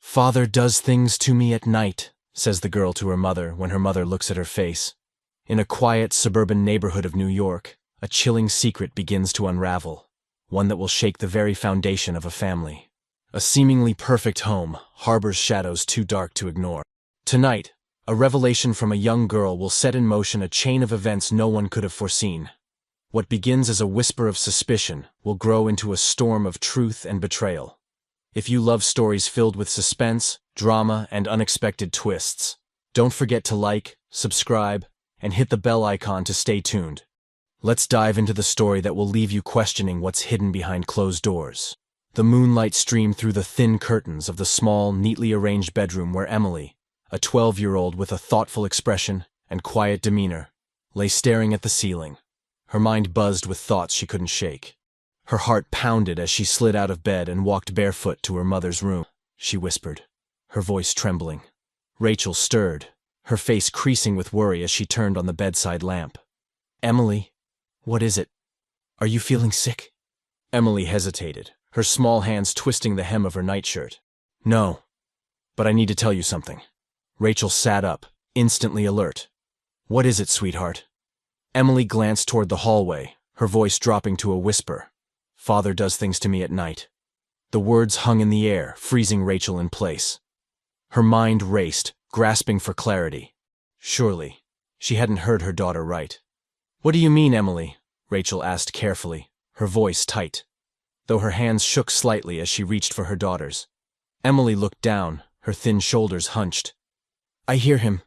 "Father does things to me at night," says the girl to her mother when her mother looks at her face. In a quiet suburban neighborhood of New York, a chilling secret begins to unravel, one that will shake the very foundation of a family. A seemingly perfect home harbors shadows too dark to ignore. Tonight, a revelation from a young girl will set in motion a chain of events no one could have foreseen. What begins as a whisper of suspicion will grow into a storm of truth and betrayal. If you love stories filled with suspense, drama, and unexpected twists, don't forget to like, subscribe, and hit the bell icon to stay tuned. Let's dive into the story that will leave you questioning what's hidden behind closed doors. The moonlight streamed through the thin curtains of the small, neatly arranged bedroom where Emily, a 12-year-old with a thoughtful expression and quiet demeanor, lay staring at the ceiling. Her mind buzzed with thoughts she couldn't shake. Her heart pounded as she slid out of bed and walked barefoot to her mother's room. She whispered, her voice trembling. Rachel stirred, her face creasing with worry as she turned on the bedside lamp. "Emily, what is it? Are you feeling sick?" Emily hesitated, her small hands twisting the hem of her nightshirt. "No, but I need to tell you something." Rachel sat up, instantly alert. "What is it, sweetheart?" Emily glanced toward the hallway, her voice dropping to a whisper. "Father does things to me at night." The words hung in the air, freezing Rachel in place. Her mind raced, grasping for clarity. Surely, she hadn't heard her daughter right. "What do you mean, Emily?" Rachel asked carefully, her voice tight, though her hands shook slightly as she reached for her daughter's. Emily looked down, her thin shoulders hunched. "I hear him.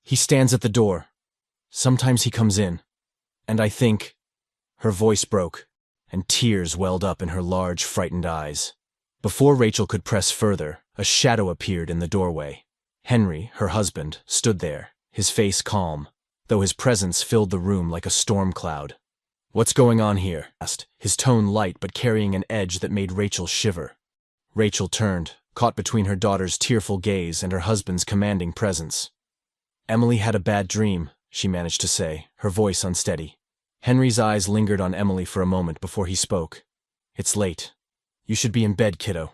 He stands at the door. Sometimes he comes in. And I think—" Her voice broke, and tears welled up in her large, frightened eyes. Before Rachel could press further, a shadow appeared in the doorway. Henry, her husband, stood there, his face calm, though his presence filled the room like a storm cloud. "What's going on here?" he asked, his tone light but carrying an edge that made Rachel shiver. Rachel turned, caught between her daughter's tearful gaze and her husband's commanding presence. "Emily had a bad dream," she managed to say, her voice unsteady. Henry's eyes lingered on Emily for a moment before he spoke. "It's late. You should be in bed, kiddo."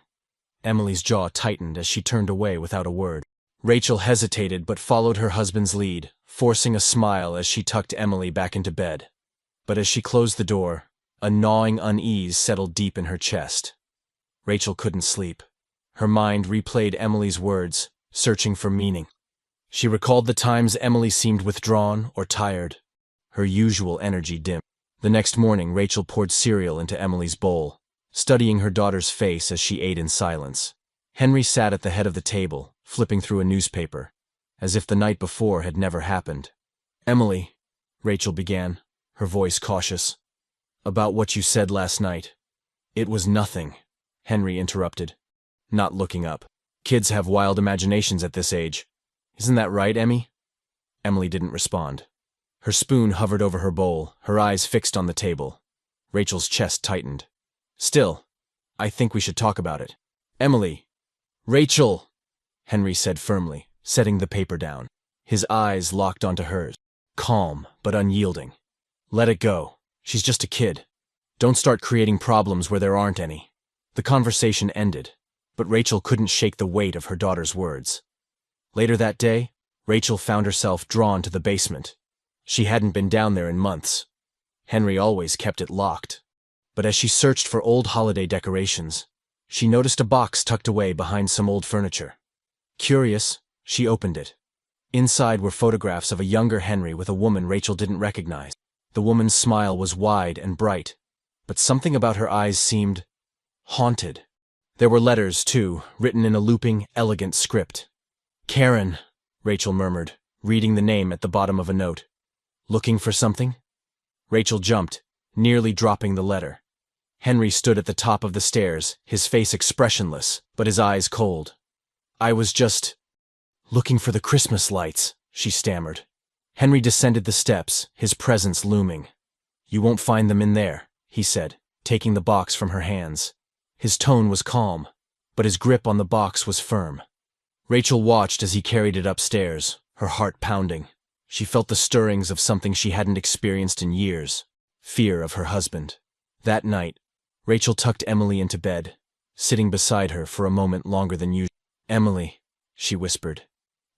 Emily's jaw tightened as she turned away without a word. Rachel hesitated but followed her husband's lead, forcing a smile as she tucked Emily back into bed. But as she closed the door, a gnawing unease settled deep in her chest. Rachel couldn't sleep. Her mind replayed Emily's words, searching for meaning. She recalled the times Emily seemed withdrawn or tired, her usual energy dim. The next morning, Rachel poured cereal into Emily's bowl, studying her daughter's face as she ate in silence. Henry sat at the head of the table, flipping through a newspaper, as if the night before had never happened. "Emily," Rachel began, her voice cautious, "about what you said last night." "It was nothing," Henry interrupted, not looking up. "Kids have wild imaginations at this age. Isn't that right, Emmy?" Emily didn't respond. Her spoon hovered over her bowl, her eyes fixed on the table. Rachel's chest tightened. "Still, I think we should talk about it." "Emily!" "Rachel!" Henry said firmly, setting the paper down. His eyes locked onto hers, calm but unyielding. "Let it go. She's just a kid. Don't start creating problems where there aren't any." The conversation ended, but Rachel couldn't shake the weight of her daughter's words. Later that day, Rachel found herself drawn to the basement. She hadn't been down there in months. Henry always kept it locked. But as she searched for old holiday decorations, she noticed a box tucked away behind some old furniture. Curious, she opened it. Inside were photographs of a younger Henry with a woman Rachel didn't recognize. The woman's smile was wide and bright, but something about her eyes seemed haunted. There were letters, too, written in a looping, elegant script. "Karen," Rachel murmured, reading the name at the bottom of a note. "Looking for something?" Rachel jumped, nearly dropping the letter. Henry stood at the top of the stairs, his face expressionless, but his eyes cold. "I was just looking for the Christmas lights," she stammered. Henry descended the steps, his presence looming. "You won't find them in there," he said, taking the box from her hands. His tone was calm, but his grip on the box was firm. Rachel watched as he carried it upstairs, her heart pounding. She felt the stirrings of something she hadn't experienced in years, fear of her husband. That night, Rachel tucked Emily into bed, sitting beside her for a moment longer than usual. Emily, she whispered,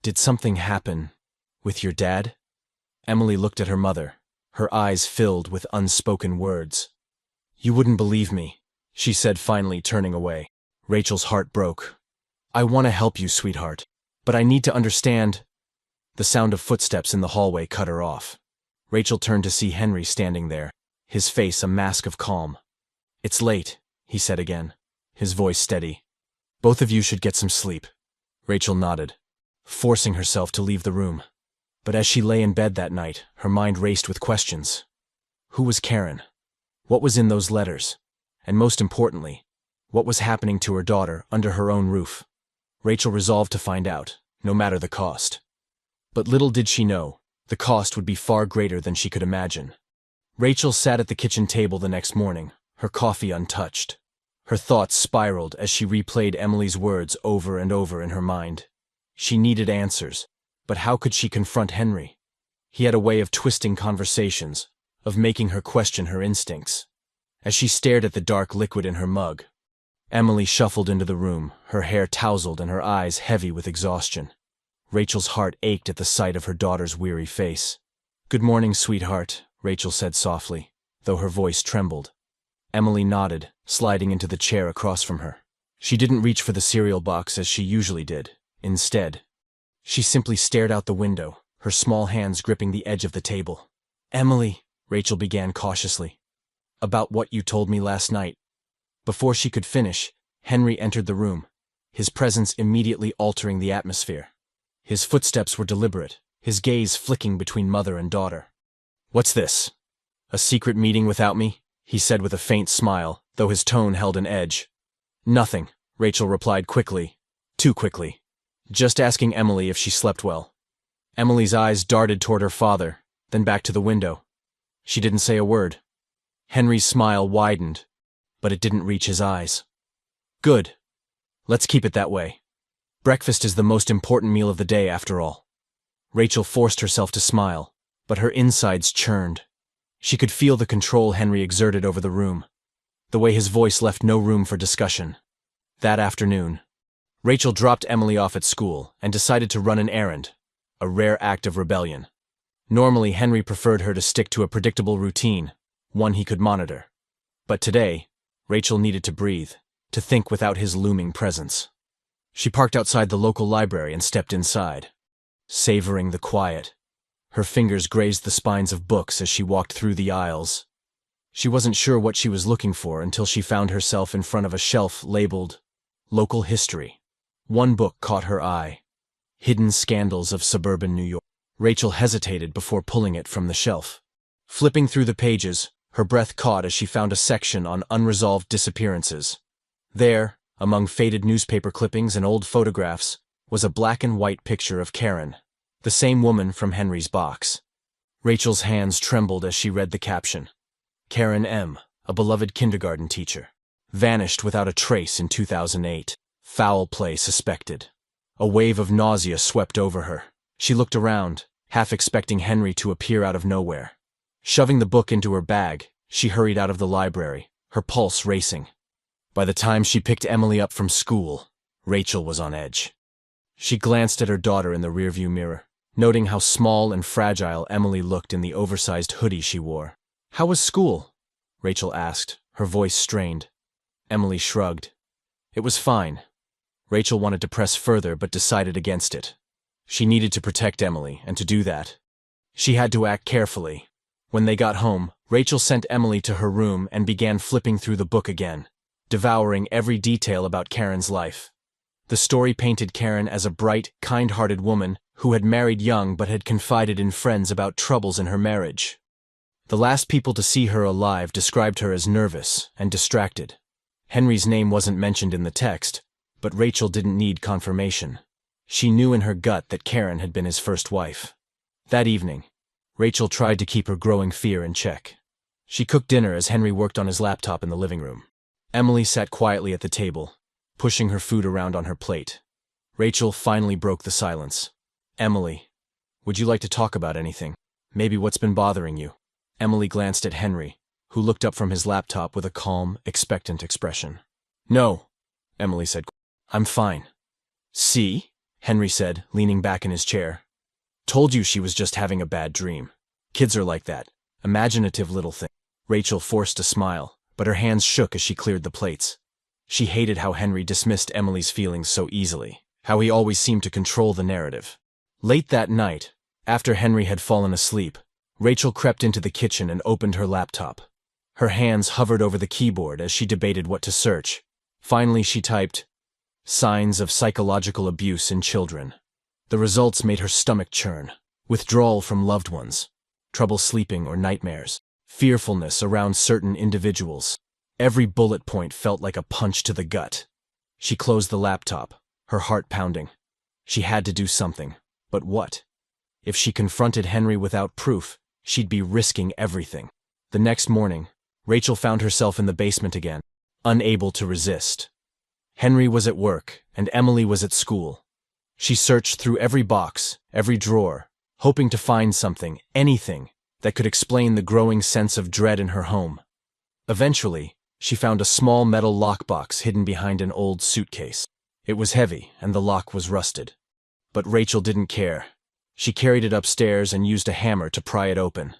did something happen with your dad? Emily looked at her mother, her eyes filled with unspoken words. You wouldn't believe me, she said, finally turning away. Rachel's heart broke. I want to help you, sweetheart, but I need to understand. The sound of footsteps in the hallway cut her off. Rachel turned to see Henry standing there, his face a mask of calm. It's late, he said again, his voice steady. Both of you should get some sleep. Rachel nodded, forcing herself to leave the room. But as she lay in bed that night, her mind raced with questions. Who was Karen? What was in those letters? And most importantly, what was happening to her daughter under her own roof? Rachel resolved to find out, no matter the cost. But little did she know, the cost would be far greater than she could imagine. Rachel sat at the kitchen table the next morning, her coffee untouched. Her thoughts spiraled as she replayed Emily's words over and over in her mind. She needed answers, but how could she confront Henry? He had a way of twisting conversations, of making her question her instincts. As she stared at the dark liquid in her mug, Emily shuffled into the room, her hair tousled and her eyes heavy with exhaustion. Rachel's heart ached at the sight of her daughter's weary face. Good morning, sweetheart, Rachel said softly, though her voice trembled. Emily nodded, sliding into the chair across from her. She didn't reach for the cereal box as she usually did. Instead, she simply stared out the window, her small hands gripping the edge of the table. Emily, Rachel began cautiously, about what you told me last night. Before she could finish, Henry entered the room, his presence immediately altering the atmosphere. His footsteps were deliberate, his gaze flicking between mother and daughter. What's this? A secret meeting without me? He said with a faint smile, though his tone held an edge. Nothing, Rachel replied quickly, too quickly. Just asking Emily if she slept well. Emily's eyes darted toward her father, then back to the window. She didn't say a word. Henry's smile widened, but it didn't reach his eyes. Good. Let's keep it that way. Breakfast is the most important meal of the day, after all. Rachel forced herself to smile, but her insides churned. She could feel the control Henry exerted over the room, the way his voice left no room for discussion. That afternoon, Rachel dropped Emily off at school and decided to run an errand, a rare act of rebellion. Normally, Henry preferred her to stick to a predictable routine, one he could monitor. But today, Rachel needed to breathe, to think without his looming presence. She parked outside the local library and stepped inside, savoring the quiet. Her fingers grazed the spines of books as she walked through the aisles. She wasn't sure what she was looking for until she found herself in front of a shelf labeled Local History. One book caught her eye, Hidden Scandals of Suburban New York. Rachel hesitated before pulling it from the shelf. Flipping through the pages, her breath caught as she found a section on unresolved disappearances. There, among faded newspaper clippings and old photographs, was a black and white picture of Karen, the same woman from Henry's box. Rachel's hands trembled as she read the caption. Karen M., a beloved kindergarten teacher, vanished without a trace in 2008. Foul play suspected. A wave of nausea swept over her. She looked around, half expecting Henry to appear out of nowhere. Shoving the book into her bag, she hurried out of the library, her pulse racing. By the time she picked Emily up from school, Rachel was on edge. She glanced at her daughter in the rearview mirror, noting how small and fragile Emily looked in the oversized hoodie she wore. How was school? Rachel asked, her voice strained. Emily shrugged. It was fine. Rachel wanted to press further but decided against it. She needed to protect Emily, and to do that, she had to act carefully. When they got home, Rachel sent Emily to her room and began flipping through the book again, devouring every detail about Karen's life. The story painted Karen as a bright, kind-hearted woman who had married young but had confided in friends about troubles in her marriage. The last people to see her alive described her as nervous and distracted. Henry's name wasn't mentioned in the text, but Rachel didn't need confirmation. She knew in her gut that Karen had been his first wife. That evening, Rachel tried to keep her growing fear in check. She cooked dinner as Henry worked on his laptop in the living room. Emily sat quietly at the table, pushing her food around on her plate. Rachel finally broke the silence. Emily, would you like to talk about anything? Maybe what's been bothering you? Emily glanced at Henry, who looked up from his laptop with a calm, expectant expression. No, Emily said. I'm fine. See? Henry said, leaning back in his chair. Told you she was just having a bad dream. Kids are like that. Imaginative little thing. Rachel forced a smile, but her hands shook as she cleared the plates. She hated how Henry dismissed Emily's feelings so easily, how he always seemed to control the narrative. Late that night, after Henry had fallen asleep, Rachel crept into the kitchen and opened her laptop. Her hands hovered over the keyboard as she debated what to search. Finally, she typed, "Signs of psychological abuse in children." The results made her stomach churn. Withdrawal from loved ones, trouble sleeping or nightmares, fearfulness around certain individuals. Every bullet point felt like a punch to the gut. She closed the laptop, her heart pounding. She had to do something, but what? If she confronted Henry without proof, she'd be risking everything. The next morning, Rachel found herself in the basement again, unable to resist. Henry was at work, and Emily was at school. She searched through every box, every drawer, hoping to find something, anything, that could explain the growing sense of dread in her home. Eventually, she found a small metal lockbox hidden behind an old suitcase. It was heavy, and the lock was rusted. But Rachel didn't care. She carried it upstairs and used a hammer to pry it open.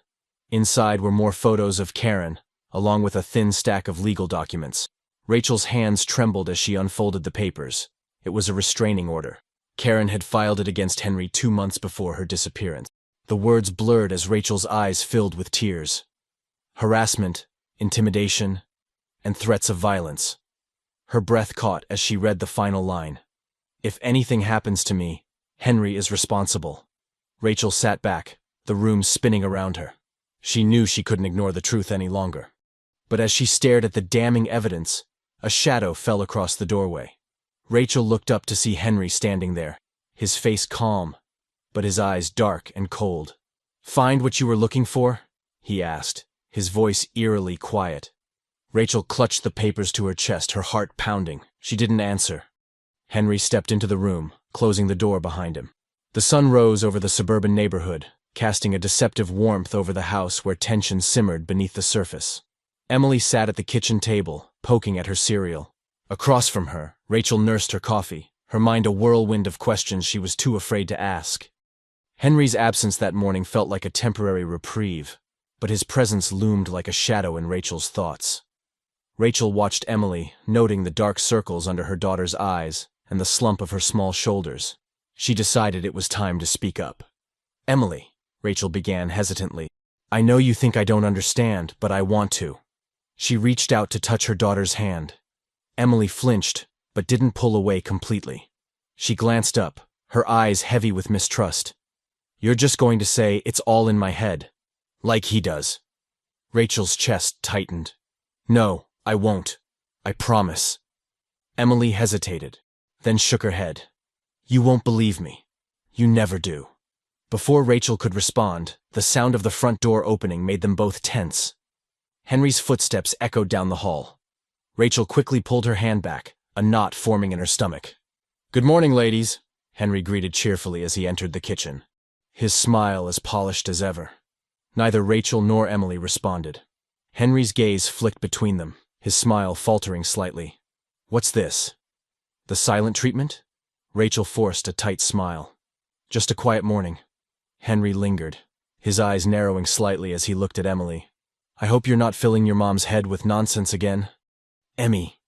Inside were more photos of Karen, along with a thin stack of legal documents. Rachel's hands trembled as she unfolded the papers. It was a restraining order. Karen had filed it against Henry 2 months before her disappearance. The words blurred as Rachel's eyes filled with tears. Harassment, intimidation, and threats of violence. Her breath caught as she read the final line. "If anything happens to me, Henry is responsible." Rachel sat back, the room spinning around her. She knew she couldn't ignore the truth any longer. But as she stared at the damning evidence, a shadow fell across the doorway. Rachel looked up to see Henry standing there, his face calm, but his eyes dark and cold. "Find what you were looking for?" he asked, his voice eerily quiet. Rachel clutched the papers to her chest, her heart pounding. She didn't answer. Henry stepped into the room, closing the door behind him. The sun rose over the suburban neighborhood, casting a deceptive warmth over the house where tension simmered beneath the surface. Emily sat at the kitchen table, poking at her cereal. Across from her, Rachel nursed her coffee, her mind a whirlwind of questions she was too afraid to ask. Henry's absence that morning felt like a temporary reprieve, but his presence loomed like a shadow in Rachel's thoughts. Rachel watched Emily, noting the dark circles under her daughter's eyes and the slump of her small shoulders. She decided it was time to speak up. "Emily," Rachel began hesitantly, "I know you think I don't understand, but I want to." She reached out to touch her daughter's hand. Emily flinched, but didn't pull away completely. She glanced up, her eyes heavy with mistrust. "You're just going to say it's all in my head, like he does." Rachel's chest tightened. "No, I won't. I promise." Emily hesitated, then shook her head. "You won't believe me. You never do." Before Rachel could respond, the sound of the front door opening made them both tense. Henry's footsteps echoed down the hall. Rachel quickly pulled her hand back, a knot forming in her stomach. "Good morning, ladies," Henry greeted cheerfully as he entered the kitchen, his smile as polished as ever. Neither Rachel nor Emily responded. Henry's gaze flicked between them, his smile faltering slightly. "What's this? The silent treatment?" Rachel forced a tight smile. "Just a quiet morning." Henry lingered, his eyes narrowing slightly as he looked at Emily. "I hope you're not filling your mom's head with nonsense again." "Emmy."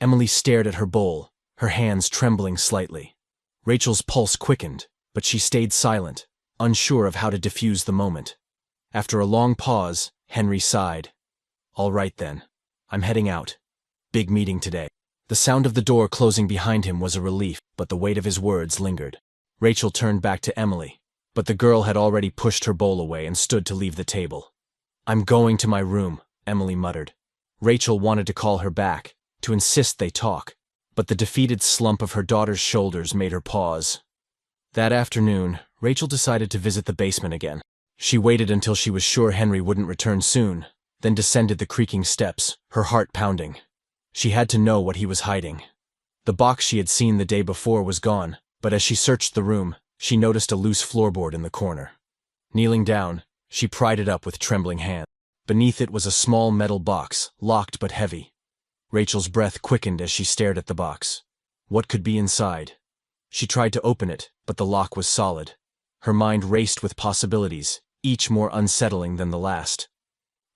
Emily stared at her bowl, her hands trembling slightly. Rachel's pulse quickened, but she stayed silent, unsure of how to diffuse the moment. After a long pause, Henry sighed. "All right then. I'm heading out. Big meeting today." The sound of the door closing behind him was a relief, but the weight of his words lingered. Rachel turned back to Emily, but the girl had already pushed her bowl away and stood to leave the table. "I'm going to my room," Emily muttered. Rachel wanted to call her back, to insist they talk, but the defeated slump of her daughter's shoulders made her pause. That afternoon, Rachel decided to visit the basement again. She waited until she was sure Henry wouldn't return soon, then descended the creaking steps, her heart pounding. She had to know what he was hiding. The box she had seen the day before was gone, but as she searched the room, she noticed a loose floorboard in the corner. Kneeling down, she pried it up with trembling hands. Beneath it was a small metal box, locked but heavy. Rachel's breath quickened as she stared at the box. What could be inside? She tried to open it, but the lock was solid. Her mind raced with possibilities, each more unsettling than the last.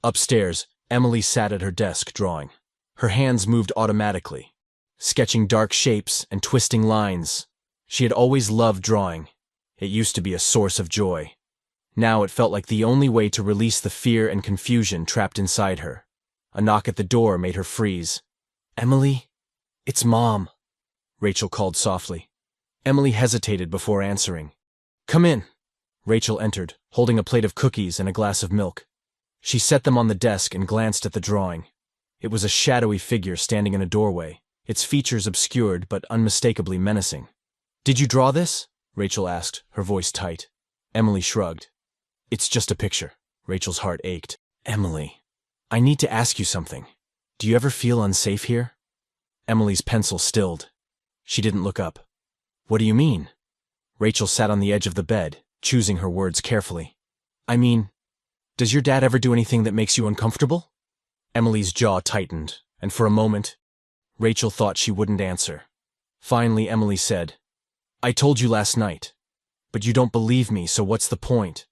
Upstairs, Emily sat at her desk drawing. Her hands moved automatically, sketching dark shapes and twisting lines. She had always loved drawing. It used to be a source of joy. Now it felt like the only way to release the fear and confusion trapped inside her. A knock at the door made her freeze. "Emily? It's Mom," Rachel called softly. Emily hesitated before answering. "Come in." Rachel entered, holding a plate of cookies and a glass of milk. She set them on the desk and glanced at the drawing. It was a shadowy figure standing in a doorway, its features obscured but unmistakably menacing. "Did you draw this?" Rachel asked, her voice tight. Emily shrugged. "It's just a picture." Rachel's heart ached. "Emily, I need to ask you something. Do you ever feel unsafe here?" Emily's pencil stilled. She didn't look up. "What do you mean?" Rachel sat on the edge of the bed, choosing her words carefully. "I mean, does your dad ever do anything that makes you uncomfortable?" Emily's jaw tightened, and for a moment, Rachel thought she wouldn't answer. Finally, Emily said, "I told you last night, but you don't believe me, so what's the point?"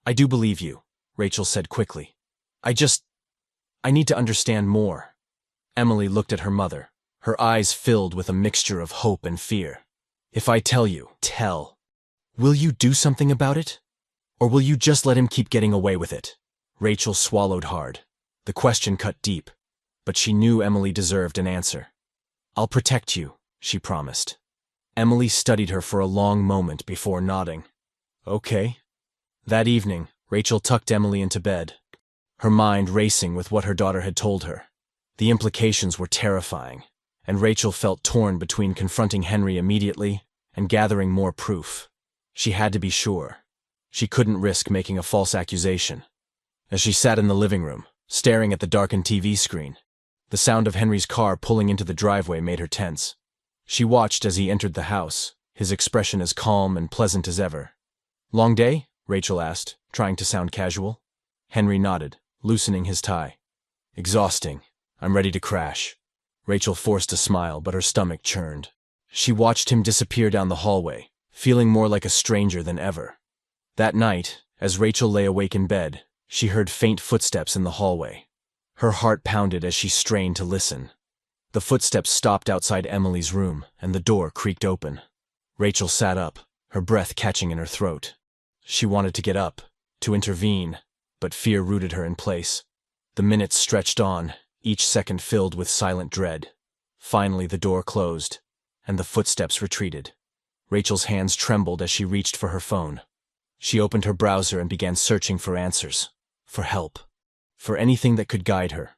"I do believe you," Rachel said quickly. I need to understand more." Emily looked at her mother, her eyes filled with a mixture of hope and fear. "If I tell you, will you do something about it? Or will you just let him keep getting away with it?" Rachel swallowed hard. The question cut deep, but she knew Emily deserved an answer. "I'll protect you," she promised. Emily studied her for a long moment before nodding. "Okay." That evening, Rachel tucked Emily into bed, her mind racing with what her daughter had told her. The implications were terrifying, and Rachel felt torn between confronting Henry immediately and gathering more proof. She had to be sure. She couldn't risk making a false accusation. As she sat in the living room, staring at the darkened TV screen, the sound of Henry's car pulling into the driveway made her tense. She watched as he entered the house, his expression as calm and pleasant as ever. "Long day?" Rachel asked, trying to sound casual. Henry nodded, loosening his tie. "Exhausting. I'm ready to crash." Rachel forced a smile, but her stomach churned. She watched him disappear down the hallway, feeling more like a stranger than ever. That night, as Rachel lay awake in bed, she heard faint footsteps in the hallway. Her heart pounded as she strained to listen. The footsteps stopped outside Emily's room, and the door creaked open. Rachel sat up, her breath catching in her throat. She wanted to get up, to intervene, but fear rooted her in place. The minutes stretched on, each second filled with silent dread. Finally, the door closed, and the footsteps retreated. Rachel's hands trembled as she reached for her phone. She opened her browser and began searching for answers, for help, for anything that could guide her.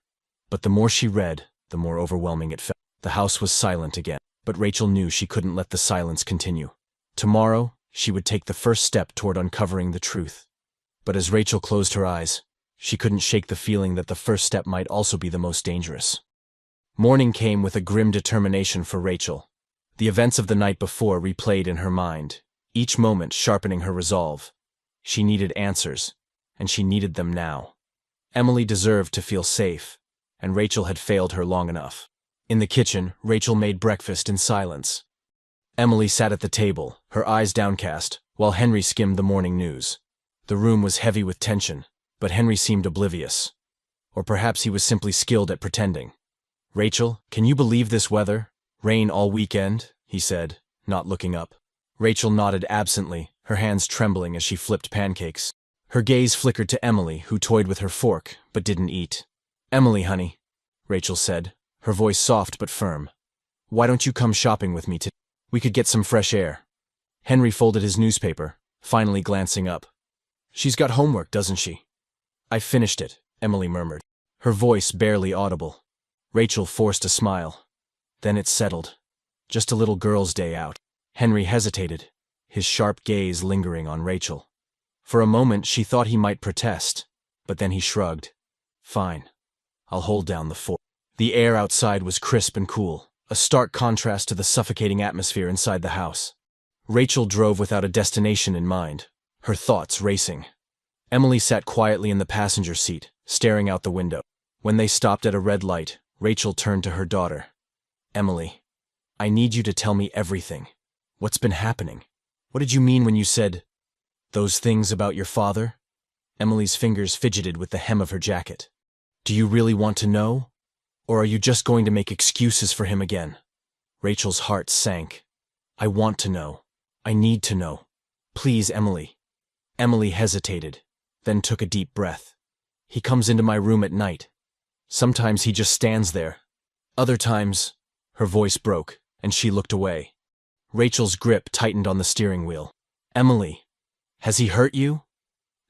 But the more she read, the more overwhelming it felt. The house was silent again, but Rachel knew she couldn't let the silence continue. Tomorrow, she would take the first step toward uncovering the truth. But as Rachel closed her eyes, she couldn't shake the feeling that the first step might also be the most dangerous. Morning came with a grim determination for Rachel. The events of the night before replayed in her mind, each moment sharpening her resolve. She needed answers, and she needed them now. Emily deserved to feel safe, and Rachel had failed her long enough. In the kitchen, Rachel made breakfast in silence. Emily sat at the table, her eyes downcast, while Henry skimmed the morning news. The room was heavy with tension, but Henry seemed oblivious. Or perhaps he was simply skilled at pretending. "Rachel, can you believe this weather? Rain all weekend," he said, not looking up. Rachel nodded absently, her hands trembling as she flipped pancakes. Her gaze flickered to Emily, who toyed with her fork, but didn't eat. "Emily, honey," Rachel said, her voice soft but firm. "Why don't you come shopping with me today? We could get some fresh air." Henry folded his newspaper, finally glancing up. "She's got homework, doesn't she?" "I finished it," Emily murmured, her voice barely audible. Rachel forced a smile. Then it settled. Just a little girl's day out. Henry hesitated, his sharp gaze lingering on Rachel. For a moment she thought he might protest, but then he shrugged. "Fine. I'll hold down the fort." The air outside was crisp and cool, a stark contrast to the suffocating atmosphere inside the house. Rachel drove without a destination in mind, her thoughts racing. Emily sat quietly in the passenger seat, staring out the window. When they stopped at a red light, Rachel turned to her daughter. "Emily, I need you to tell me everything. What's been happening? What did you mean when you said those things about your father? Emily's fingers fidgeted with the hem of her jacket. Do you really want to know? Or are you just going to make excuses for him again? Rachel's heart sank. I want to know. I need to know. Please, Emily. Emily hesitated, then took a deep breath. He comes into my room at night. Sometimes he just stands there. Other times, her voice broke, and she looked away. Rachel's grip tightened on the steering wheel. Emily, has he hurt you?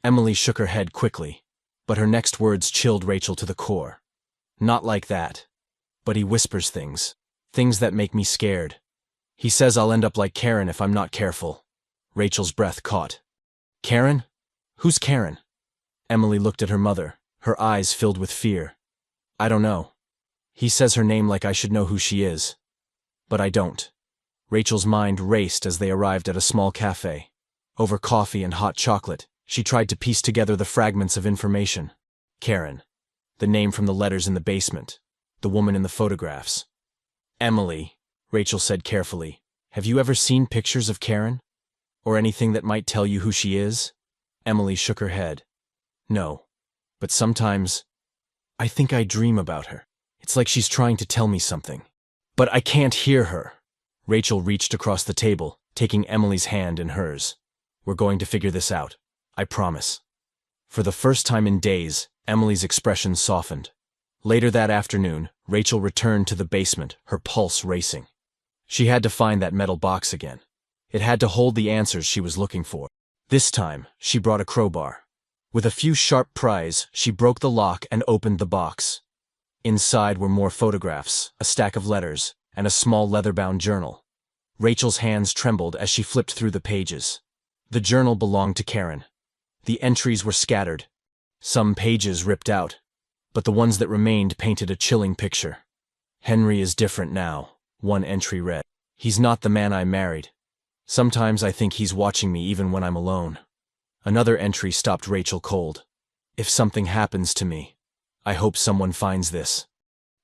Emily shook her head quickly, but her next words chilled Rachel to the core. Not like that. But he whispers things that make me scared. He says I'll end up like Karen if I'm not careful. Rachel's breath caught. Karen? Who's Karen? Emily looked at her mother, her eyes filled with fear. I don't know. He says her name like I should know who she is. But I don't. Rachel's mind raced as they arrived at a small cafe. Over coffee and hot chocolate, she tried to piece together the fragments of information. Karen. The name from the letters in the basement. The woman in the photographs. Emily, Rachel said carefully, have you ever seen pictures of Karen? Or anything that might tell you who she is? Emily shook her head. No. But sometimes, I think I dream about her. It's like she's trying to tell me something. But I can't hear her. Rachel reached across the table, taking Emily's hand in hers. We're going to figure this out. I promise. For the first time in days, Emily's expression softened. Later that afternoon, Rachel returned to the basement, her pulse racing. She had to find that metal box again. It had to hold the answers she was looking for. This time, she brought a crowbar. With a few sharp pries, she broke the lock and opened the box. Inside were more photographs, a stack of letters, and a small leather-bound journal. Rachel's hands trembled as she flipped through the pages. The journal belonged to Karen. The entries were scattered, some pages ripped out, but the ones that remained painted a chilling picture. Henry is different now, one entry read. He's not the man I married. Sometimes I think he's watching me even when I'm alone. Another entry stopped Rachel cold. If something happens to me, I hope someone finds this.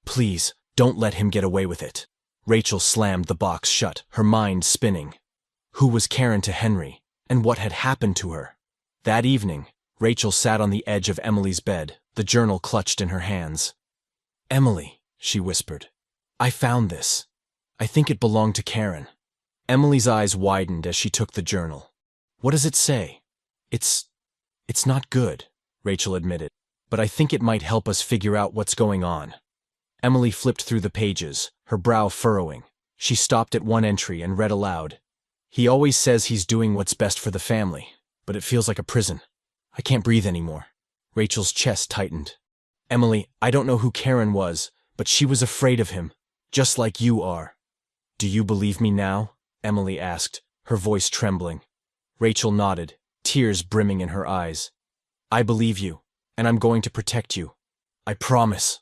Please, don't let him get away with it. Rachel slammed the box shut, her mind spinning. Who was Karen to Henry, and what had happened to her? That evening, Rachel sat on the edge of Emily's bed, the journal clutched in her hands. Emily, she whispered, I found this. I think it belonged to Karen. Emily's eyes widened as she took the journal. What does it say? It's not good, Rachel admitted, but I think it might help us figure out what's going on. Emily flipped through the pages, her brow furrowing. She stopped at one entry and read aloud. He always says he's doing what's best for the family, but it feels like a prison. I can't breathe anymore. Rachel's chest tightened. Emily, I don't know who Karen was, but she was afraid of him, just like you are. Do you believe me now? Emily asked, her voice trembling. Rachel nodded, tears brimming in her eyes. I believe you, and I'm going to protect you. I promise.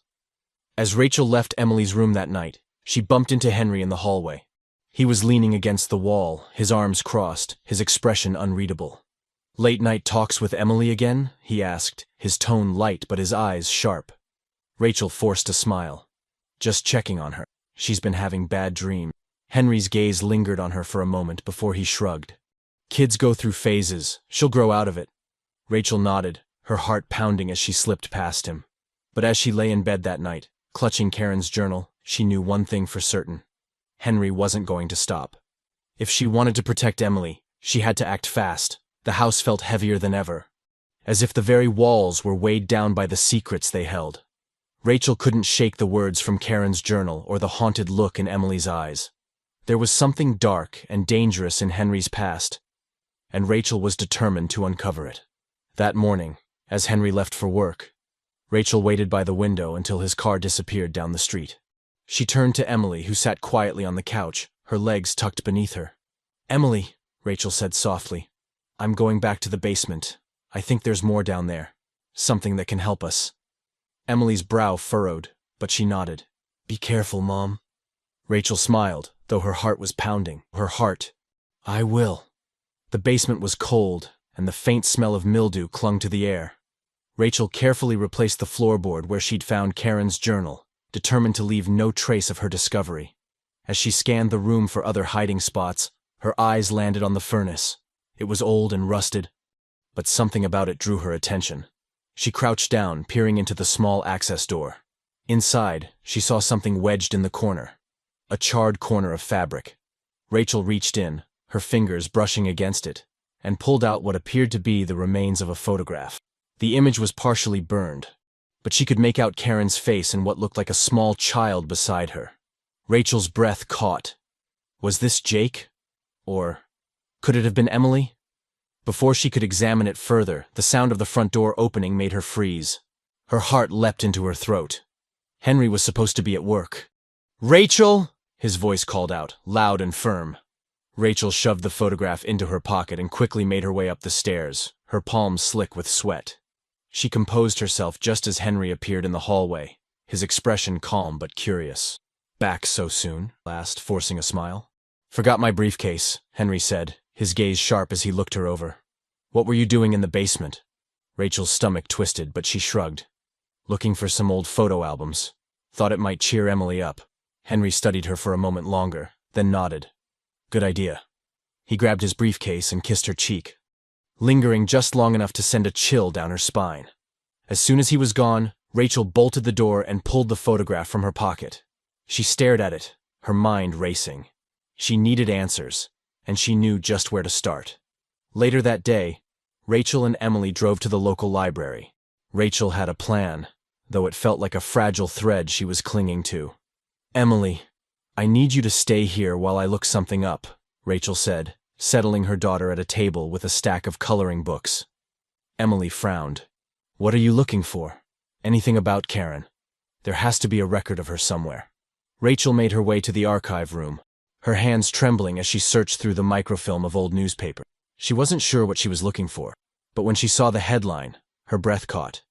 As Rachel left Emily's room that night, she bumped into Henry in the hallway. He was leaning against the wall, his arms crossed, his expression unreadable. Late-night talks with Emily again? He asked, his tone light but his eyes sharp. Rachel forced a smile. Just checking on her. She's been having bad dreams. Henry's gaze lingered on her for a moment before he shrugged. Kids go through phases. She'll grow out of it. Rachel nodded, her heart pounding as she slipped past him. But as she lay in bed that night, clutching Karen's journal, she knew one thing for certain. Henry wasn't going to stop. If she wanted to protect Emily, she had to act fast. The house felt heavier than ever, as if the very walls were weighed down by the secrets they held. Rachel couldn't shake the words from Karen's journal or the haunted look in Emily's eyes. There was something dark and dangerous in Henry's past, and Rachel was determined to uncover it. That morning, as Henry left for work, Rachel waited by the window until his car disappeared down the street. She turned to Emily, who sat quietly on the couch, her legs tucked beneath her. Emily, Rachel said softly, I'm going back to the basement. I think there's more down there. Something that can help us. Emily's brow furrowed, but she nodded. Be careful, Mom. Rachel smiled, though her heart was pounding. Her heart. I will. The basement was cold, and the faint smell of mildew clung to the air. Rachel carefully replaced the floorboard where she'd found Karen's journal, determined to leave no trace of her discovery. As she scanned the room for other hiding spots, Her eyes landed on the furnace. It was old and rusted, but something about it drew her attention. She crouched down, peering into the small access door. Inside, she saw something wedged in the corner. A charred corner of fabric. Rachel reached in, her fingers brushing against it, and pulled out what appeared to be the remains of a photograph. The image was partially burned, but she could make out Karen's face and what looked like a small child beside her. Rachel's breath caught. Was this Jake? Or could it have been Emily? Before she could examine it further, the sound of the front door opening made her freeze. Her heart leapt into her throat. Henry was supposed to be at work. "Rachel!" his voice called out, loud and firm. Rachel shoved the photograph into her pocket and quickly made her way up the stairs, her palms slick with sweat. She composed herself just as Henry appeared in the hallway, his expression calm but curious. "Back so soon?" asked, forcing a smile. "Forgot my briefcase," Henry said, his gaze sharp as he looked her over. "What were you doing in the basement?" Rachel's stomach twisted, but she shrugged. "Looking for some old photo albums. Thought it might cheer Emily up." Henry studied her for a moment longer, then nodded. "Good idea." He grabbed his briefcase and kissed her cheek, lingering just long enough to send a chill down her spine. As soon as he was gone, Rachel bolted the door and pulled the photograph from her pocket. She stared at it, her mind racing. She needed answers, and she knew just where to start. Later that day, Rachel and Emily drove to the local library. Rachel had a plan, though it felt like a fragile thread she was clinging to. "Emily, I need you to stay here while I look something up," Rachel said, settling her daughter at a table with a stack of coloring books. Emily frowned. "What are you looking for?" "Anything about Karen. There has to be a record of her somewhere." Rachel made her way to the archive room, her hands trembling as she searched through the microfilm of old newspaper. She wasn't sure what she was looking for, but when she saw the headline, her breath caught.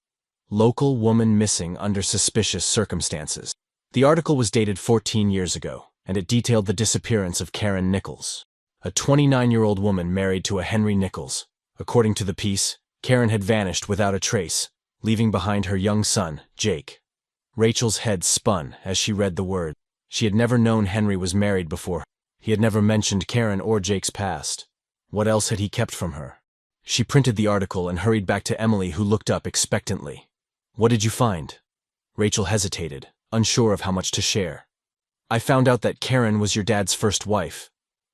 "Local woman missing under suspicious circumstances." The article was dated 14 years ago, and it detailed the disappearance of Karen Nichols, a 29-year-old woman married to a Henry Nichols. According to the piece, Karen had vanished without a trace, leaving behind her young son, Jake. Rachel's head spun as she read the word. She had never known Henry was married before. He had never mentioned Karen or Jake's past. What else had he kept from her? She printed the article and hurried back to Emily, who looked up expectantly. "What did you find?" Rachel hesitated, unsure of how much to share. "I found out that Karen was your dad's first wife.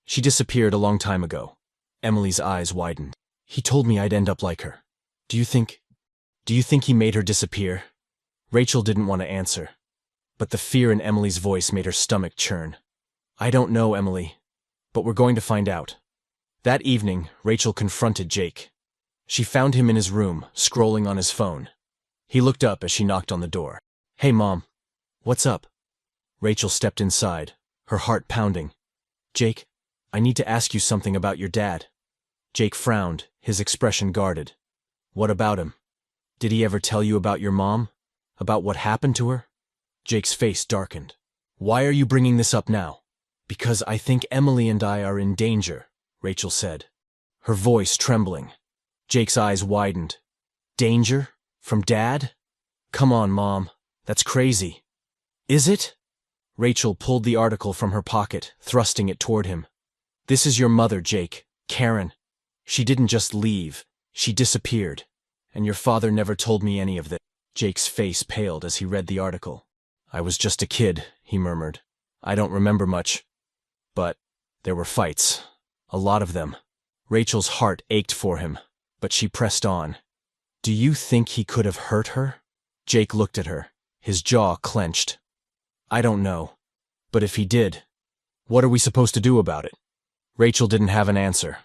She disappeared a long time ago." Emily's eyes widened. "He told me I'd end up like her. Do you think he made her disappear?" Rachel didn't want to answer, but the fear in Emily's voice made her stomach churn. "I don't know, Emily, but we're going to find out." That evening, Rachel confronted Jake. She found him in his room, scrolling on his phone. He looked up as she knocked on the door. "Hey, Mom. What's up?" Rachel stepped inside, her heart pounding. "Jake, I need to ask you something about your dad." Jake frowned, his expression guarded. "What about him? Did he ever tell you about your mom? About what happened to her?" Jake's face darkened. "Why are you bringing this up now?" "Because I think Emily and I are in danger," Rachel said, her voice trembling. Jake's eyes widened. "Danger? From Dad? Come on, Mom. That's crazy." "Is it?" Rachel pulled the article from her pocket, thrusting it toward him. "This is your mother, Jake. Karen. She didn't just leave. She disappeared. And your father never told me any of this." Jake's face paled as he read the article. "I was just a kid," he murmured. "I don't remember much. But there were fights. A lot of them." Rachel's heart ached for him, but she pressed on. "Do you think he could have hurt her?" Jake looked at her, his jaw clenched. "I don't know. But if he did, what are we supposed to do about it?" Rachel didn't have an answer.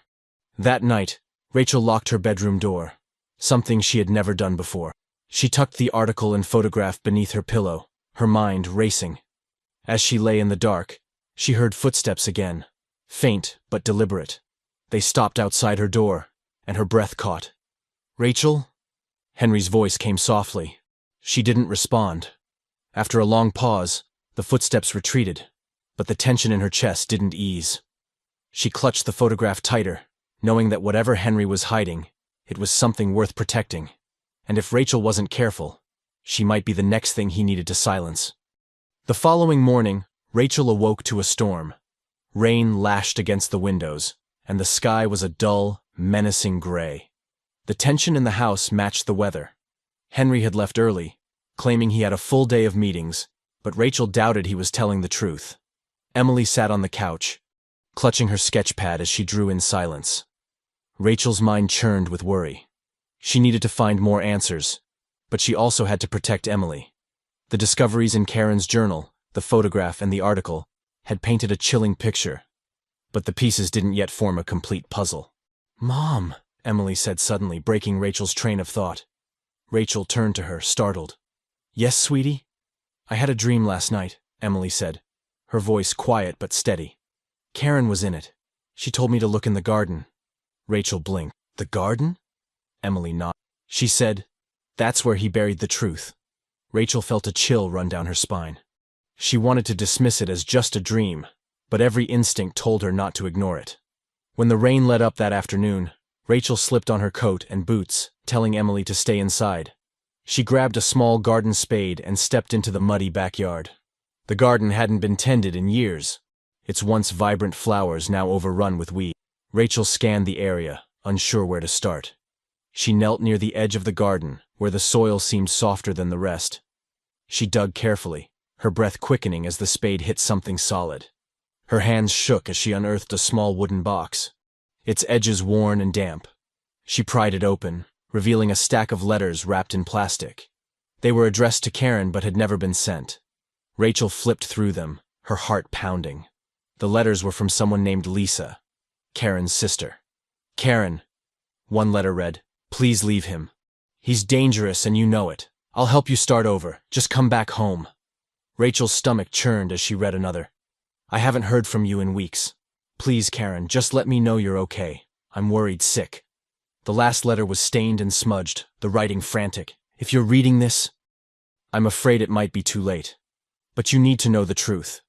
That night, Rachel locked her bedroom door, something she had never done before. She tucked the article and photograph beneath her pillow, her mind racing. As she lay in the dark, she heard footsteps again, faint but deliberate. They stopped outside her door, and her breath caught. "Rachel?" Henry's voice came softly. She didn't respond. After a long pause, the footsteps retreated, but the tension in her chest didn't ease. She clutched the photograph tighter, knowing that whatever Henry was hiding, it was something worth protecting. And if Rachel wasn't careful, she might be the next thing he needed to silence. The following morning, Rachel awoke to a storm. Rain lashed against the windows, and the sky was a dull, menacing gray. The tension in the house matched the weather. Henry had left early, claiming he had a full day of meetings, but Rachel doubted he was telling the truth. Emily sat on the couch, clutching her sketch pad as she drew in silence. Rachel's mind churned with worry. She needed to find more answers, but she also had to protect Emily. The discoveries in Karen's journal, the photograph and the article, had painted a chilling picture, but the pieces didn't yet form a complete puzzle. "Mom," Emily said suddenly, breaking Rachel's train of thought. Rachel turned to her, startled. "Yes, sweetie?" "I had a dream last night," Emily said, her voice quiet but steady. "Karen was in it. She told me to look in the garden." Rachel blinked. "The garden?" Emily nodded. "She said, that's where he buried the truth." Rachel felt a chill run down her spine. She wanted to dismiss it as just a dream, but every instinct told her not to ignore it. When the rain let up that afternoon, Rachel slipped on her coat and boots, telling Emily to stay inside. She grabbed a small garden spade and stepped into the muddy backyard. The garden hadn't been tended in years, its once vibrant flowers now overrun with weeds. Rachel scanned the area, unsure where to start. She knelt near the edge of the garden, where the soil seemed softer than the rest. She dug carefully, her breath quickening as the spade hit something solid. Her hands shook as she unearthed a small wooden box, its edges worn and damp. She pried it open, revealing a stack of letters wrapped in plastic. They were addressed to Karen but had never been sent. Rachel flipped through them, her heart pounding. The letters were from someone named Lisa, Karen's sister. "Karen," one letter read, "please leave him. He's dangerous and you know it. I'll help you start over. Just come back home." Rachel's stomach churned as she read another. "I haven't heard from you in weeks. Please, Karen, just let me know you're okay. I'm worried sick." The last letter was stained and smudged, the writing frantic. "If you're reading this, I'm afraid it might be too late. But you need to know the truth.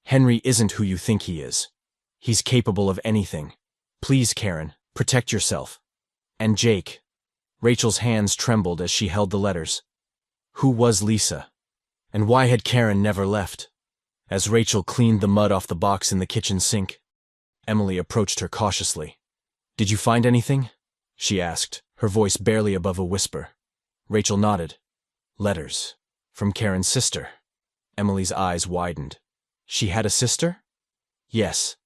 Henry isn't who you think he is. He's capable of anything. Please, Karen, protect yourself. And Jake." Rachel's hands trembled as she held the letters. Who was Lisa? And why had Karen never left? As Rachel cleaned the mud off the box in the kitchen sink, Emily approached her cautiously. "Did you find anything?" she asked, her voice barely above a whisper. Rachel nodded. "Letters. From Karen's sister." Emily's eyes widened. "She had a sister?" "Yes.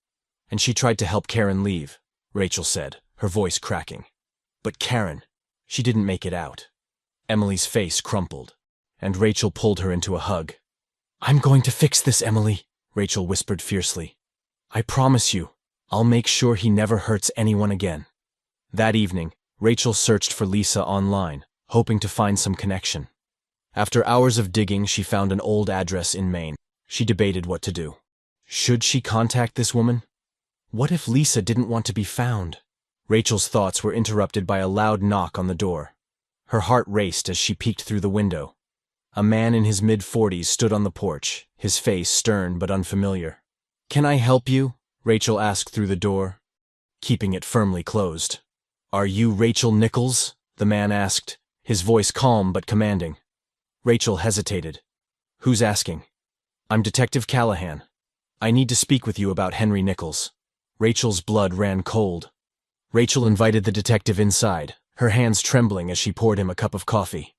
And she tried to help Karen leave," Rachel said, her voice cracking. "But Karen, she didn't make it out." Emily's face crumpled, and Rachel pulled her into a hug. "I'm going to fix this, Emily," Rachel whispered fiercely. "I promise you, I'll make sure he never hurts anyone again." That evening, Rachel searched for Lisa online, hoping to find some connection. After hours of digging, she found an old address in Maine. She debated what to do. Should she contact this woman? What if Lisa didn't want to be found? Rachel's thoughts were interrupted by a loud knock on the door. Her heart raced as she peeked through the window. A man in his mid-40s stood on the porch, his face stern but unfamiliar. "Can I help you?" Rachel asked through the door, keeping it firmly closed. "Are you Rachel Nichols?" the man asked, his voice calm but commanding. Rachel hesitated. "Who's asking?" "I'm Detective Callahan. I need to speak with you about Henry Nichols." Rachel's blood ran cold. Rachel invited the detective inside, her hands trembling as she poured him a cup of coffee.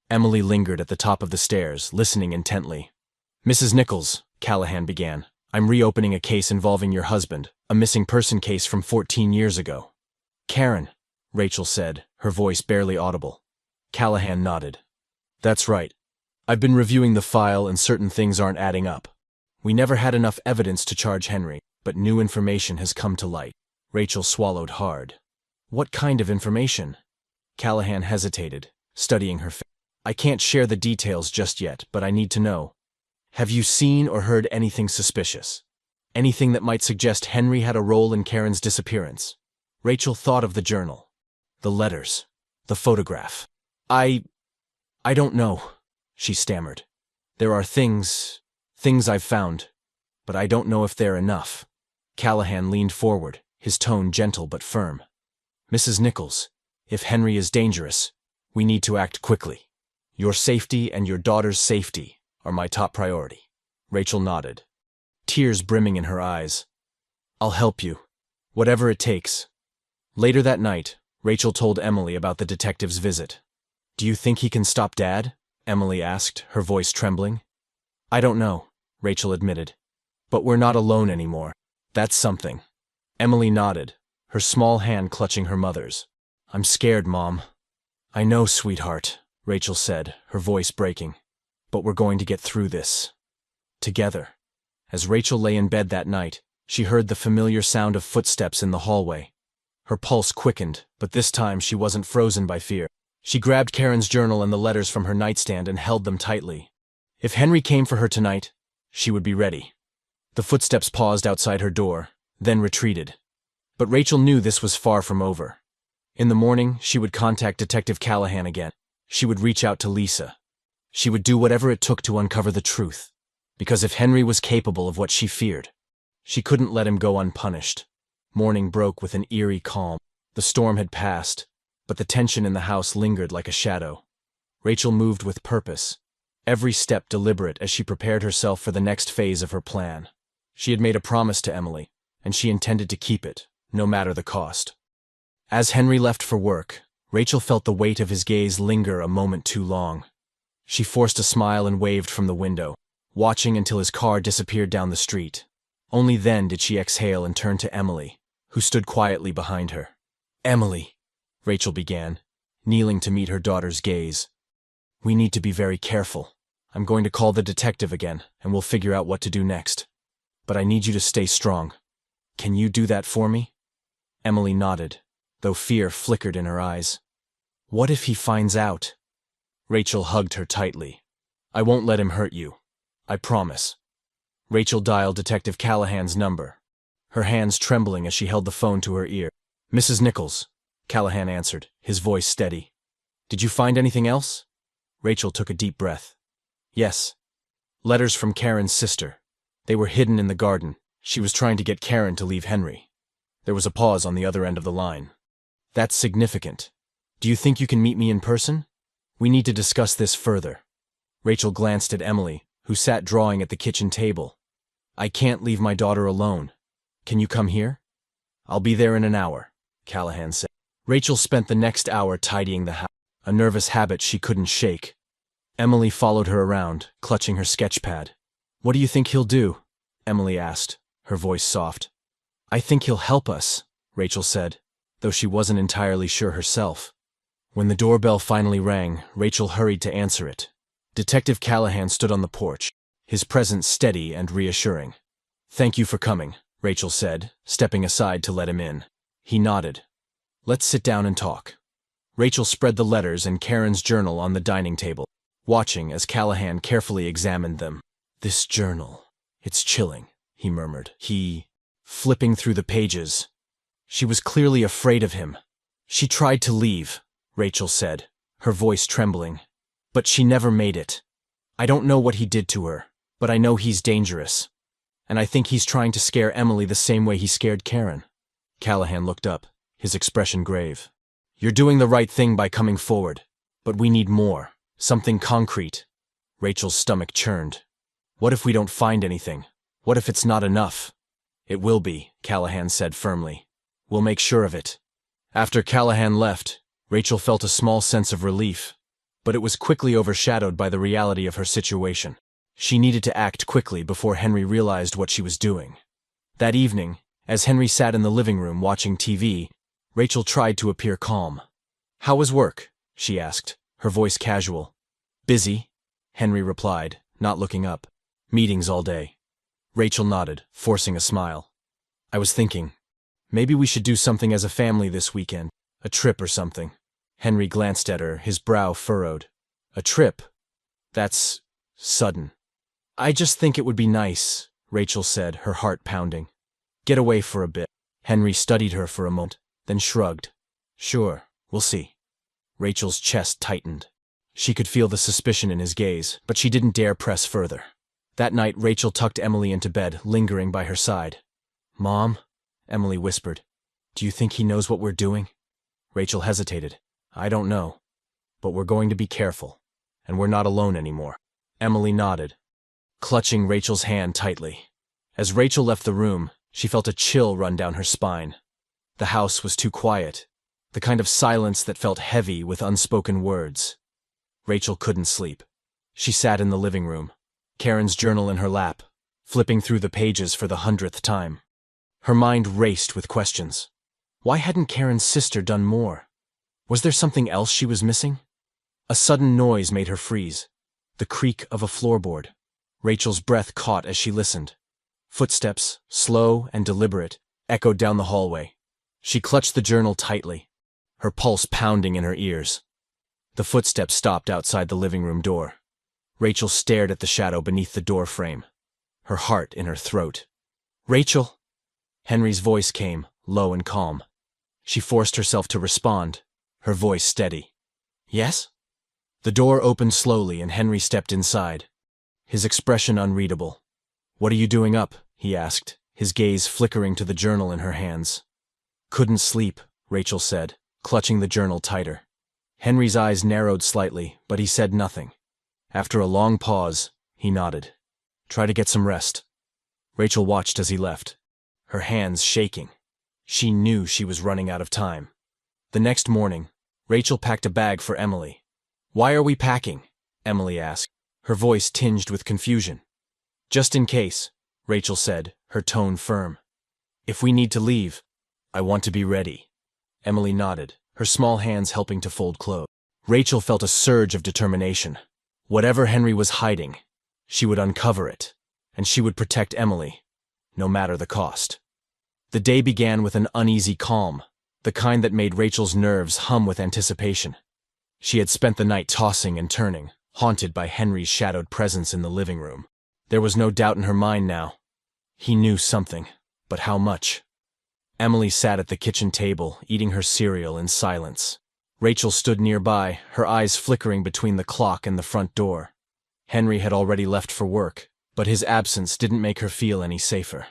Emily lingered at the top of the stairs, listening intently. "Mrs. Nichols," Callahan began, "I'm reopening a case involving your husband, a missing person case from 14 years ago." "Karen," Rachel said, her voice barely audible. Callahan nodded. "That's right. I've been reviewing the file and certain things aren't adding up. We never had enough evidence to charge Henry, but new information has come to light." Rachel swallowed hard. "What kind of information?" Callahan hesitated, studying her face. "I can't share the details just yet, but I need to know. Have you seen or heard anything suspicious? Anything that might suggest Henry had a role in Karen's disappearance?" Rachel thought of the journal, the letters, the photograph. I don't know," she stammered. "There are things I've found, but I don't know if they're enough." Callahan leaned forward, his tone gentle but firm. "Mrs. Nichols, if Henry is dangerous, we need to act quickly. Your safety and your daughter's safety are my top priority." Rachel nodded, tears brimming in her eyes. I'll help you. Whatever it takes. Later that night, Rachel told Emily about the detective's visit. Do you think he can stop Dad? Emily asked, her voice trembling. I don't know, Rachel admitted. But we're not alone anymore. That's something. Emily nodded, her small hand clutching her mother's. I'm scared, Mom. I know, sweetheart, Rachel said, her voice breaking. But we're going to get through this. Together. As Rachel lay in bed that night, she heard the familiar sound of footsteps in the hallway. Her pulse quickened, but this time she wasn't frozen by fear. She grabbed Karen's journal and the letters from her nightstand and held them tightly. If Henry came for her tonight, she would be ready. The footsteps paused outside her door, then retreated. But Rachel knew this was far from over. In the morning, she would contact Detective Callahan again. She would reach out to Lisa. She would do whatever it took to uncover the truth. Because if Henry was capable of what she feared, she couldn't let him go unpunished. Morning broke with an eerie calm. The storm had passed, but the tension in the house lingered like a shadow. Rachel moved with purpose, every step deliberate as she prepared herself for the next phase of her plan. She had made a promise to Emily, and she intended to keep it, no matter the cost. As Henry left for work, Rachel felt the weight of his gaze linger a moment too long. She forced a smile and waved from the window, watching until his car disappeared down the street. Only then did she exhale and turn to Emily, who stood quietly behind her. Emily, Rachel began, kneeling to meet her daughter's gaze. We need to be very careful. I'm going to call the detective again, and we'll figure out what to do next. But I need you to stay strong. Can you do that for me? Emily nodded, though fear flickered in her eyes. What if he finds out? Rachel hugged her tightly. I won't let him hurt you. I promise. Rachel dialed Detective Callahan's number, her hands trembling as she held the phone to her ear. Mrs. Nichols, Callahan answered, his voice steady. Did you find anything else? Rachel took a deep breath. Yes. Letters from Karen's sister. They were hidden in the garden. She was trying to get Karen to leave Henry. There was a pause on the other end of the line. That's significant. Do you think you can meet me in person? We need to discuss this further. Rachel glanced at Emily, who sat drawing at the kitchen table. I can't leave my daughter alone. Can you come here? I'll be there in an hour, Callahan said. Rachel spent the next hour tidying the house, a nervous habit she couldn't shake. Emily followed her around, clutching her sketch pad. What do you think he'll do? Emily asked, her voice soft. I think he'll help us, Rachel said, though she wasn't entirely sure herself. When the doorbell finally rang, Rachel hurried to answer it. Detective Callahan stood on the porch, his presence steady and reassuring. Thank you for coming, Rachel said, stepping aside to let him in. He nodded. Let's sit down and talk. Rachel spread the letters and Karen's journal on the dining table, watching as Callahan carefully examined them. This journal. It's chilling, he murmured. Flipping through the pages. She was clearly afraid of him. She tried to leave, Rachel said, her voice trembling. But she never made it. I don't know what he did to her, but I know he's dangerous. And I think he's trying to scare Emily the same way he scared Karen. Callahan looked up, his expression grave. You're doing the right thing by coming forward, but we need more, something concrete. Rachel's stomach churned. What if we don't find anything? What if it's not enough? It will be, Callahan said firmly. We'll make sure of it. After Callahan left, Rachel felt a small sense of relief, but it was quickly overshadowed by the reality of her situation. She needed to act quickly before Henry realized what she was doing. That evening, as Henry sat in the living room watching TV, Rachel tried to appear calm. How was work? She asked, her voice casual. Busy, Henry replied, not looking up. Meetings all day. Rachel nodded, forcing a smile. I was thinking, maybe we should do something as a family this weekend, a trip or something. Henry glanced at her, his brow furrowed. A trip? That's sudden. I just think it would be nice, Rachel said, her heart pounding. Get away for a bit. Henry studied her for a moment, then shrugged. Sure, we'll see. Rachel's chest tightened. She could feel the suspicion in his gaze, but she didn't dare press further. That night, Rachel tucked Emily into bed, lingering by her side. Mom, Emily whispered, do you think he knows what we're doing? Rachel hesitated. I don't know, but we're going to be careful, and we're not alone anymore. Emily nodded, clutching Rachel's hand tightly. As Rachel left the room, She felt a chill run down her spine. The house was too quiet, the kind of silence that felt heavy with unspoken words. Rachel couldn't sleep. She sat in the living room, Karen's journal in her lap, flipping through the pages for the 100th time. Her mind raced with questions. Why hadn't Karen's sister done more? Was there something else she was missing? A sudden noise made her freeze. The creak of a floorboard. Rachel's breath caught as she listened. Footsteps, slow and deliberate, echoed down the hallway. She clutched the journal tightly, her pulse pounding in her ears. The footsteps stopped outside the living room door. Rachel stared at the shadow beneath the door frame, her heart in her throat. "Rachel!" Henry's voice came, low and calm. She forced herself to respond, her voice steady. "Yes?" The door opened slowly and Henry stepped inside, his expression unreadable. "What are you doing up?" he asked, his gaze flickering to the journal in her hands. "Couldn't sleep," Rachel said, clutching the journal tighter. Henry's eyes narrowed slightly, but he said nothing. After a long pause, he nodded. "Try to get some rest." Rachel watched as he left, her hands shaking. She knew she was running out of time. The next morning, Rachel packed a bag for Emily. "Why are we packing?" Emily asked, her voice tinged with confusion. "Just in case," Rachel said, her tone firm. "If we need to leave, I want to be ready." Emily nodded, her small hands helping to fold clothes. Rachel felt a surge of determination. Whatever Henry was hiding, she would uncover it, and she would protect Emily, no matter the cost. The day began with an uneasy calm, the kind that made Rachel's nerves hum with anticipation. She had spent the night tossing and turning, haunted by Henry's shadowed presence in the living room. There was no doubt in her mind now. He knew something, but how much? Emily sat at the kitchen table, eating her cereal in silence. Rachel stood nearby, her eyes flickering between the clock and the front door. Henry had already left for work, but his absence didn't make her feel any safer.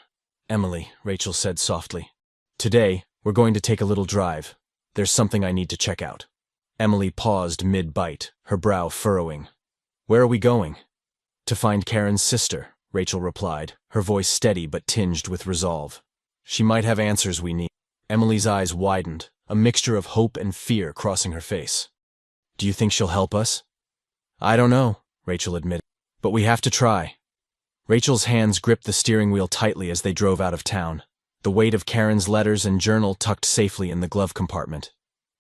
"Emily," Rachel said softly, "today, we're going to take a little drive. There's something I need to check out." Emily paused mid-bite, her brow furrowing. "Where are we going?" "To find Karen's sister," Rachel replied, her voice steady but tinged with resolve. "She might have answers we need." Emily's eyes widened, a mixture of hope and fear crossing her face. "Do you think she'll help us?" "I don't know," Rachel admitted, "but we have to try." Rachel's hands gripped the steering wheel tightly as they drove out of town, the weight of Karen's letters and journal tucked safely in the glove compartment.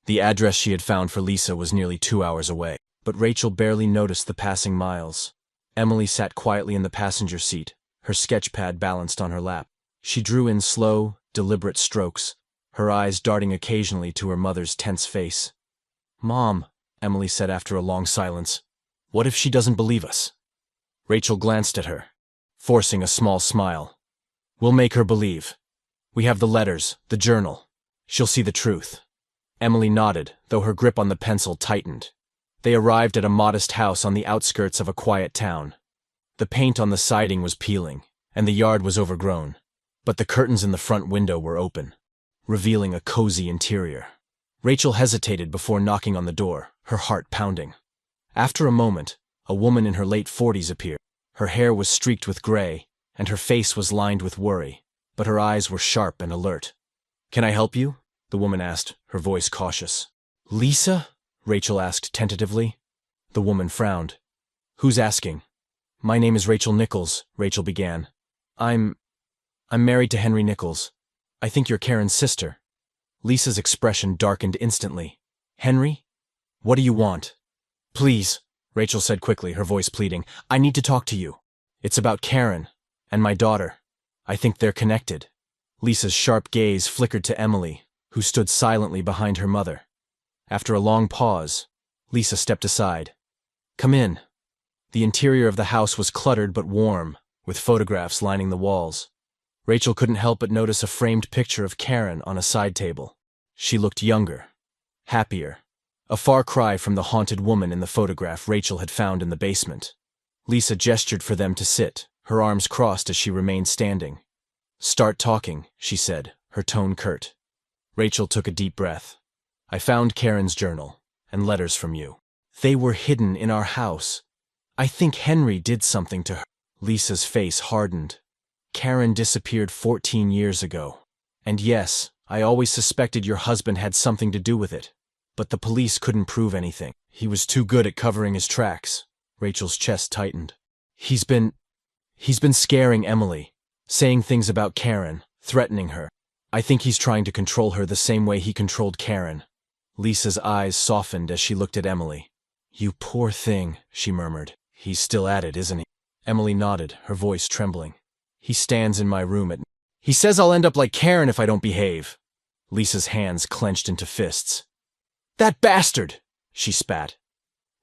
The address she had found for Lisa was nearly 2 hours away, but Rachel barely noticed the passing miles. Emily sat quietly in the passenger seat, her sketch pad balanced on her lap. She drew in slow, deliberate strokes, her eyes darting occasionally to her mother's tense face. "Mom," Emily said after a long silence, "what if she doesn't believe us?" Rachel glanced at her, forcing a small smile. "We'll make her believe. We have the letters, the journal. She'll see the truth." Emily nodded, though her grip on the pencil tightened. They arrived at a modest house on the outskirts of a quiet town. The paint on the siding was peeling, and the yard was overgrown, but the curtains in the front window were open, revealing a cozy interior. Rachel hesitated before knocking on the door, her heart pounding. After a moment, a woman in her late 40s appeared. Her hair was streaked with gray, and her face was lined with worry, but her eyes were sharp and alert. "Can I help you?" the woman asked, her voice cautious. "Lisa?" Rachel asked tentatively. The woman frowned. "Who's asking?" "My name is Rachel Nichols," Rachel began. I'm married to Henry Nichols. I think you're Karen's sister." Lisa's expression darkened instantly. "Henry? What do you want?" "Please," Rachel said quickly, her voice pleading. "I need to talk to you. It's about Karen and my daughter. I think they're connected." Lisa's sharp gaze flickered to Emily, who stood silently behind her mother. After a long pause, Lisa stepped aside. "Come in." The interior of the house was cluttered but warm, with photographs lining the walls. Rachel couldn't help but notice a framed picture of Karen on a side table. She looked younger, happier, a far cry from the haunted woman in the photograph Rachel had found in the basement. Lisa gestured for them to sit, her arms crossed as she remained standing. "Start talking," she said, her tone curt. Rachel took a deep breath. "I found Karen's journal and letters from you. They were hidden in our house. I think Henry did something to her." Lisa's face hardened. Karen disappeared 14 years ago. And yes, I always suspected your husband had something to do with it. But the police couldn't prove anything. He was too good at covering his tracks. Rachel's chest tightened. He's been scaring Emily, saying things about Karen, threatening her. I think he's trying to control her the same way he controlled Karen. Lisa's eyes softened as she looked at Emily. You poor thing, she murmured. He's still at it, isn't he? Emily nodded, her voice trembling. He stands in my room at night. He says I'll end up like Karen if I don't behave. Lisa's hands clenched into fists. That bastard! She spat.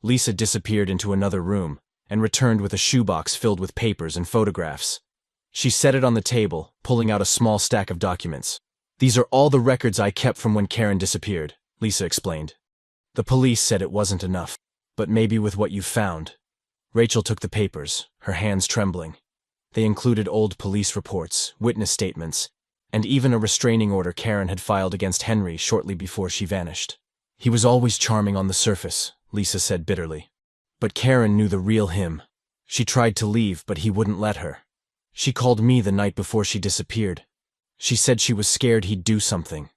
Lisa disappeared into another room and returned with a shoebox filled with papers and photographs. She set it on the table, pulling out a small stack of documents. These are all the records I kept from when Karen disappeared, Lisa explained. The police said it wasn't enough, but maybe with what you've found. Rachel took the papers, her hands trembling. They included old police reports, witness statements, and even a restraining order Karen had filed against Henry shortly before she vanished. He was always charming on the surface, Lisa said bitterly. But Karen knew the real him. She tried to leave, but he wouldn't let her. She called me the night before she disappeared. She said she was scared he'd do something.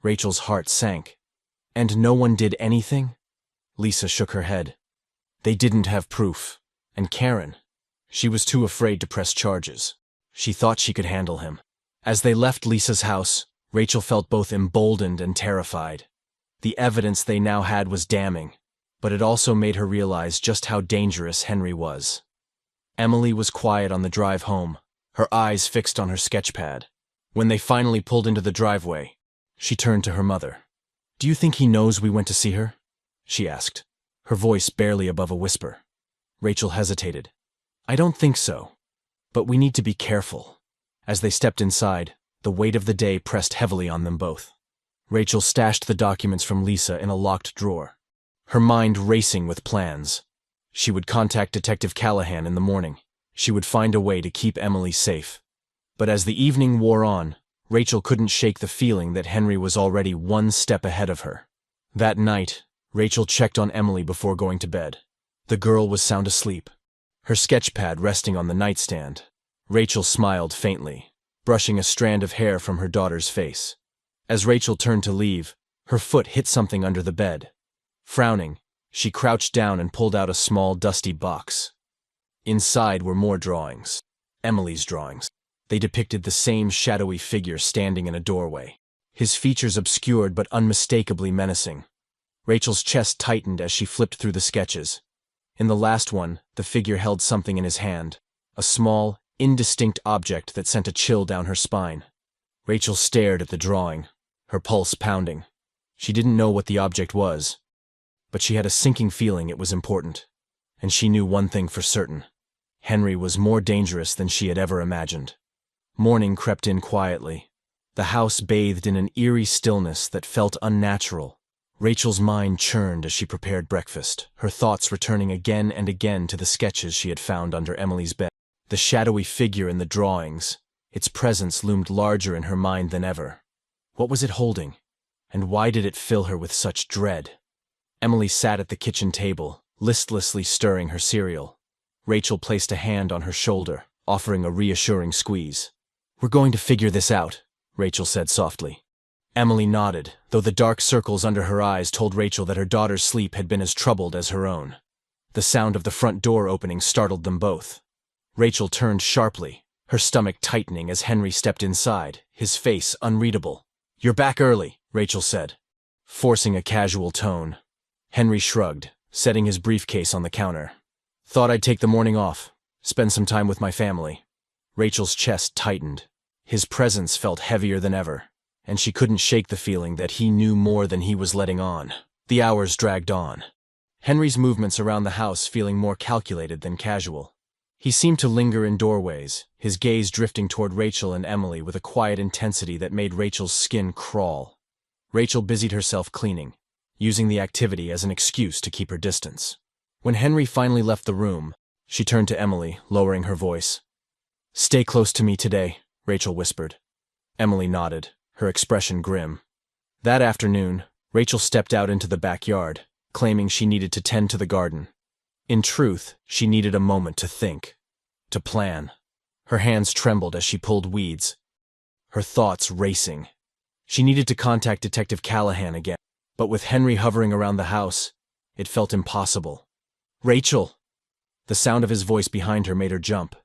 Rachel's heart sank. And no one did anything? Lisa shook her head. They didn't have proof. And Karen? She was too afraid to press charges. She thought she could handle him. As they left Lisa's house, Rachel felt both emboldened and terrified. The evidence they now had was damning, but it also made her realize just how dangerous Henry was. Emily was quiet on the drive home, her eyes fixed on her sketchpad. When they finally pulled into the driveway, she turned to her mother. Do you think he knows we went to see her? She asked, her voice barely above a whisper. Rachel hesitated. I don't think so, but we need to be careful. As they stepped inside, the weight of the day pressed heavily on them both. Rachel stashed the documents from Lisa in a locked drawer, her mind racing with plans. She would contact Detective Callahan in the morning. She would find a way to keep Emily safe. But as the evening wore on, Rachel couldn't shake the feeling that Henry was already one step ahead of her. That night, Rachel checked on Emily before going to bed. The girl was sound asleep, her sketchpad resting on the nightstand. Rachel smiled faintly, brushing a strand of hair from her daughter's face. As Rachel turned to leave, her foot hit something under the bed. Frowning, she crouched down and pulled out a small, dusty box. Inside were more drawings. Emily's drawings. They depicted the same shadowy figure standing in a doorway, his features obscured but unmistakably menacing. Rachel's chest tightened as she flipped through the sketches. In the last one, the figure held something in his hand, a small, indistinct object that sent a chill down her spine. Rachel stared at the drawing, her pulse pounding. She didn't know what the object was, but she had a sinking feeling it was important. And she knew one thing for certain. Henry was more dangerous than she had ever imagined. Morning crept in quietly. The house bathed in an eerie stillness that felt unnatural. Rachel's mind churned as she prepared breakfast, her thoughts returning again and again to the sketches she had found under Emily's bed. The shadowy figure in the drawings, its presence loomed larger in her mind than ever. What was it holding? And why did it fill her with such dread? Emily sat at the kitchen table, listlessly stirring her cereal. Rachel placed a hand on her shoulder, offering a reassuring squeeze. We're going to figure this out, Rachel said softly. Emily nodded, though the dark circles under her eyes told Rachel that her daughter's sleep had been as troubled as her own. The sound of the front door opening startled them both. Rachel turned sharply, her stomach tightening as Henry stepped inside, his face unreadable. You're back early, Rachel said, forcing a casual tone. Henry shrugged, setting his briefcase on the counter. Thought I'd take the morning off, spend some time with my family. Rachel's chest tightened. His presence felt heavier than ever, and she couldn't shake the feeling that he knew more than he was letting on. The hours dragged on. Henry's movements around the house feeling more calculated than casual. He seemed to linger in doorways, his gaze drifting toward Rachel and Emily with a quiet intensity that made Rachel's skin crawl. Rachel busied herself cleaning, using the activity as an excuse to keep her distance. When Henry finally left the room, she turned to Emily, lowering her voice. Stay close to me today, Rachel whispered. Emily nodded, her expression grim. That afternoon, Rachel stepped out into the backyard, claiming she needed to tend to the garden. In truth, she needed a moment to think, to plan. Her hands trembled as she pulled weeds, her thoughts racing. She needed to contact Detective Callahan again, but with Henry hovering around the house, it felt impossible. "Rachel!" The sound of his voice behind her made her jump.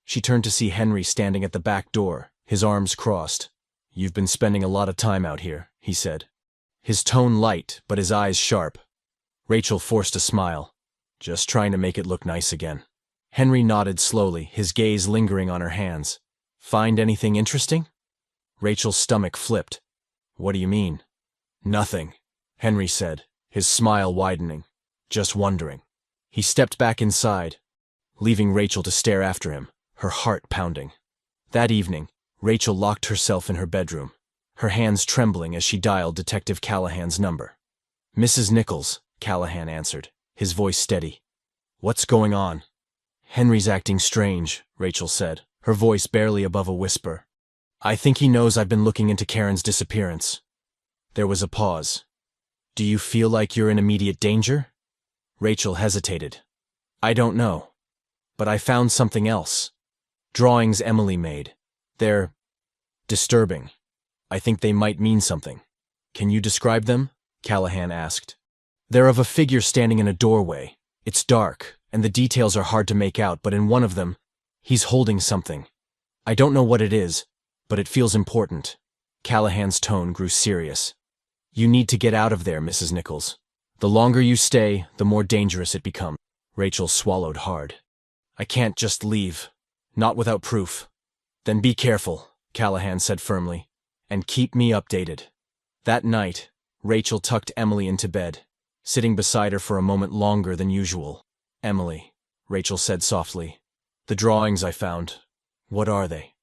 She turned to see Henry standing at the back door, his arms crossed. "You've been spending a lot of time out here," he said. His tone light, but his eyes sharp. Rachel forced a smile. "Just trying to make it look nice again." Henry nodded slowly, his gaze lingering on her hands. "Find anything interesting?" Rachel's stomach flipped. "What do you mean?" "Nothing," Henry said, his smile widening. "Just wondering." He stepped back inside, leaving Rachel to stare after him, her heart pounding. That evening, Rachel locked herself in her bedroom, her hands trembling as she dialed Detective Callahan's number. "Mrs. Nichols," Callahan answered, his voice steady. "What's going on?" "Henry's acting strange," Rachel said, her voice barely above a whisper. "I think he knows I've been looking into Karen's disappearance." There was a pause. "Do you feel like you're in immediate danger?" Rachel hesitated. "I don't know. But I found something else. Drawings Emily made. They're disturbing. I think they might mean something." "Can you describe them?" Callahan asked. "They're of a figure standing in a doorway. It's dark, and the details are hard to make out, but in one of them, he's holding something. I don't know what it is, but it feels important." Callahan's tone grew serious. "You need to get out of there, Mrs. Nichols. The longer you stay, the more dangerous it becomes." Rachel swallowed hard. "I can't just leave. Not without proof." "Then be careful," Callahan said firmly, "and keep me updated." That night, Rachel tucked Emily into bed, sitting beside her for a moment longer than usual. "Emily," Rachel said softly, "the drawings I found, what are they?"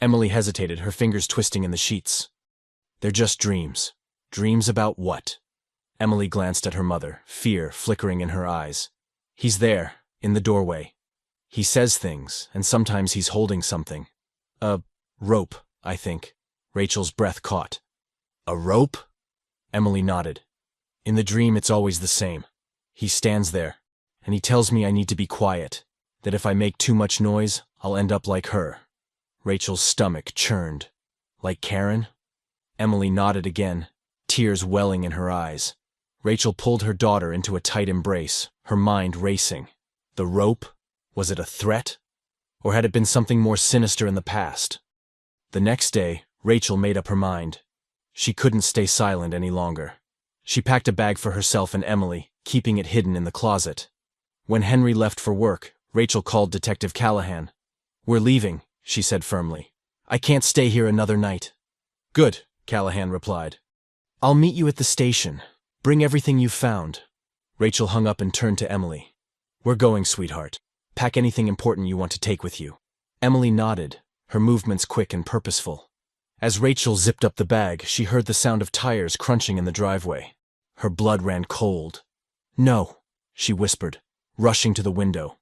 Emily hesitated, her fingers twisting in the sheets. "They're just dreams." "Dreams about what?" Emily glanced at her mother, fear flickering in her eyes. "He's there, in the doorway. He says things, and sometimes he's holding something. A rope, I think." Rachel's breath caught. "A rope?" Emily nodded. "In the dream, it's always the same. He stands there, and he tells me I need to be quiet, that if I make too much noise, I'll end up like her." Rachel's stomach churned. "Like Karen?" Emily nodded again, tears welling in her eyes. Rachel pulled her daughter into a tight embrace, her mind racing. The rope? Was it a threat? Or had it been something more sinister in the past? The next day, Rachel made up her mind. She couldn't stay silent any longer. She packed a bag for herself and Emily, keeping it hidden in the closet. When Henry left for work, Rachel called Detective Callahan. "We're leaving," she said firmly. "I can't stay here another night." "Good," Callahan replied. "I'll meet you at the station. Bring everything you've found." Rachel hung up and turned to Emily. "We're going, sweetheart. Pack anything important you want to take with you." Emily nodded, her movements quick and purposeful. As Rachel zipped up the bag, she heard the sound of tires crunching in the driveway. Her blood ran cold. "No," she whispered, rushing to the window.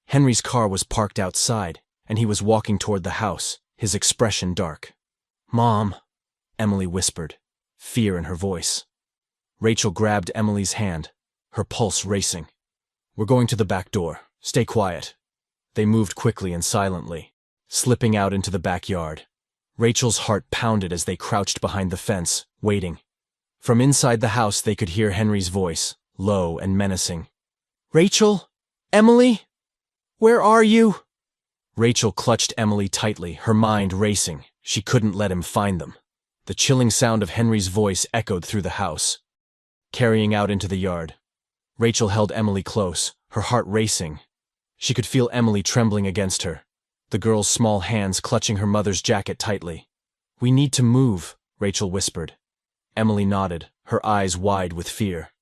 Henry's car was parked outside, and he was walking toward the house, his expression dark. "Mom," Emily whispered, fear in her voice. Rachel grabbed Emily's hand, her pulse racing. "We're going to the back door. Stay quiet." They moved quickly and silently, slipping out into the backyard. Rachel's heart pounded as they crouched behind the fence, waiting. From inside the house they could hear Henry's voice, low and menacing. "Rachel? Emily? Where are you?" Rachel clutched Emily tightly, her mind racing. She couldn't let him find them. The chilling sound of Henry's voice echoed through the house, carrying out into the yard. Rachel held Emily close, her heart racing. She could feel Emily trembling against her, the girl's small hands clutching her mother's jacket tightly. "We need to move," Rachel whispered. Emily nodded, her eyes wide with fear.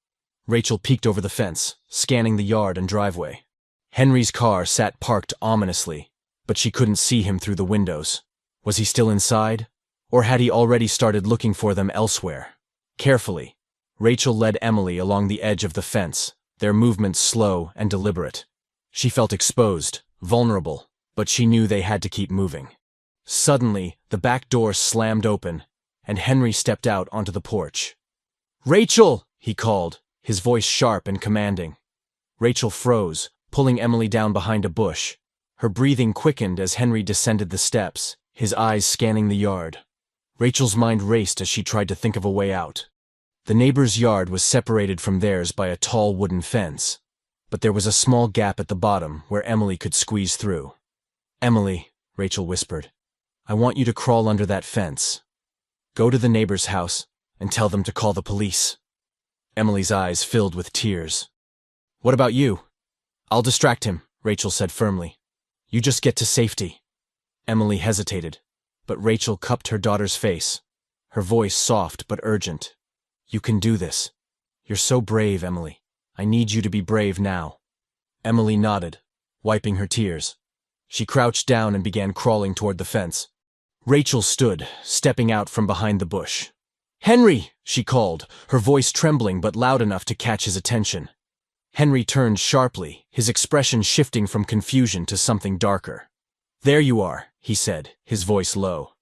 Rachel peeked over the fence, scanning the yard and driveway. Henry's car sat parked ominously, but she couldn't see him through the windows. Was he still inside? Or had he already started looking for them elsewhere? Carefully, Rachel led Emily along the edge of the fence, their movements slow and deliberate. She felt exposed, vulnerable, but she knew they had to keep moving. Suddenly, the back door slammed open, and Henry stepped out onto the porch. "Rachel!" he called, his voice sharp and commanding. Rachel froze, pulling Emily down behind a bush, Her breathing quickened as Henry descended the steps, his eyes scanning the yard. Rachel's mind raced as she tried to think of a way out. The neighbor's yard was separated from theirs by a tall wooden fence, but there was a small gap at the bottom where Emily could squeeze through. "Emily," Rachel whispered, "I want you to crawl under that fence. Go to the neighbor's house and tell them to call the police." Emily's eyes filled with tears. "What about you?" "I'll distract him," Rachel said firmly. "You just get to safety." Emily hesitated, but Rachel cupped her daughter's face, her voice soft but urgent. "You can do this. You're so brave, Emily. I need you to be brave now." Emily nodded, wiping her tears. She crouched down and began crawling toward the fence. Rachel stood, stepping out from behind the bush. "Henry!" she called, her voice trembling but loud enough to catch his attention. Henry turned sharply, his expression shifting from confusion to something darker. "There you are," he said, his voice low.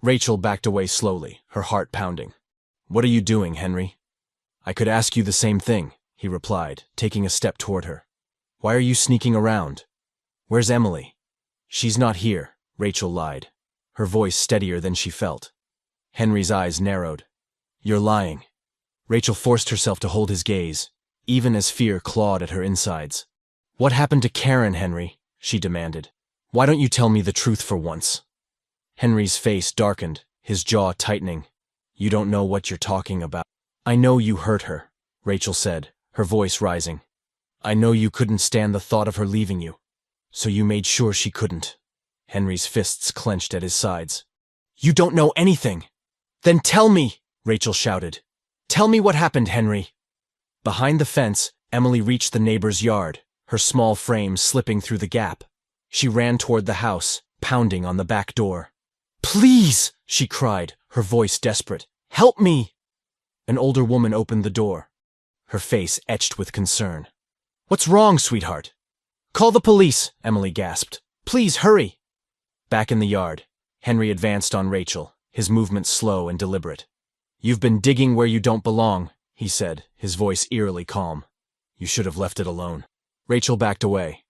Rachel backed away slowly, her heart pounding. "What are you doing, Henry?" "I could ask you the same thing," he replied, taking a step toward her. "Why are you sneaking around? Where's Emily?" "She's not here," Rachel lied, her voice steadier than she felt. Henry's eyes narrowed. "You're lying." Rachel forced herself to hold his gaze, even as fear clawed at her insides. "What happened to Karen, Henry?" she demanded. "Why don't you tell me the truth for once?" Henry's face darkened, his jaw tightening. "You don't know what you're talking about." "I know you hurt her," Rachel said, her voice rising. "I know you couldn't stand the thought of her leaving you, so you made sure she couldn't." Henry's fists clenched at his sides. "You don't know anything!" "Then tell me!" Rachel shouted. "Tell me what happened, Henry." Behind the fence, Emily reached the neighbor's yard, her small frame slipping through the gap. She ran toward the house, pounding on the back door. "Please!" she cried, her voice desperate. "Help me!" An older woman opened the door, her face etched with concern. "What's wrong, sweetheart?" "Call the police," Emily gasped. "Please, hurry!" Back in the yard, Henry advanced on Rachel, his movements slow and deliberate. "You've been digging where you don't belong," he said, his voice eerily calm. "You should have left it alone." Rachel backed away,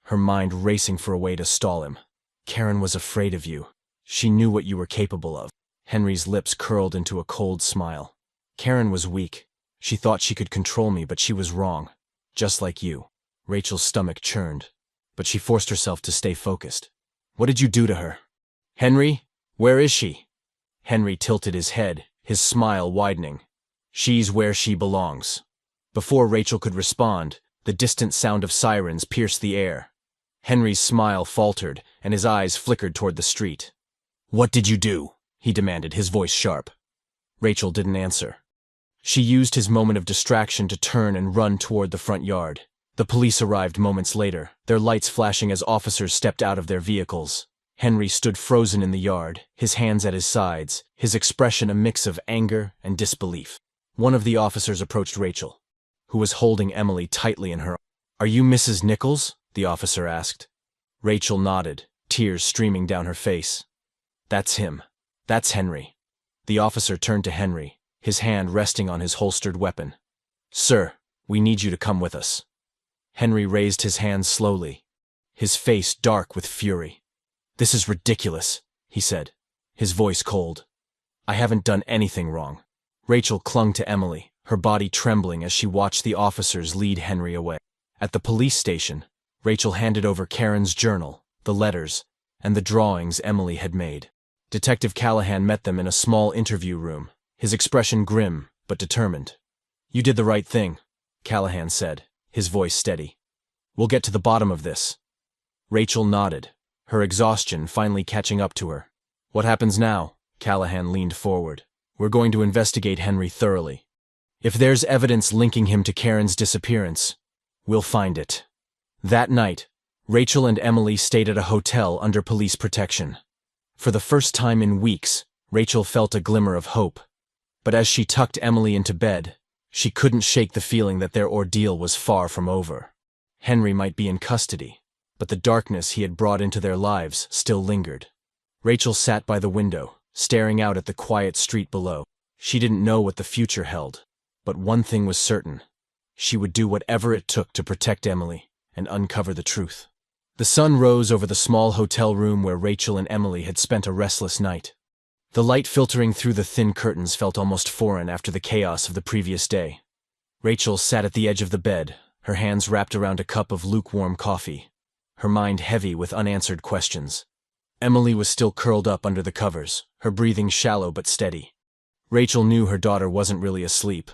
her mind racing for a way to stall him. "Karen was afraid of you. She knew what you were capable of." Henry's lips curled into a cold smile. "Karen was weak. She thought she could control me, but she was wrong. Just like you." Rachel's stomach churned, but she forced herself to stay focused. "What did you do to her?" "Henry, where is she?" Henry tilted his head, his smile widening. "She's where she belongs." Before Rachel could respond, the distant sound of sirens pierced the air. Henry's smile faltered, and his eyes flickered toward the street. "What did you do?" he demanded, his voice sharp. Rachel didn't answer. She used his moment of distraction to turn and run toward the front yard. The police arrived moments later, their lights flashing as officers stepped out of their vehicles. Henry stood frozen in the yard, his hands at his sides, his expression a mix of anger and disbelief. One of the officers approached Rachel, who was holding Emily tightly in her arms. "Are you Mrs. Nichols?" the officer asked. Rachel nodded, tears streaming down her face. "That's him. That's Henry." The officer turned to Henry, his hand resting on his holstered weapon. "Sir, we need you to come with us." Henry raised his hands slowly, his face dark with fury. "This is ridiculous," he said, his voice cold. "I haven't done anything wrong." Rachel clung to Emily, her body trembling as she watched the officers lead Henry away. At the police station, Rachel handed over Karen's journal, the letters, and the drawings Emily had made. Detective Callahan met them in a small interview room, his expression grim but determined. "You did the right thing," Callahan said, his voice steady. "We'll get to the bottom of this." Rachel nodded, her exhaustion finally catching up to her. "What happens now?" Callahan leaned forward. "We're going to investigate Henry thoroughly. If there's evidence linking him to Karen's disappearance, we'll find it." That night, Rachel and Emily stayed at a hotel under police protection. For the first time in weeks, Rachel felt a glimmer of hope. But as she tucked Emily into bed, she couldn't shake the feeling that their ordeal was far from over. Henry might be in custody, but the darkness he had brought into their lives still lingered. Rachel sat by the window, staring out at the quiet street below. She didn't know what the future held, but one thing was certain. She would do whatever it took to protect Emily and uncover the truth. The sun rose over the small hotel room where Rachel and Emily had spent a restless night. The light filtering through the thin curtains felt almost foreign after the chaos of the previous day. Rachel sat at the edge of the bed, her hands wrapped around a cup of lukewarm coffee, her mind heavy with unanswered questions. Emily was still curled up under the covers, her breathing shallow but steady. Rachel knew her daughter wasn't really asleep.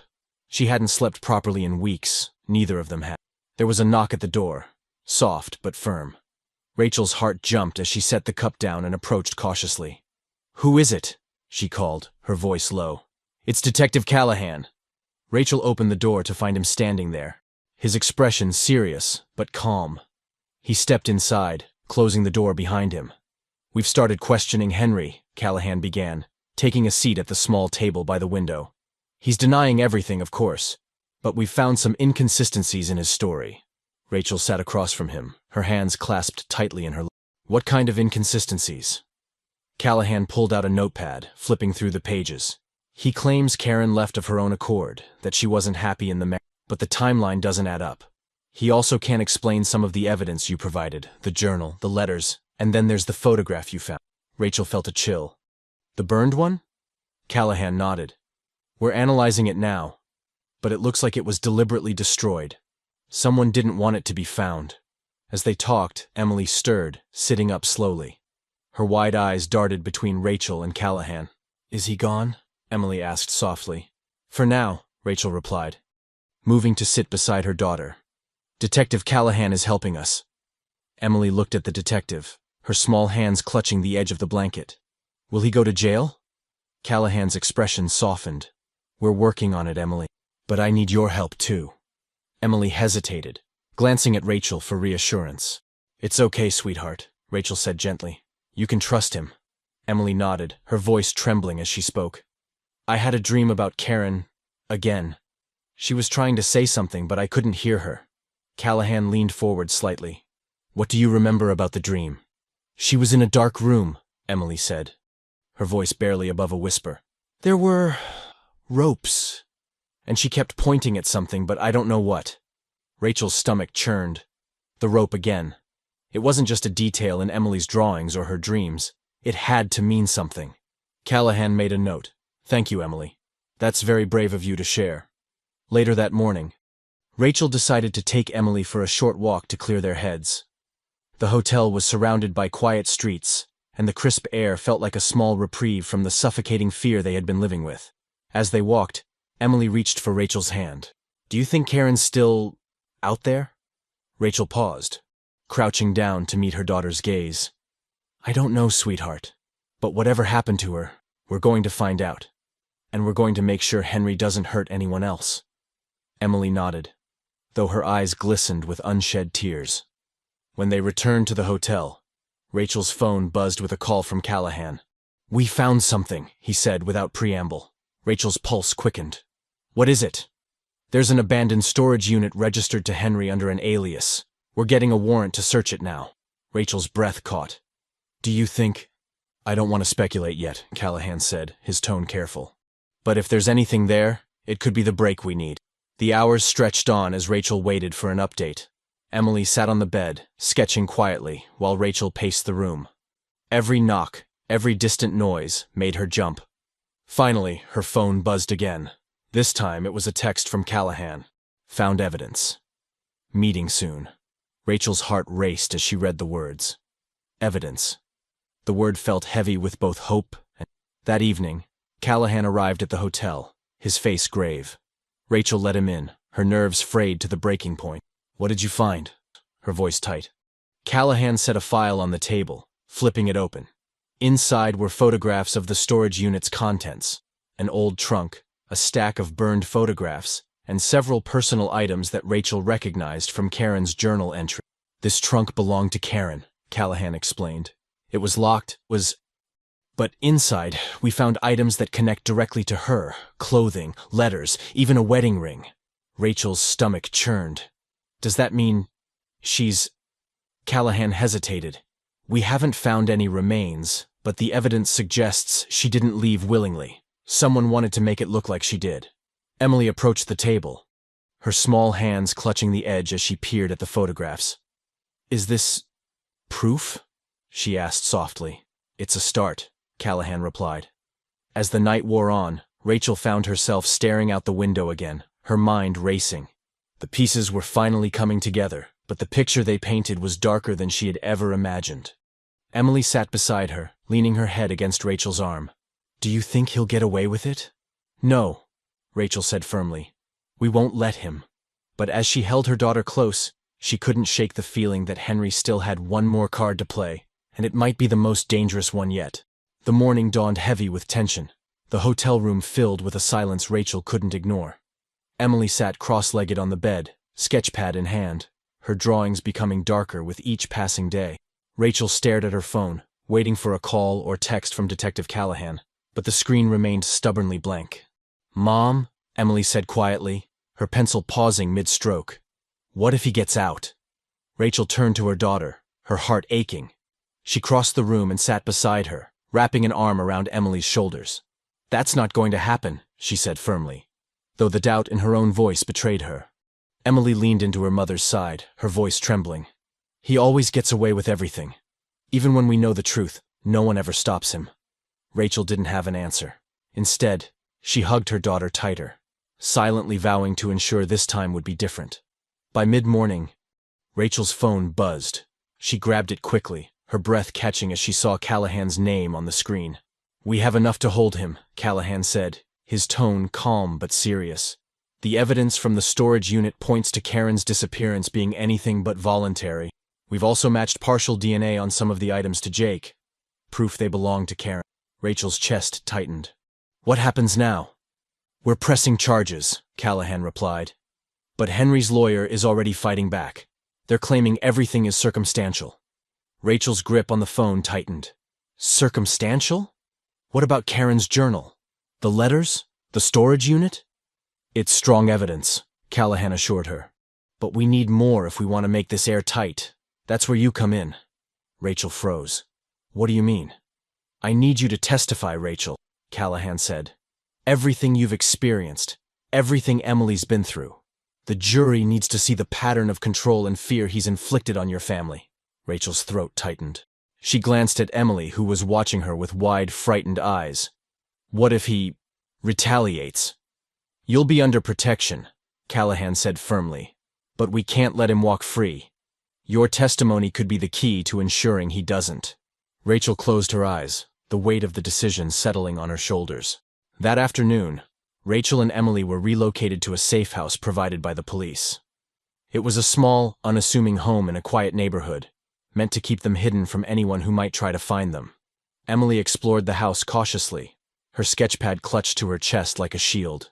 She hadn't slept properly in weeks, neither of them had. There was a knock at the door, soft but firm. Rachel's heart jumped as she set the cup down and approached cautiously. "Who is it?" she called, her voice low. "It's Detective Callahan." Rachel opened the door to find him standing there, his expression serious but calm. He stepped inside, closing the door behind him. "We've started questioning Henry," Callahan began, taking a seat at the small table by the window. "He's denying everything, of course, but we've found some inconsistencies in his story." Rachel sat across from him, her hands clasped tightly in her lap. "What kind of inconsistencies?" Callahan pulled out a notepad, flipping through the pages. "He claims Karen left of her own accord, that she wasn't happy in the marriage, but the timeline doesn't add up. He also can't explain some of the evidence you provided, the journal, the letters, and then there's the photograph you found." Rachel felt a chill. "The burned one?" Callahan nodded. "We're analyzing it now, but it looks like it was deliberately destroyed. Someone didn't want it to be found." As they talked, Emily stirred, sitting up slowly. Her wide eyes darted between Rachel and Callahan. "Is he gone?" Emily asked softly. "For now," Rachel replied, moving to sit beside her daughter. "Detective Callahan is helping us." Emily looked at the detective, her small hands clutching the edge of the blanket. "Will he go to jail?" Callahan's expression softened. "We're working on it, Emily. But I need your help, too." Emily hesitated, glancing at Rachel for reassurance. "It's okay, sweetheart," Rachel said gently. "You can trust him." Emily nodded, her voice trembling as she spoke. "I had a dream about Karen, again. She was trying to say something, but I couldn't hear her." Callahan leaned forward slightly. "What do you remember about the dream?" "She was in a dark room," Emily said, her voice barely above a whisper. "There were ropes, and she kept pointing at something, but I don't know what." Rachel's stomach churned. The rope again. It wasn't just a detail in Emily's drawings or her dreams. It had to mean something. Callahan made a note. "Thank you, Emily. That's very brave of you to share." Later that morning, Rachel decided to take Emily for a short walk to clear their heads. The hotel was surrounded by quiet streets, and the crisp air felt like a small reprieve from the suffocating fear they had been living with. As they walked, Emily reached for Rachel's hand. "Do you think Karen's still out there?" Rachel paused, crouching down to meet her daughter's gaze. "I don't know, sweetheart, but whatever happened to her, we're going to find out, and we're going to make sure Henry doesn't hurt anyone else." Emily nodded, though her eyes glistened with unshed tears. When they returned to the hotel, Rachel's phone buzzed with a call from Callahan. "We found something," he said without preamble. Rachel's pulse quickened. "What is it?" "There's an abandoned storage unit registered to Henry under an alias. We're getting a warrant to search it now." Rachel's breath caught. "Do you think—" "I don't want to speculate yet," Callahan said, his tone careful. "But if there's anything there, it could be the break we need." The hours stretched on as Rachel waited for an update. Emily sat on the bed, sketching quietly, while Rachel paced the room. Every knock, every distant noise, made her jump. Finally, her phone buzzed again. This time it was a text from Callahan. "Found evidence. Meeting soon." Rachel's heart raced as she read the words. Evidence. The word felt heavy with both hope and— That evening, Callahan arrived at the hotel, his face grave. Rachel let him in, her nerves frayed to the breaking point. "What did you find?" Her voice tight. Callahan set a file on the table, flipping it open. Inside were photographs of the storage unit's contents, an old trunk, a stack of burned photographs, and several personal items that Rachel recognized from Karen's journal entry. "This trunk belonged to Karen," Callahan explained. "It was locked, but inside, we found items that connect directly to her, clothing, letters, even a wedding ring." Rachel's stomach churned. "Does that mean she's—" Callahan hesitated. "We haven't found any remains, but the evidence suggests she didn't leave willingly. Someone wanted to make it look like she did." Emily approached the table, her small hands clutching the edge as she peered at the photographs. "Is this Proof? She asked softly. It's a start, Callahan replied. As the night wore on, Rachel found herself staring out the window again, her mind racing. The pieces were finally coming together, but the picture they painted was darker than she had ever imagined. Emily sat beside her, leaning her head against Rachel's arm. Do you think he'll get away with it? No, Rachel said firmly. We won't let him. But as she held her daughter close, she couldn't shake the feeling that Henry still had one more card to play, and it might be the most dangerous one yet. The morning dawned heavy with tension, the hotel room filled with a silence Rachel couldn't ignore. Emily sat cross-legged on the bed, sketchpad in hand, her drawings becoming darker with each passing day. Rachel stared at her phone, waiting for a call or text from Detective Callahan, but the screen remained stubbornly blank. Mom, Emily said quietly, her pencil pausing mid-stroke. What if he gets out? Rachel turned to her daughter, her heart aching. She crossed the room and sat beside her, wrapping an arm around Emily's shoulders. That's not going to happen, she said firmly, though the doubt in her own voice betrayed her. Emily leaned into her mother's side, her voice trembling. He always gets away with everything. Even when we know the truth, no one ever stops him. Rachel didn't have an answer. Instead, she hugged her daughter tighter, silently vowing to ensure this time would be different. By mid-morning, Rachel's phone buzzed. She grabbed it quickly, her breath catching as she saw Callahan's name on the screen. We have enough to hold him, Callahan said, his tone calm but serious. The evidence from the storage unit points to Karen's disappearance being anything but voluntary. We've also matched partial DNA on some of the items to Jake. Proof they belong to Karen. Rachel's chest tightened. What happens now? We're pressing charges, Callahan replied. But Henry's lawyer is already fighting back. They're claiming everything is circumstantial. Rachel's grip on the phone tightened. Circumstantial? What about Karen's journal? The letters? The storage unit? It's strong evidence, Callahan assured her. But we need more if we want to make this airtight. That's where you come in. Rachel froze. What do you mean? I need you to testify, Rachel, Callahan said. Everything you've experienced, everything Emily's been through. The jury needs to see the pattern of control and fear he's inflicted on your family. Rachel's throat tightened. She glanced at Emily, who was watching her with wide, frightened eyes. What if he retaliates? You'll be under protection, Callahan said firmly. But we can't let him walk free. Your testimony could be the key to ensuring he doesn't. Rachel closed her eyes, the weight of the decision settling on her shoulders. That afternoon, Rachel and Emily were relocated to a safe house provided by the police. It was a small, unassuming home in a quiet neighborhood, meant to keep them hidden from anyone who might try to find them. Emily explored the house cautiously, her sketchpad clutched to her chest like a shield.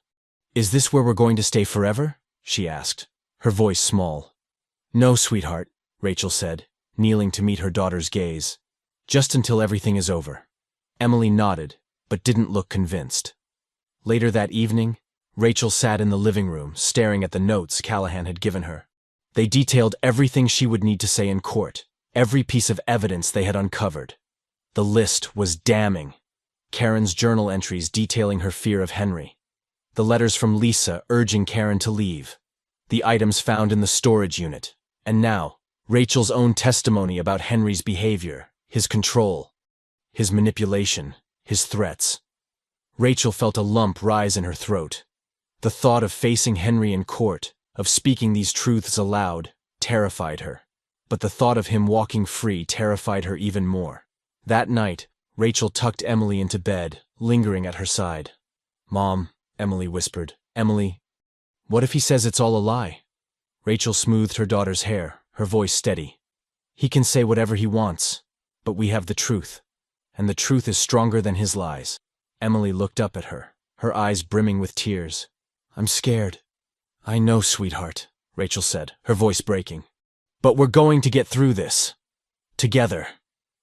Is this where we're going to stay forever? She asked, her voice small. No, sweetheart, Rachel said, kneeling to meet her daughter's gaze. Just until everything is over. Emily nodded, but didn't look convinced. Later that evening, Rachel sat in the living room, staring at the notes Callahan had given her. They detailed everything she would need to say in court, every piece of evidence they had uncovered. The list was damning. Karen's journal entries detailing her fear of Henry. The letters from Lisa urging Karen to leave. The items found in the storage unit. And now, Rachel's own testimony about Henry's behavior, his control, his manipulation, his threats. Rachel felt a lump rise in her throat. The thought of facing Henry in court, of speaking these truths aloud, terrified her. But the thought of him walking free terrified her even more. That night, Rachel tucked Emily into bed, lingering at her side. Mom, Emily whispered. Emily, what if he says it's all a lie? Rachel smoothed her daughter's hair, her voice steady. He can say whatever he wants, but we have the truth, and the truth is stronger than his lies. Emily looked up at her, her eyes brimming with tears. I'm scared. I know, sweetheart, Rachel said, her voice breaking. But we're going to get through this. Together.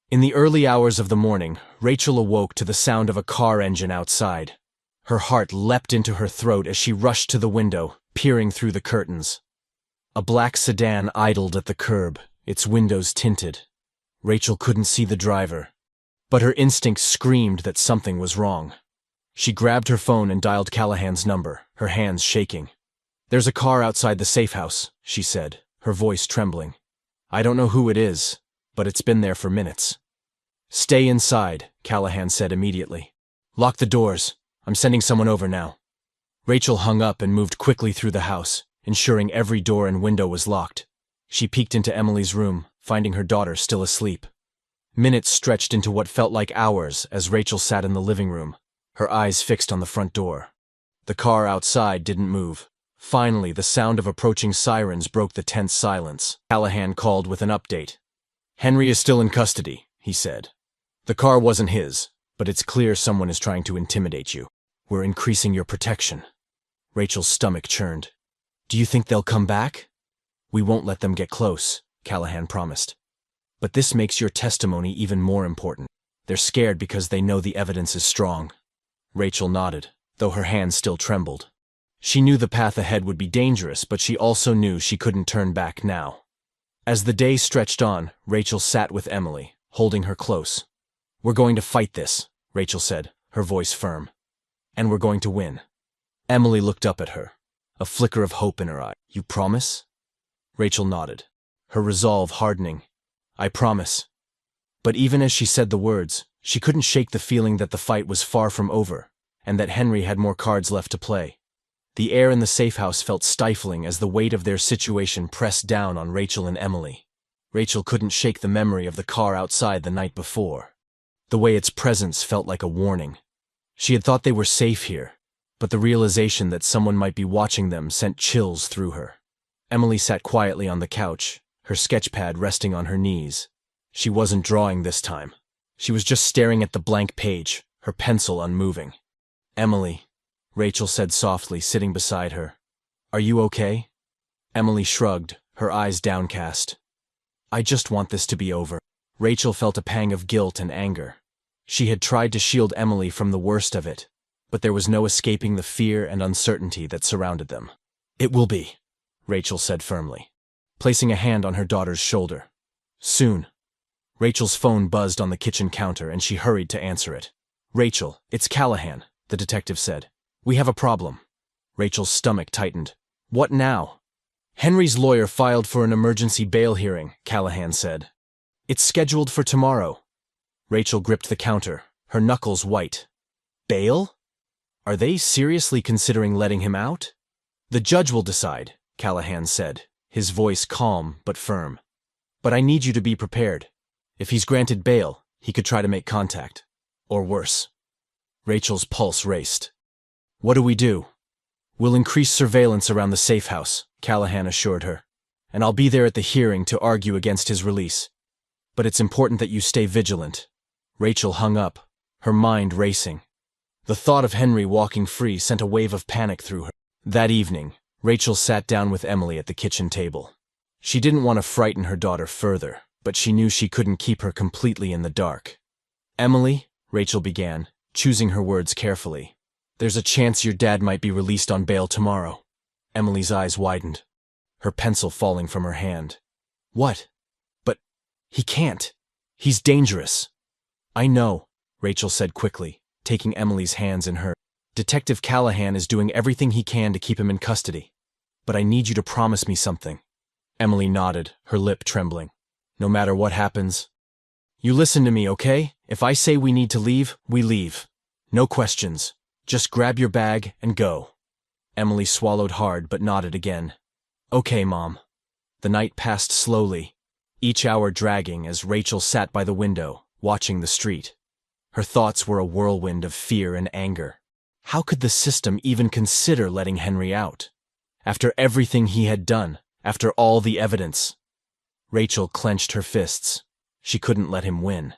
In the early hours of the morning, Rachel awoke to the sound of a car engine outside. Her heart leapt into her throat as she rushed to the window, peering through the curtains. A black sedan idled at the curb, its windows tinted. Rachel couldn't see the driver, but her instincts screamed that something was wrong. She grabbed her phone and dialed Callahan's number, her hands shaking. There's a car outside the safe house, she said, her voice trembling. I don't know who it is, but it's been there for minutes. Stay inside, Callahan said immediately. Lock the doors. I'm sending someone over now. Rachel hung up and moved quickly through the house, ensuring every door and window was locked. She peeked into Emily's room, finding her daughter still asleep. Minutes stretched into what felt like hours as Rachel sat in the living room, her eyes fixed on the front door. The car outside didn't move. Finally, the sound of approaching sirens broke the tense silence. Callahan called with an update. Henry is still in custody, he said. The car wasn't his, but it's clear someone is trying to intimidate you. We're increasing your protection. Rachel's stomach churned. Do you think they'll come back? We won't let them get close, Callahan promised. But this makes your testimony even more important. They're scared because they know the evidence is strong. Rachel nodded, though her hands still trembled. She knew the path ahead would be dangerous, but she also knew she couldn't turn back now. As the day stretched on, Rachel sat with Emily, holding her close. We're going to fight this, Rachel said, her voice firm. And we're going to win. Emily looked up at her, a flicker of hope in her eye. You promise? Rachel nodded, her resolve hardening. I promise. But even as she said the words, she couldn't shake the feeling that the fight was far from over, and that Henry had more cards left to play. The air in the safe house felt stifling as the weight of their situation pressed down on Rachel and Emily. Rachel couldn't shake the memory of the car outside the night before. The way its presence felt like a warning. She had thought they were safe here, but the realization that someone might be watching them sent chills through her. Emily sat quietly on the couch, her sketchpad resting on her knees. She wasn't drawing this time. She was just staring at the blank page, her pencil unmoving. Emily, Rachel said softly, sitting beside her. Are you okay? Emily shrugged, her eyes downcast. I just want this to be over. Rachel felt a pang of guilt and anger. She had tried to shield Emily from the worst of it, but there was no escaping the fear and uncertainty that surrounded them. It will be, Rachel said firmly, placing a hand on her daughter's shoulder. Soon. Rachel's phone buzzed on the kitchen counter and she hurried to answer it. Rachel, it's Callahan, the detective said. We have a problem. Rachel's stomach tightened. What now? Henry's lawyer filed for an emergency bail hearing, Callahan said. It's scheduled for tomorrow. Rachel gripped the counter, her knuckles white. Bail? Are they seriously considering letting him out? The judge will decide, Callahan said, his voice calm but firm. But I need you to be prepared. If he's granted bail, he could try to make contact. Or worse. Rachel's pulse raced. What do we do? We'll increase surveillance around the safe house, Callahan assured her. And I'll be there at the hearing to argue against his release. But it's important that you stay vigilant. Rachel hung up, her mind racing. The thought of Henry walking free sent a wave of panic through her. That evening, Rachel sat down with Emily at the kitchen table. She didn't want to frighten her daughter further, but she knew she couldn't keep her completely in the dark. Emily, Rachel began, choosing her words carefully. There's a chance your dad might be released on bail tomorrow. Emily's eyes widened, her pencil falling from her hand. What? But he can't. He's dangerous. I know, Rachel said quickly, taking Emily's hands in her. Detective Callahan is doing everything he can to keep him in custody. But I need you to promise me something. Emily nodded, her lip trembling. No matter what happens. You listen to me, okay? If I say we need to leave, we leave. No questions. Just grab your bag and go. Emily swallowed hard but nodded again. Okay, Mom. The night passed slowly, each hour dragging as Rachel sat by the window, watching the street. Her thoughts were a whirlwind of fear and anger. How could the system even consider letting Henry out? After everything he had done, after all the evidence. Rachel clenched her fists. She couldn't let him win.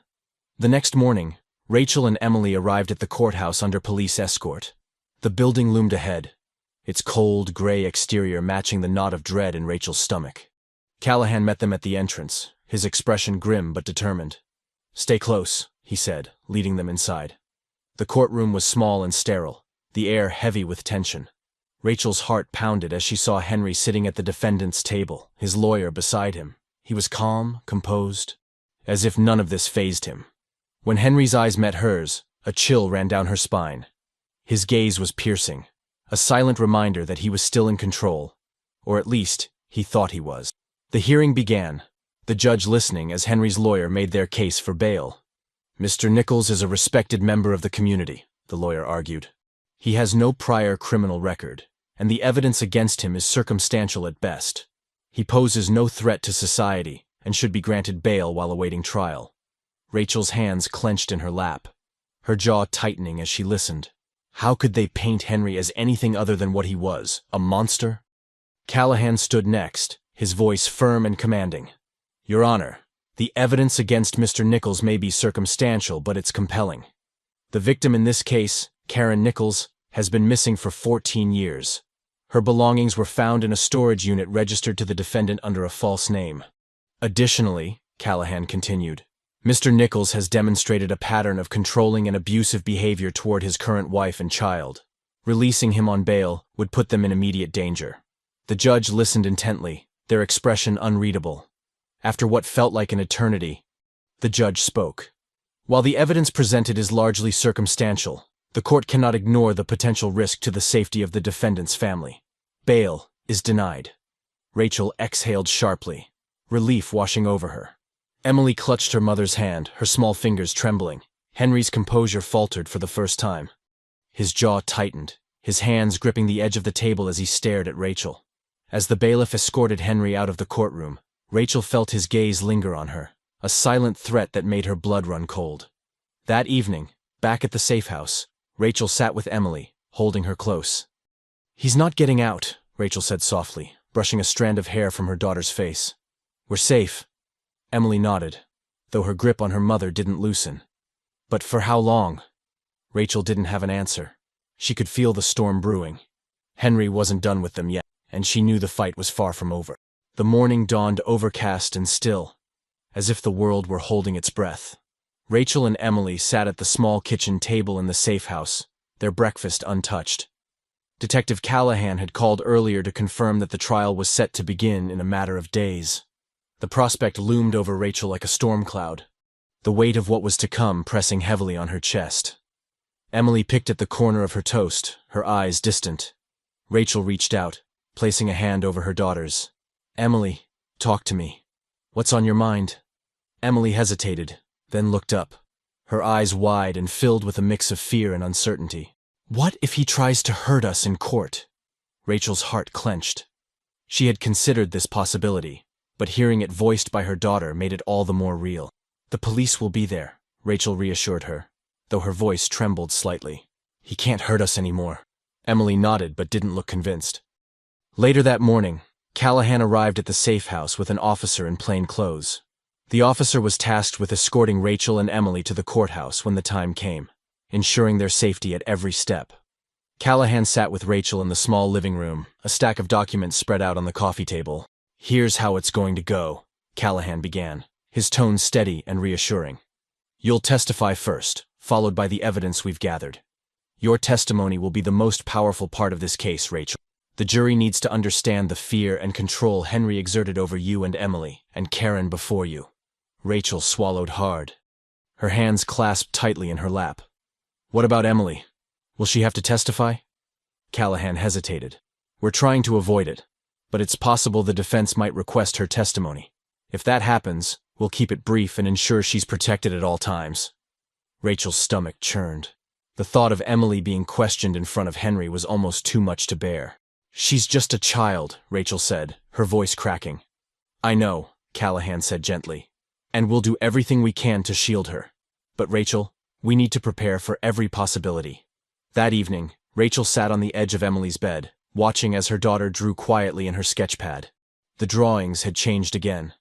The next morning, Rachel and Emily arrived at the courthouse under police escort. The building loomed ahead, its cold, gray exterior matching the knot of dread in Rachel's stomach. Callahan met them at the entrance, his expression grim but determined. Stay close, he said, leading them inside. The courtroom was small and sterile, the air heavy with tension. Rachel's heart pounded as she saw Henry sitting at the defendant's table, his lawyer beside him. He was calm, composed, as if none of this fazed him. When Henry's eyes met hers, a chill ran down her spine. His gaze was piercing, a silent reminder that he was still in control, or at least, he thought he was. The hearing began, the judge listening as Henry's lawyer made their case for bail. Mr. Nichols is a respected member of the community, the lawyer argued. He has no prior criminal record, and the evidence against him is circumstantial at best. He poses no threat to society and should be granted bail while awaiting trial. Rachel's hands clenched in her lap, her jaw tightening as she listened. How could they paint Henry as anything other than what he was, a monster? Callahan stood next, his voice firm and commanding. Your Honor, the evidence against Mr. Nichols may be circumstantial, but it's compelling. The victim in this case, Karen Nichols, has been missing for 14 years. Her belongings were found in a storage unit registered to the defendant under a false name. Additionally, Callahan continued, Mr. Nichols has demonstrated a pattern of controlling and abusive behavior toward his current wife and child. Releasing him on bail would put them in immediate danger. The judge listened intently, their expression unreadable. After what felt like an eternity, the judge spoke. While the evidence presented is largely circumstantial, the court cannot ignore the potential risk to the safety of the defendant's family. Bail is denied. Rachel exhaled sharply, relief washing over her. Emily clutched her mother's hand, her small fingers trembling. Henry's composure faltered for the first time. His jaw tightened, his hands gripping the edge of the table as he stared at Rachel. As the bailiff escorted Henry out of the courtroom, Rachel felt his gaze linger on her, a silent threat that made her blood run cold. That evening, back at the safe house, Rachel sat with Emily, holding her close. He's not getting out, Rachel said softly, brushing a strand of hair from her daughter's face. We're safe. Emily nodded, though her grip on her mother didn't loosen. But for how long? Rachel didn't have an answer. She could feel the storm brewing. Henry wasn't done with them yet, and she knew the fight was far from over. The morning dawned overcast and still, as if the world were holding its breath. Rachel and Emily sat at the small kitchen table in the safe house, their breakfast untouched. Detective Callahan had called earlier to confirm that the trial was set to begin in a matter of days. The prospect loomed over Rachel like a storm cloud, the weight of what was to come pressing heavily on her chest. Emily picked at the corner of her toast, her eyes distant. Rachel reached out, placing a hand over her daughter's. Emily, talk to me. What's on your mind? Emily hesitated, then looked up, her eyes wide and filled with a mix of fear and uncertainty. What if he tries to hurt us in court? Rachel's heart clenched. She had considered this possibility, but hearing it voiced by her daughter made it all the more real. The police will be there, Rachel reassured her, though her voice trembled slightly. He can't hurt us anymore. Emily nodded but didn't look convinced. Later that morning, Callahan arrived at the safe house with an officer in plain clothes. The officer was tasked with escorting Rachel and Emily to the courthouse when the time came, ensuring their safety at every step. Callahan sat with Rachel in the small living room, a stack of documents spread out on the coffee table. Here's how it's going to go, Callahan began, his tone steady and reassuring. You'll testify first, followed by the evidence we've gathered. Your testimony will be the most powerful part of this case, Rachel. The jury needs to understand the fear and control Henry exerted over you and Emily, and Karen before you. Rachel swallowed hard, her hands clasped tightly in her lap. What about Emily? Will she have to testify? Callahan hesitated. We're trying to avoid it, but it's possible the defense might request her testimony. If that happens, we'll keep it brief and ensure she's protected at all times. Rachel's stomach churned. The thought of Emily being questioned in front of Henry was almost too much to bear. She's just a child, Rachel said, her voice cracking. I know, Callahan said gently, and we'll do everything we can to shield her. But Rachel, we need to prepare for every possibility. That evening, Rachel sat on the edge of Emily's bed, watching as her daughter drew quietly in her sketchpad. The drawings had changed again.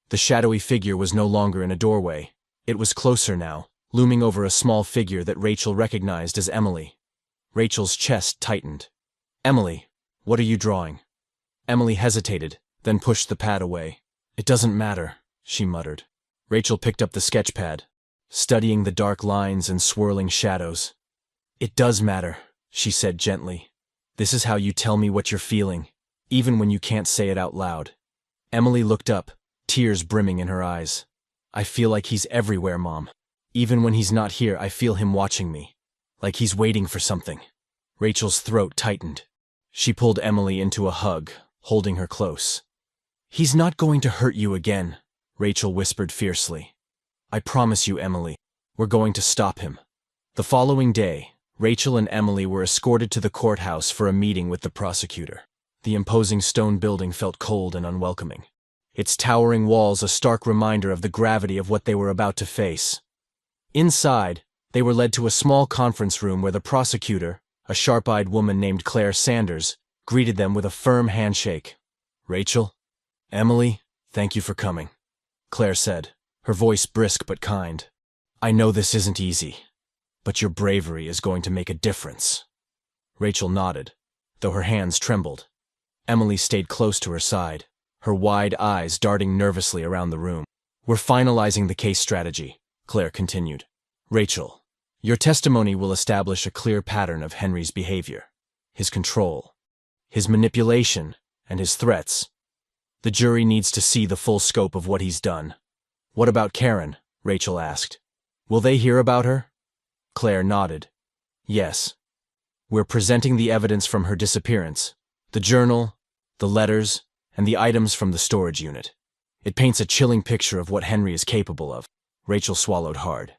The shadowy figure was no longer in a doorway. It was closer now, looming over a small figure that Rachel recognized as Emily. Rachel's chest tightened. Emily, what are you drawing? Emily hesitated, then pushed the pad away. It doesn't matter, she muttered. Rachel picked up the sketchpad, studying the dark lines and swirling shadows. It does matter, she said gently. This is how you tell me what you're feeling, even when you can't say it out loud. Emily looked up, tears brimming in her eyes. I feel like he's everywhere, Mom. Even when he's not here, I feel him watching me, like he's waiting for something. Rachel's throat tightened. She pulled Emily into a hug, holding her close. He's not going to hurt you again, Rachel whispered fiercely. "I promise you, Emily, we're going to stop him." The following day, Rachel and Emily were escorted to the courthouse for a meeting with the prosecutor. The imposing stone building felt cold and unwelcoming, its towering walls a stark reminder of the gravity of what they were about to face. Inside, they were led to a small conference room where the prosecutor, a sharp-eyed woman named Claire Sanders, greeted them with a firm handshake. "Rachel, Emily, thank you for coming," Claire said, her voice brisk but kind. "I know this isn't easy, but your bravery is going to make a difference." Rachel nodded, though her hands trembled. Emily stayed close to her side, her wide eyes darting nervously around the room. "We're finalizing the case strategy," Claire continued. "Rachel, your testimony will establish a clear pattern of Henry's behavior, his control, his manipulation, and his threats. The jury needs to see the full scope of what he's done." "What about Karen?" Rachel asked. "Will they hear about her?" Claire nodded. "Yes. We're presenting the evidence from her disappearance, the journal, the letters, and the items from the storage unit. It paints a chilling picture of what Henry is capable of." Rachel swallowed hard.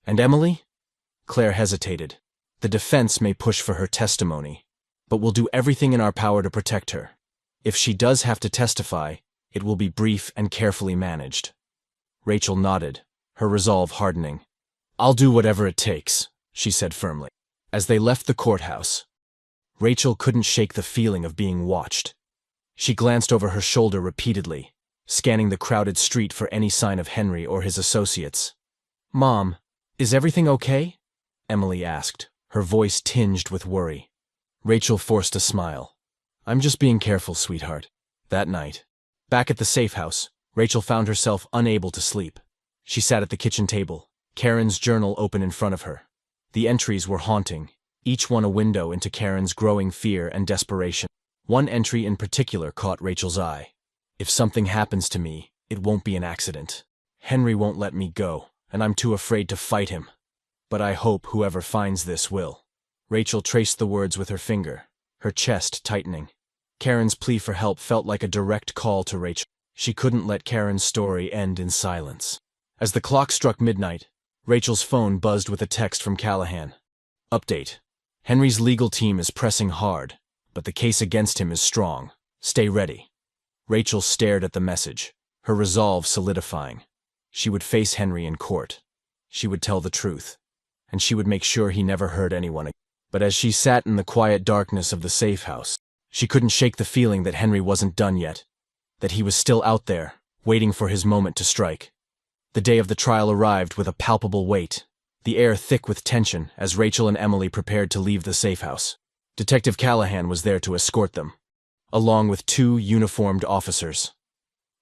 "And Emily?" Claire hesitated. "The defense may push for her testimony, but we'll do everything in our power to protect her. If she does have to testify, it will be brief and carefully managed." Rachel nodded, her resolve hardening. "I'll do whatever it takes," she said firmly. As they left the courthouse, Rachel couldn't shake the feeling of being watched. She glanced over her shoulder repeatedly, scanning the crowded street for any sign of Henry or his associates. "Mom, is everything okay?" Emily asked, her voice tinged with worry. Rachel forced a smile. "I'm just being careful, sweetheart." That night, back at the safe house, Rachel found herself unable to sleep. She sat at the kitchen table, Karen's journal open in front of her. The entries were haunting, each one a window into Karen's growing fear and desperation. One entry in particular caught Rachel's eye. "If something happens to me, it won't be an accident. Henry won't let me go, and I'm too afraid to fight him. But I hope whoever finds this will." Rachel traced the words with her finger, her chest tightening. Karen's plea for help felt like a direct call to Rachel. She couldn't let Karen's story end in silence. As the clock struck midnight, Rachel's phone buzzed with a text from Callahan. "Update. Henry's legal team is pressing hard, but the case against him is strong. Stay ready." Rachel stared at the message, her resolve solidifying. She would face Henry in court. She would tell the truth, and she would make sure he never hurt anyone again. But as she sat in the quiet darkness of the safe house, she couldn't shake the feeling that Henry wasn't done yet, that he was still out there, waiting for his moment to strike. The day of the trial arrived with a palpable weight, the air thick with tension as Rachel and Emily prepared to leave the safe house. Detective Callahan was there to escort them, along with 2 uniformed officers.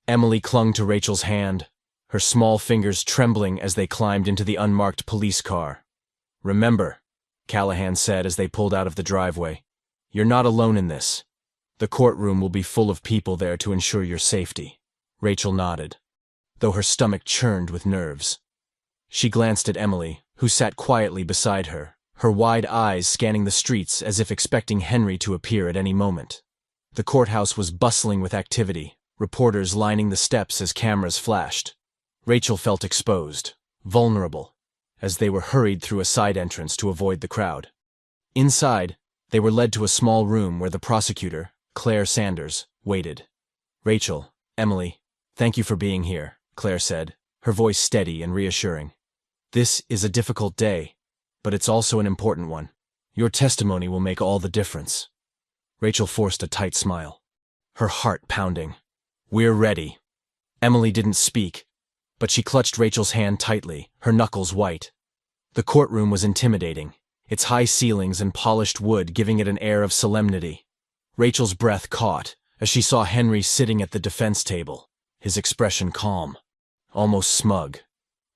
Emily clung to Rachel's hand, her small fingers trembling as they climbed into the unmarked police car. "Remember," Callahan said as they pulled out of the driveway, "you're not alone in this. The courtroom will be full of people there to ensure your safety." Rachel nodded, though her stomach churned with nerves. She glanced at Emily, who sat quietly beside her, her wide eyes scanning the streets as if expecting Henry to appear at any moment. The courthouse was bustling with activity, reporters lining the steps as cameras flashed. Rachel felt exposed, vulnerable, as they were hurried through a side entrance to avoid the crowd. Inside, they were led to a small room where the prosecutor, Claire Sanders, waited. "Rachel, Emily, thank you for being here," Claire said, her voice steady and reassuring. "This is a difficult day, but it's also an important one. Your testimony will make all the difference." Rachel forced a tight smile, her heart pounding. "We're ready." Emily didn't speak, but she clutched Rachel's hand tightly, her knuckles white. The courtroom was intimidating, its high ceilings and polished wood giving it an air of solemnity. Rachel's breath caught as she saw Henry sitting at the defense table, his expression calm, almost smug.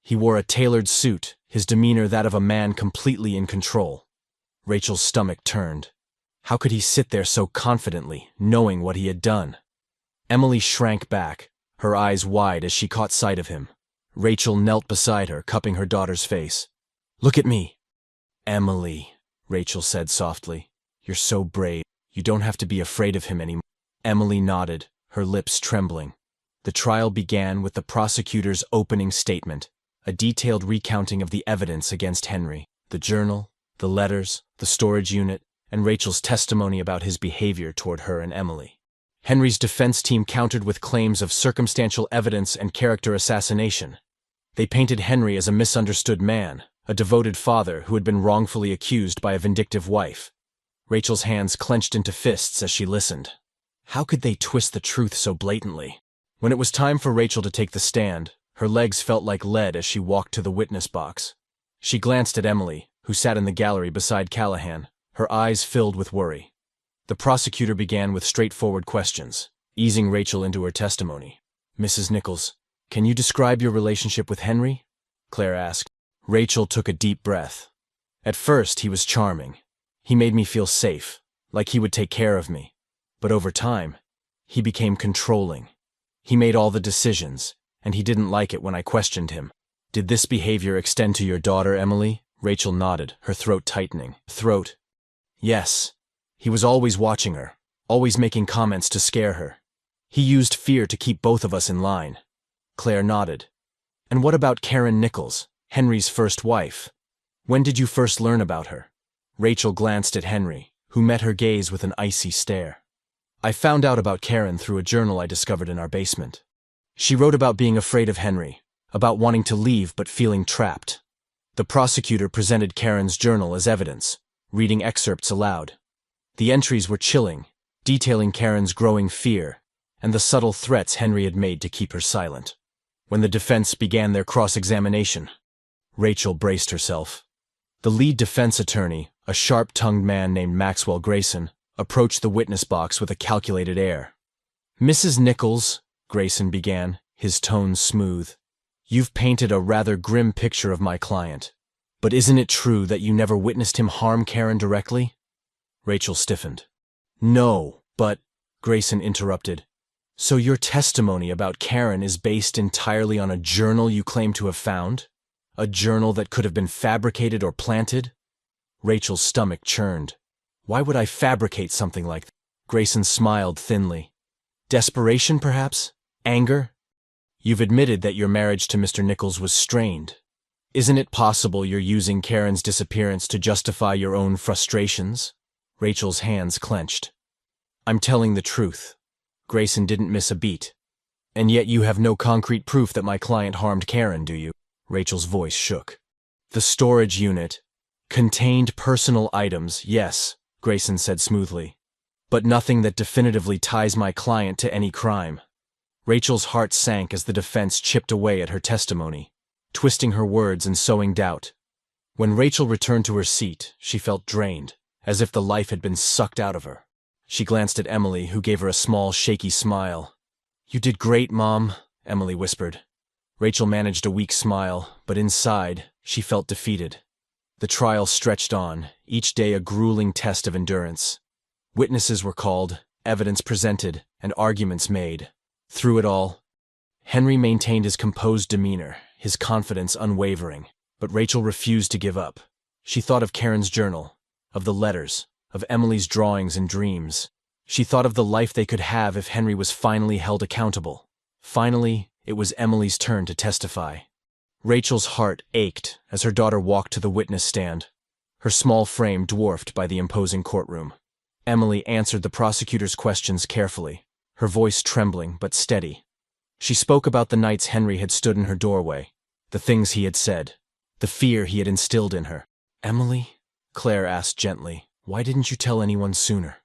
He wore a tailored suit, his demeanor that of a man completely in control. Rachel's stomach turned. How could he sit there so confidently, knowing what he had done? Emily shrank back, her eyes wide as she caught sight of him. Rachel knelt beside her, cupping her daughter's face. "Look at me." "Emily," Rachel said softly, "you're so brave. You don't have to be afraid of him anymore." Emily nodded, her lips trembling. The trial began with the prosecutor's opening statement, a detailed recounting of the evidence against Henry, the journal, the letters, the storage unit, and Rachel's testimony about his behavior toward her and Emily. Henry's defense team countered with claims of circumstantial evidence and character assassination. They painted Henry as a misunderstood man, a devoted father who had been wrongfully accused by a vindictive wife. Rachel's hands clenched into fists as she listened. How could they twist the truth so blatantly? When it was time for Rachel to take the stand, her legs felt like lead as she walked to the witness box. She glanced at Emily, who sat in the gallery beside Callahan, her eyes filled with worry. The prosecutor began with straightforward questions, easing Rachel into her testimony. "Mrs. Nichols, can you describe your relationship with Henry?" Claire asked. Rachel took a deep breath. "At first, he was charming. He made me feel safe, like he would take care of me. But over time, he became controlling. He made all the decisions, and he didn't like it when I questioned him." "Did this behavior extend to your daughter, Emily?" Rachel nodded, her throat tightening. "Throat? Yes. He was always watching her, always making comments to scare her. He used fear to keep both of us in line." Claire nodded. "And what about Karen Nichols, Henry's first wife? When did you first learn about her?" Rachel glanced at Henry, who met her gaze with an icy stare. "I found out about Karen through a journal I discovered in our basement. She wrote about being afraid of Henry, about wanting to leave but feeling trapped." The prosecutor presented Karen's journal as evidence, reading excerpts aloud. The entries were chilling, detailing Karen's growing fear and the subtle threats Henry had made to keep her silent. When the defense began their cross-examination, Rachel braced herself. The lead defense attorney, a sharp-tongued man named Maxwell Grayson, approached the witness box with a calculated air. "Mrs. Nichols," Grayson began, his tone smooth, "you've painted a rather grim picture of my client. But isn't it true that you never witnessed him harm Karen directly?" Rachel stiffened. "No, but," Grayson interrupted, "so your testimony about Karen is based entirely on a journal you claim to have found? A journal that could have been fabricated or planted?" Rachel's stomach churned. "Why would I fabricate something like that?" Grayson smiled thinly. "Desperation, perhaps? Anger? You've admitted that your marriage to Mr. Nichols was strained. Isn't it possible you're using Karen's disappearance to justify your own frustrations?" Rachel's hands clenched. "I'm telling the truth." Grayson didn't miss a beat. "And yet you have no concrete proof that my client harmed Karen, do you?" Rachel's voice shook. "The storage unit contained personal items, yes," Grayson said smoothly, "but nothing that definitively ties my client to any crime." Rachel's heart sank as the defense chipped away at her testimony, twisting her words and sowing doubt. When Rachel returned to her seat, she felt drained, as if the life had been sucked out of her. She glanced at Emily, who gave her a small, shaky smile. "You did great, Mom," Emily whispered. Rachel managed a weak smile, but inside, she felt defeated. The trial stretched on, each day a grueling test of endurance. Witnesses were called, evidence presented, and arguments made. Through it all, Henry maintained his composed demeanor, his confidence unwavering, but Rachel refused to give up. She thought of Karen's journal, of the letters, of Emily's drawings and dreams. She thought of the life they could have if Henry was finally held accountable. Finally, it was Emily's turn to testify. Rachel's heart ached as her daughter walked to the witness stand, her small frame dwarfed by the imposing courtroom. Emily answered the prosecutor's questions carefully, her voice trembling but steady. She spoke about the nights Henry had stood in her doorway, the things he had said, the fear he had instilled in her. "Emily," Claire asked gently, "why didn't you tell anyone sooner?"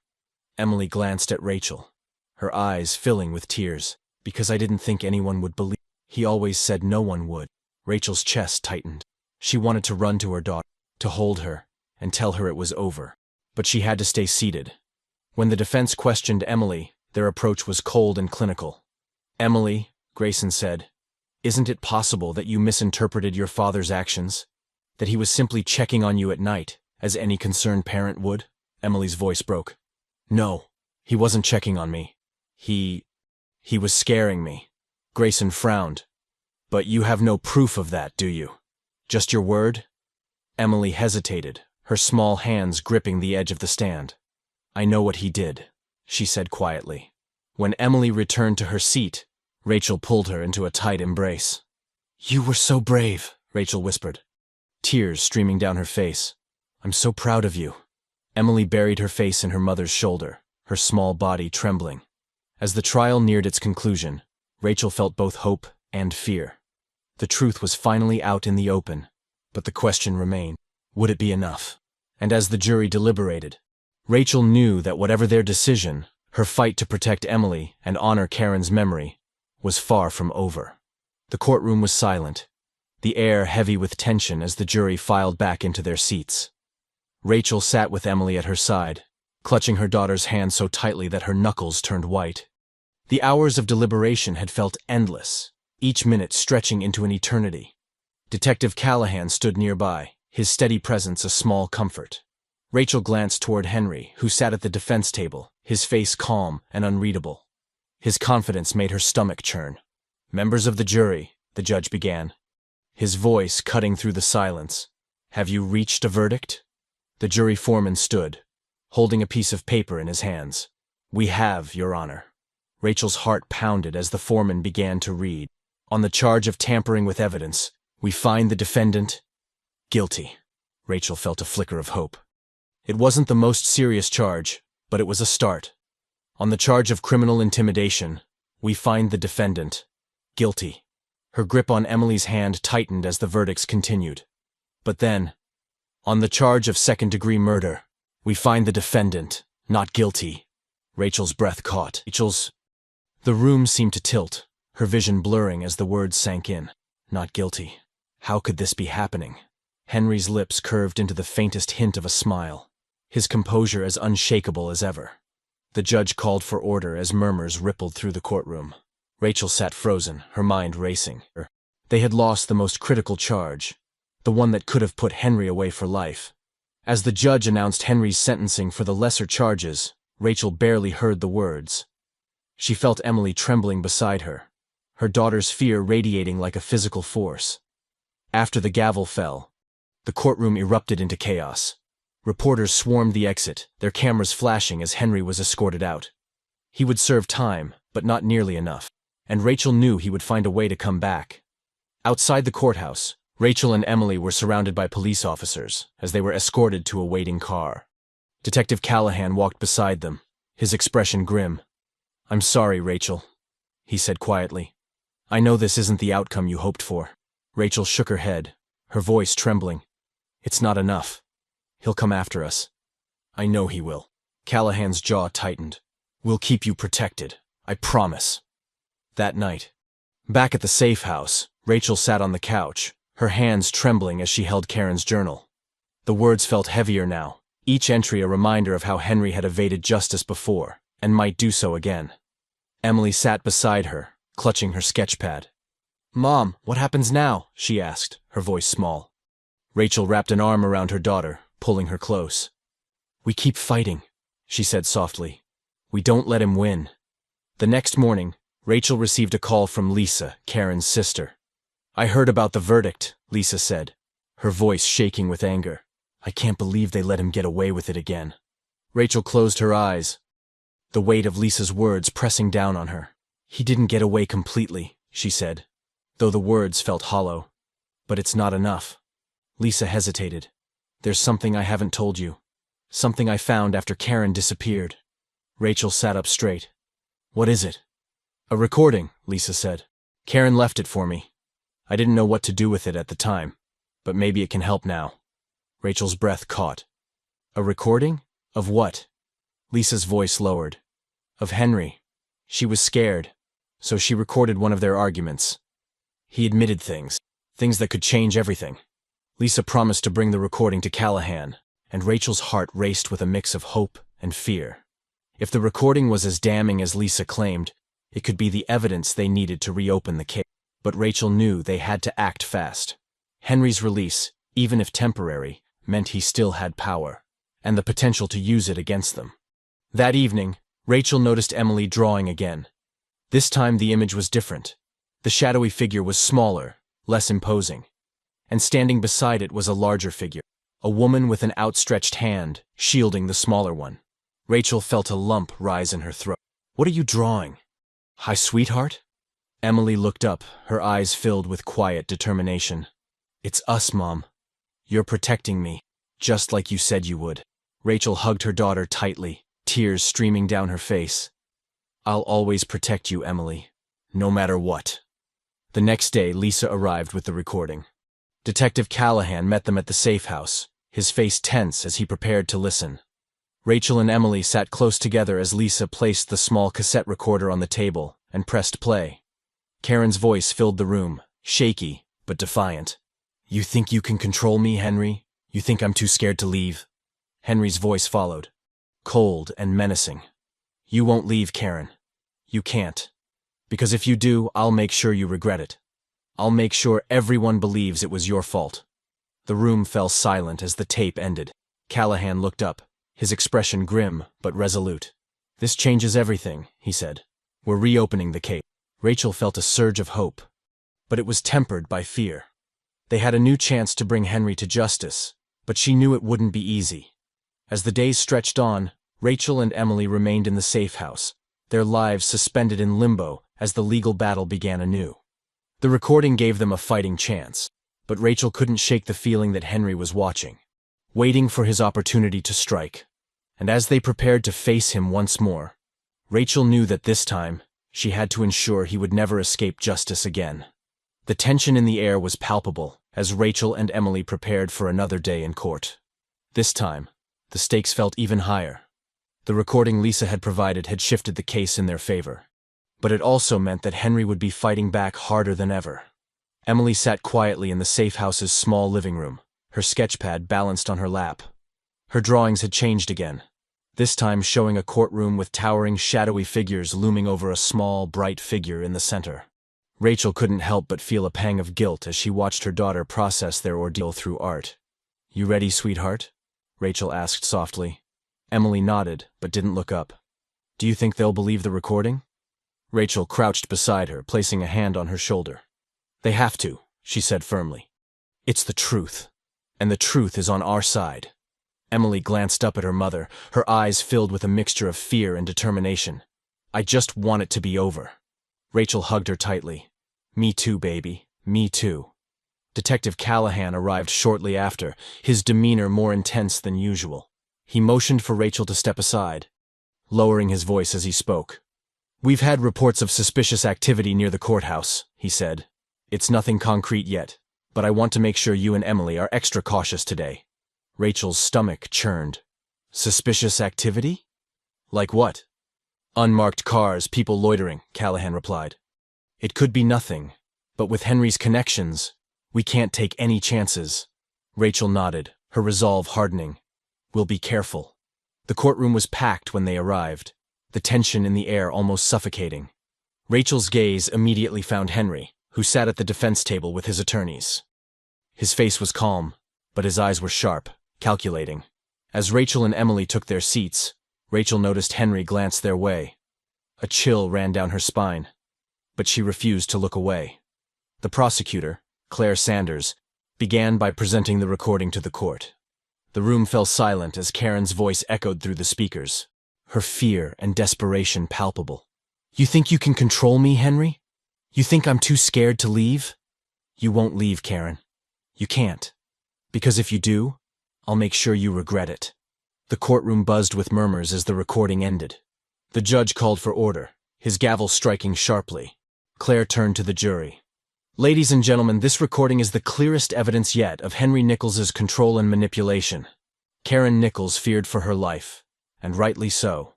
Emily glanced at Rachel, her eyes filling with tears. "Because I didn't think anyone would believe. He always said no one would." Rachel's chest tightened. She wanted to run to her daughter, to hold her, and tell her it was over. But she had to stay seated. When the defense questioned Emily, their approach was cold and clinical. "Emily," Grayson said, "isn't it possible that you misinterpreted your father's actions? That he was simply checking on you at night, as any concerned parent would?" Emily's voice broke. "No, he wasn't checking on me. He was scaring me." Grayson frowned. "But you have no proof of that, do you? Just your word?" Emily hesitated, her small hands gripping the edge of the stand. "I know what he did," she said quietly. When Emily returned to her seat, Rachel pulled her into a tight embrace. "You were so brave," Rachel whispered, tears streaming down her face. "I'm so proud of you." Emily buried her face in her mother's shoulder, her small body trembling. As the trial neared its conclusion, Rachel felt both hope and fear. The truth was finally out in the open, but the question remained, would it be enough? And as the jury deliberated, Rachel knew that whatever their decision, her fight to protect Emily and honor Karen's memory was far from over. The courtroom was silent, the air heavy with tension as the jury filed back into their seats. Rachel sat with Emily at her side, clutching her daughter's hand so tightly that her knuckles turned white. The hours of deliberation had felt endless, each minute stretching into an eternity. Detective Callahan stood nearby, his steady presence a small comfort. Rachel glanced toward Henry, who sat at the defense table, his face calm and unreadable. His confidence made her stomach churn. "Members of the jury," the judge began, his voice cutting through the silence. "Have you reached a verdict?" The jury foreman stood, holding a piece of paper in his hands. "We have, Your Honor." Rachel's heart pounded as the foreman began to read. "On the charge of tampering with evidence, we find the defendant guilty." Rachel felt a flicker of hope. It wasn't the most serious charge, but it was a start. "On the charge of criminal intimidation, we find the defendant guilty." Her grip on Emily's hand tightened as the verdicts continued. But then, "On the charge of second-degree murder, we find the defendant not guilty." Rachel's breath caught. The room seemed to tilt, her vision blurring as the words sank in. Not guilty. How could this be happening? Henry's lips curved into the faintest hint of a smile, his composure as unshakable as ever. The judge called for order as murmurs rippled through the courtroom. Rachel sat frozen, her mind racing. They had lost the most critical charge, the one that could have put Henry away for life. As the judge announced Henry's sentencing for the lesser charges, Rachel barely heard the words. She felt Emily trembling beside her, her daughter's fear radiating like a physical force. After the gavel fell, the courtroom erupted into chaos. Reporters swarmed the exit, their cameras flashing as Henry was escorted out. He would serve time, but not nearly enough, and Rachel knew he would find a way to come back. Outside the courthouse, Rachel and Emily were surrounded by police officers as they were escorted to a waiting car. Detective Callahan walked beside them, his expression grim. "I'm sorry, Rachel," he said quietly. "I know this isn't the outcome you hoped for." Rachel shook her head, her voice trembling. "It's not enough. He'll come after us. I know he will." Callahan's jaw tightened. "We'll keep you protected, I promise." That night, back at the safe house, Rachel sat on the couch, her hands trembling as she held Karen's journal. The words felt heavier now, each entry a reminder of how Henry had evaded justice before, and might do so again. Emily sat beside her, clutching her sketchpad. "Mom, what happens now?" she asked, her voice small. Rachel wrapped an arm around her daughter, pulling her close. "We keep fighting," she said softly. "We don't let him win." The next morning, Rachel received a call from Lisa, Karen's sister. "I heard about the verdict," Lisa said, her voice shaking with anger. "I can't believe they let him get away with it again." Rachel closed her eyes, the weight of Lisa's words pressing down on her. "He didn't get away completely," she said, though the words felt hollow. "But it's not enough." Lisa hesitated. "There's something I haven't told you. Something I found after Karen disappeared." Rachel sat up straight. "What is it?" "A recording," Lisa said. "Karen left it for me. I didn't know what to do with it at the time, but maybe it can help now." Rachel's breath caught. "A recording? Of what?" Lisa's voice lowered. "Of Henry. She was scared, so she recorded one of their arguments. He admitted things that could change everything." Lisa promised to bring the recording to Callahan, and Rachel's heart raced with a mix of hope and fear. If the recording was as damning as Lisa claimed, it could be the evidence they needed to reopen the case. But Rachel knew they had to act fast. Henry's release, even if temporary, meant he still had power, and the potential to use it against them. That evening, Rachel noticed Emily drawing again. This time the image was different. The shadowy figure was smaller, less imposing. And standing beside it was a larger figure, a woman with an outstretched hand, shielding the smaller one. Rachel felt a lump rise in her throat. "What are you drawing? Hi, sweetheart?" Emily looked up, her eyes filled with quiet determination. "It's us, Mom. You're protecting me, just like you said you would." Rachel hugged her daughter tightly, tears streaming down her face. "I'll always protect you, Emily, no matter what." The next day, Lisa arrived with the recording. Detective Callahan met them at the safe house, his face tense as he prepared to listen. Rachel and Emily sat close together as Lisa placed the small cassette recorder on the table and pressed play. Karen's voice filled the room, shaky but defiant. "You think you can control me, Henry? You think I'm too scared to leave?" Henry's voice followed, cold and menacing. "You won't leave, Karen. You can't. Because if you do, I'll make sure you regret it. I'll make sure everyone believes it was your fault." The room fell silent as the tape ended. Callahan looked up, his expression grim but resolute. "This changes everything," he said. "We're reopening the case." Rachel felt a surge of hope, but it was tempered by fear. They had a new chance to bring Henry to justice, but she knew it wouldn't be easy. As the days stretched on, Rachel and Emily remained in the safe house, their lives suspended in limbo as the legal battle began anew. The recording gave them a fighting chance, but Rachel couldn't shake the feeling that Henry was watching, waiting for his opportunity to strike. And as they prepared to face him once more, Rachel knew that this time, she had to ensure he would never escape justice again. The tension in the air was palpable as Rachel and Emily prepared for another day in court. This time, the stakes felt even higher. The recording Lisa had provided had shifted the case in their favor, but it also meant that Henry would be fighting back harder than ever. Emily sat quietly in the safe house's small living room, her sketchpad balanced on her lap. Her drawings had changed again, this time showing a courtroom with towering shadowy figures looming over a small, bright figure in the center. Rachel couldn't help but feel a pang of guilt as she watched her daughter process their ordeal through art. "You ready, sweetheart?" Rachel asked softly. Emily nodded, but didn't look up. "Do you think they'll believe the recording?" Rachel crouched beside her, placing a hand on her shoulder. "They have to," she said firmly. "It's the truth, and the truth is on our side." Emily glanced up at her mother, her eyes filled with a mixture of fear and determination. "I just want it to be over." Rachel hugged her tightly. "Me too, baby. Me too." Detective Callahan arrived shortly after, his demeanor more intense than usual. He motioned for Rachel to step aside, lowering his voice as he spoke. "We've had reports of suspicious activity near the courthouse," he said. "It's nothing concrete yet, but I want to make sure you and Emily are extra cautious today." Rachel's stomach churned. "Suspicious activity? Like what?" "Unmarked cars, people loitering," Callahan replied. "It could be nothing, but with Henry's connections, we can't take any chances." Rachel nodded, her resolve hardening. "We'll be careful." The courtroom was packed when they arrived, the tension in the air almost suffocating. Rachel's gaze immediately found Henry, who sat at the defense table with his attorneys. His face was calm, but his eyes were sharp, calculating. As Rachel and Emily took their seats, Rachel noticed Henry glance their way. A chill ran down her spine, but she refused to look away. The prosecutor, Claire Sanders, began by presenting the recording to the court. The room fell silent as Karen's voice echoed through the speakers, her fear and desperation palpable. "You think you can control me, Henry? You think I'm too scared to leave? You won't leave, Karen. You can't. Because if you do, I'll make sure you regret it." The courtroom buzzed with murmurs as the recording ended. The judge called for order, his gavel striking sharply. Claire turned to the jury. "Ladies and gentlemen, this recording is the clearest evidence yet of Henry Nichols's control and manipulation. Karen Nichols feared for her life, and rightly so.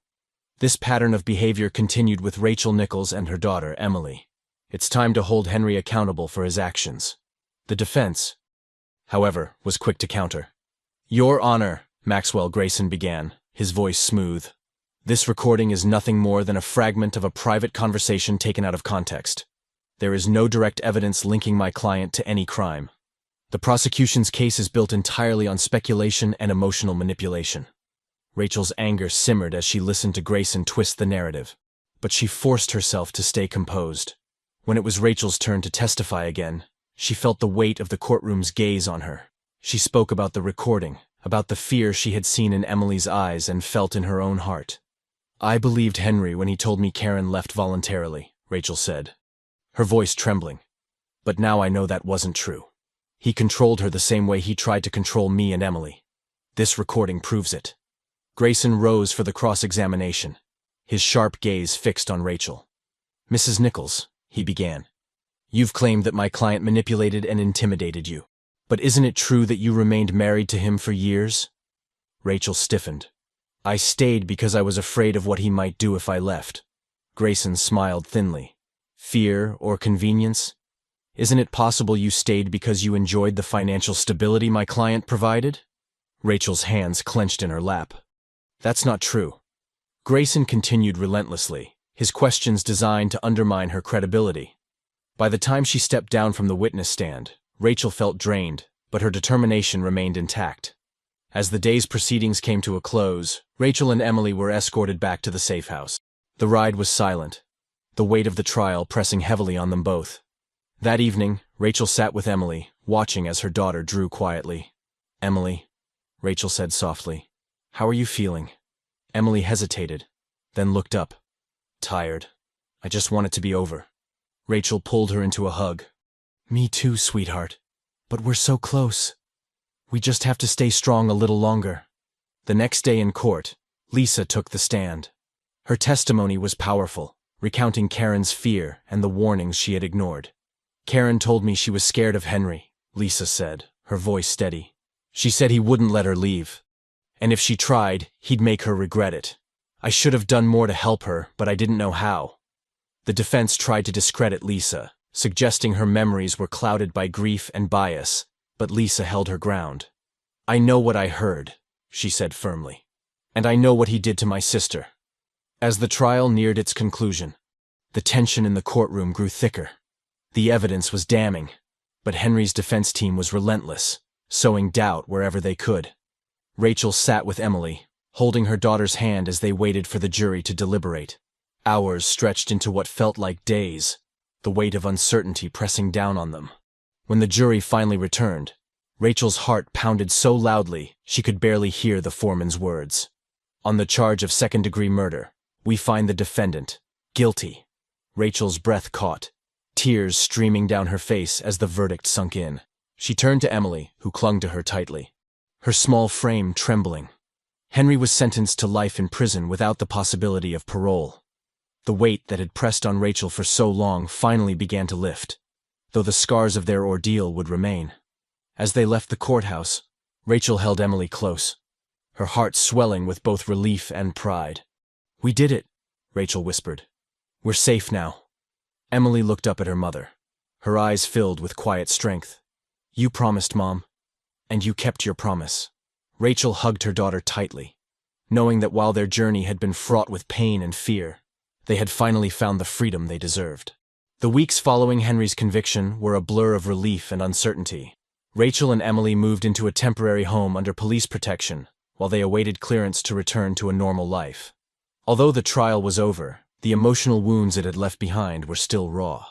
This pattern of behavior continued with Rachel Nichols and her daughter, Emily. It's time to hold Henry accountable for his actions." The defense, however, was quick to counter. "Your Honor," Maxwell Grayson began, his voice smooth. "This recording is nothing more than a fragment of a private conversation taken out of context. There is no direct evidence linking my client to any crime. The prosecution's case is built entirely on speculation and emotional manipulation." Rachel's anger simmered as she listened to Grayson twist the narrative, but she forced herself to stay composed. When it was Rachel's turn to testify again, she felt the weight of the courtroom's gaze on her. She spoke about the recording, about the fear she had seen in Emily's eyes and felt in her own heart. "I believed Henry when he told me Karen left voluntarily," Rachel said. her voice trembling. But now I know that wasn't true. He controlled her the same way he tried to control me and Emily. This recording proves it. Grayson rose for the cross-examination, his sharp gaze fixed on Rachel. "Mrs. Nichols," he began, "you've claimed that my client manipulated and intimidated you. But isn't it true that you remained married to him for years?" Rachel stiffened. "I stayed because I was afraid of what he might do if I left." Grayson smiled thinly. "Fear or convenience? Isn't it possible you stayed because you enjoyed the financial stability my client provided?" Rachel's hands clenched in her lap. "That's not true." Grayson continued relentlessly, his questions designed to undermine her credibility. By the time she stepped down from the witness stand, Rachel felt drained, but her determination remained intact. As the day's proceedings came to a close, Rachel and Emily were escorted back to the safe house. The ride was silent, the weight of the trial pressing heavily on them both. That evening, Rachel sat with Emily, watching as her daughter drew quietly. "Emily," Rachel said softly, "how are you feeling?" Emily hesitated, then looked up. "Tired. I just want it to be over." Rachel pulled her into a hug. "Me too, sweetheart. But we're so close. We just have to stay strong a little longer." The next day in court, Lisa took the stand. Her testimony was powerful, recounting Karen's fear and the warnings she had ignored. "Karen told me she was scared of Henry," Lisa said, her voice steady. "She said he wouldn't let her leave. And if she tried, he'd make her regret it. I should have done more to help her, but I didn't know how." The defense tried to discredit Lisa, suggesting her memories were clouded by grief and bias, but Lisa held her ground. "I know what I heard," she said firmly. "And I know what he did to my sister." As the trial neared its conclusion, the tension in the courtroom grew thicker. The evidence was damning, but Henry's defense team was relentless, sowing doubt wherever they could. Rachel sat with Emily, holding her daughter's hand as they waited for the jury to deliberate. Hours stretched into what felt like days, the weight of uncertainty pressing down on them. When the jury finally returned, Rachel's heart pounded so loudly she could barely hear the foreman's words. "On the charge of second-degree murder, we find the defendant guilty." Rachel's breath caught, tears streaming down her face as the verdict sunk in. She turned to Emily, who clung to her tightly, her small frame trembling. Henry was sentenced to life in prison without the possibility of parole. The weight that had pressed on Rachel for so long finally began to lift, though the scars of their ordeal would remain. As they left the courthouse, Rachel held Emily close, her heart swelling with both relief and pride. "We did it," Rachel whispered. "We're safe now." Emily looked up at her mother, her eyes filled with quiet strength. "You promised, Mom, and you kept your promise." Rachel hugged her daughter tightly, knowing that while their journey had been fraught with pain and fear, they had finally found the freedom they deserved. The weeks following Henry's conviction were a blur of relief and uncertainty. Rachel and Emily moved into a temporary home under police protection while they awaited clearance to return to a normal life. Although the trial was over, the emotional wounds it had left behind were still raw.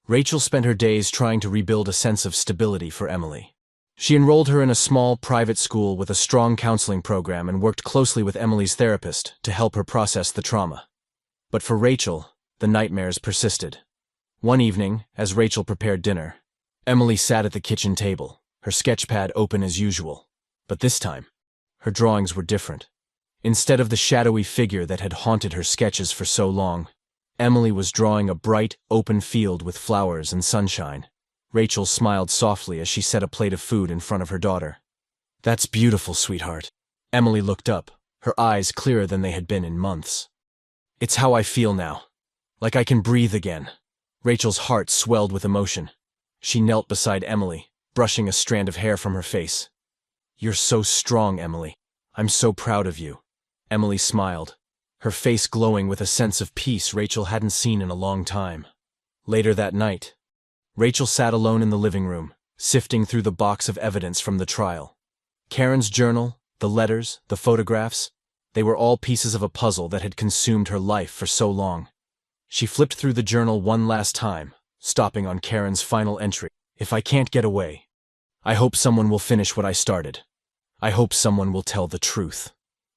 Rachel spent her days trying to rebuild a sense of stability for Emily. She enrolled her in a small private school with a strong counseling program and worked closely with Emily's therapist to help her process the trauma. But for Rachel, the nightmares persisted. One evening, as Rachel prepared dinner, Emily sat at the kitchen table, her sketchpad open as usual. But this time, her drawings were different. Instead of the shadowy figure that had haunted her sketches for so long, Emily was drawing a bright, open field with flowers and sunshine. Rachel smiled softly as she set a plate of food in front of her daughter. "That's beautiful, sweetheart." Emily looked up, her eyes clearer than they had been in months. "It's how I feel now, like I can breathe again." Rachel's heart swelled with emotion. She knelt beside Emily, brushing a strand of hair from her face. "You're so strong, Emily. I'm so proud of you." Emily smiled, her face glowing with a sense of peace Rachel hadn't seen in a long time. Later that night, Rachel sat alone in the living room, sifting through the box of evidence from the trial. Karen's journal, the letters, the photographs, they were all pieces of a puzzle that had consumed her life for so long. She flipped through the journal one last time, stopping on Karen's final entry. "If I can't get away, I hope someone will finish what I started. I hope someone will tell the truth."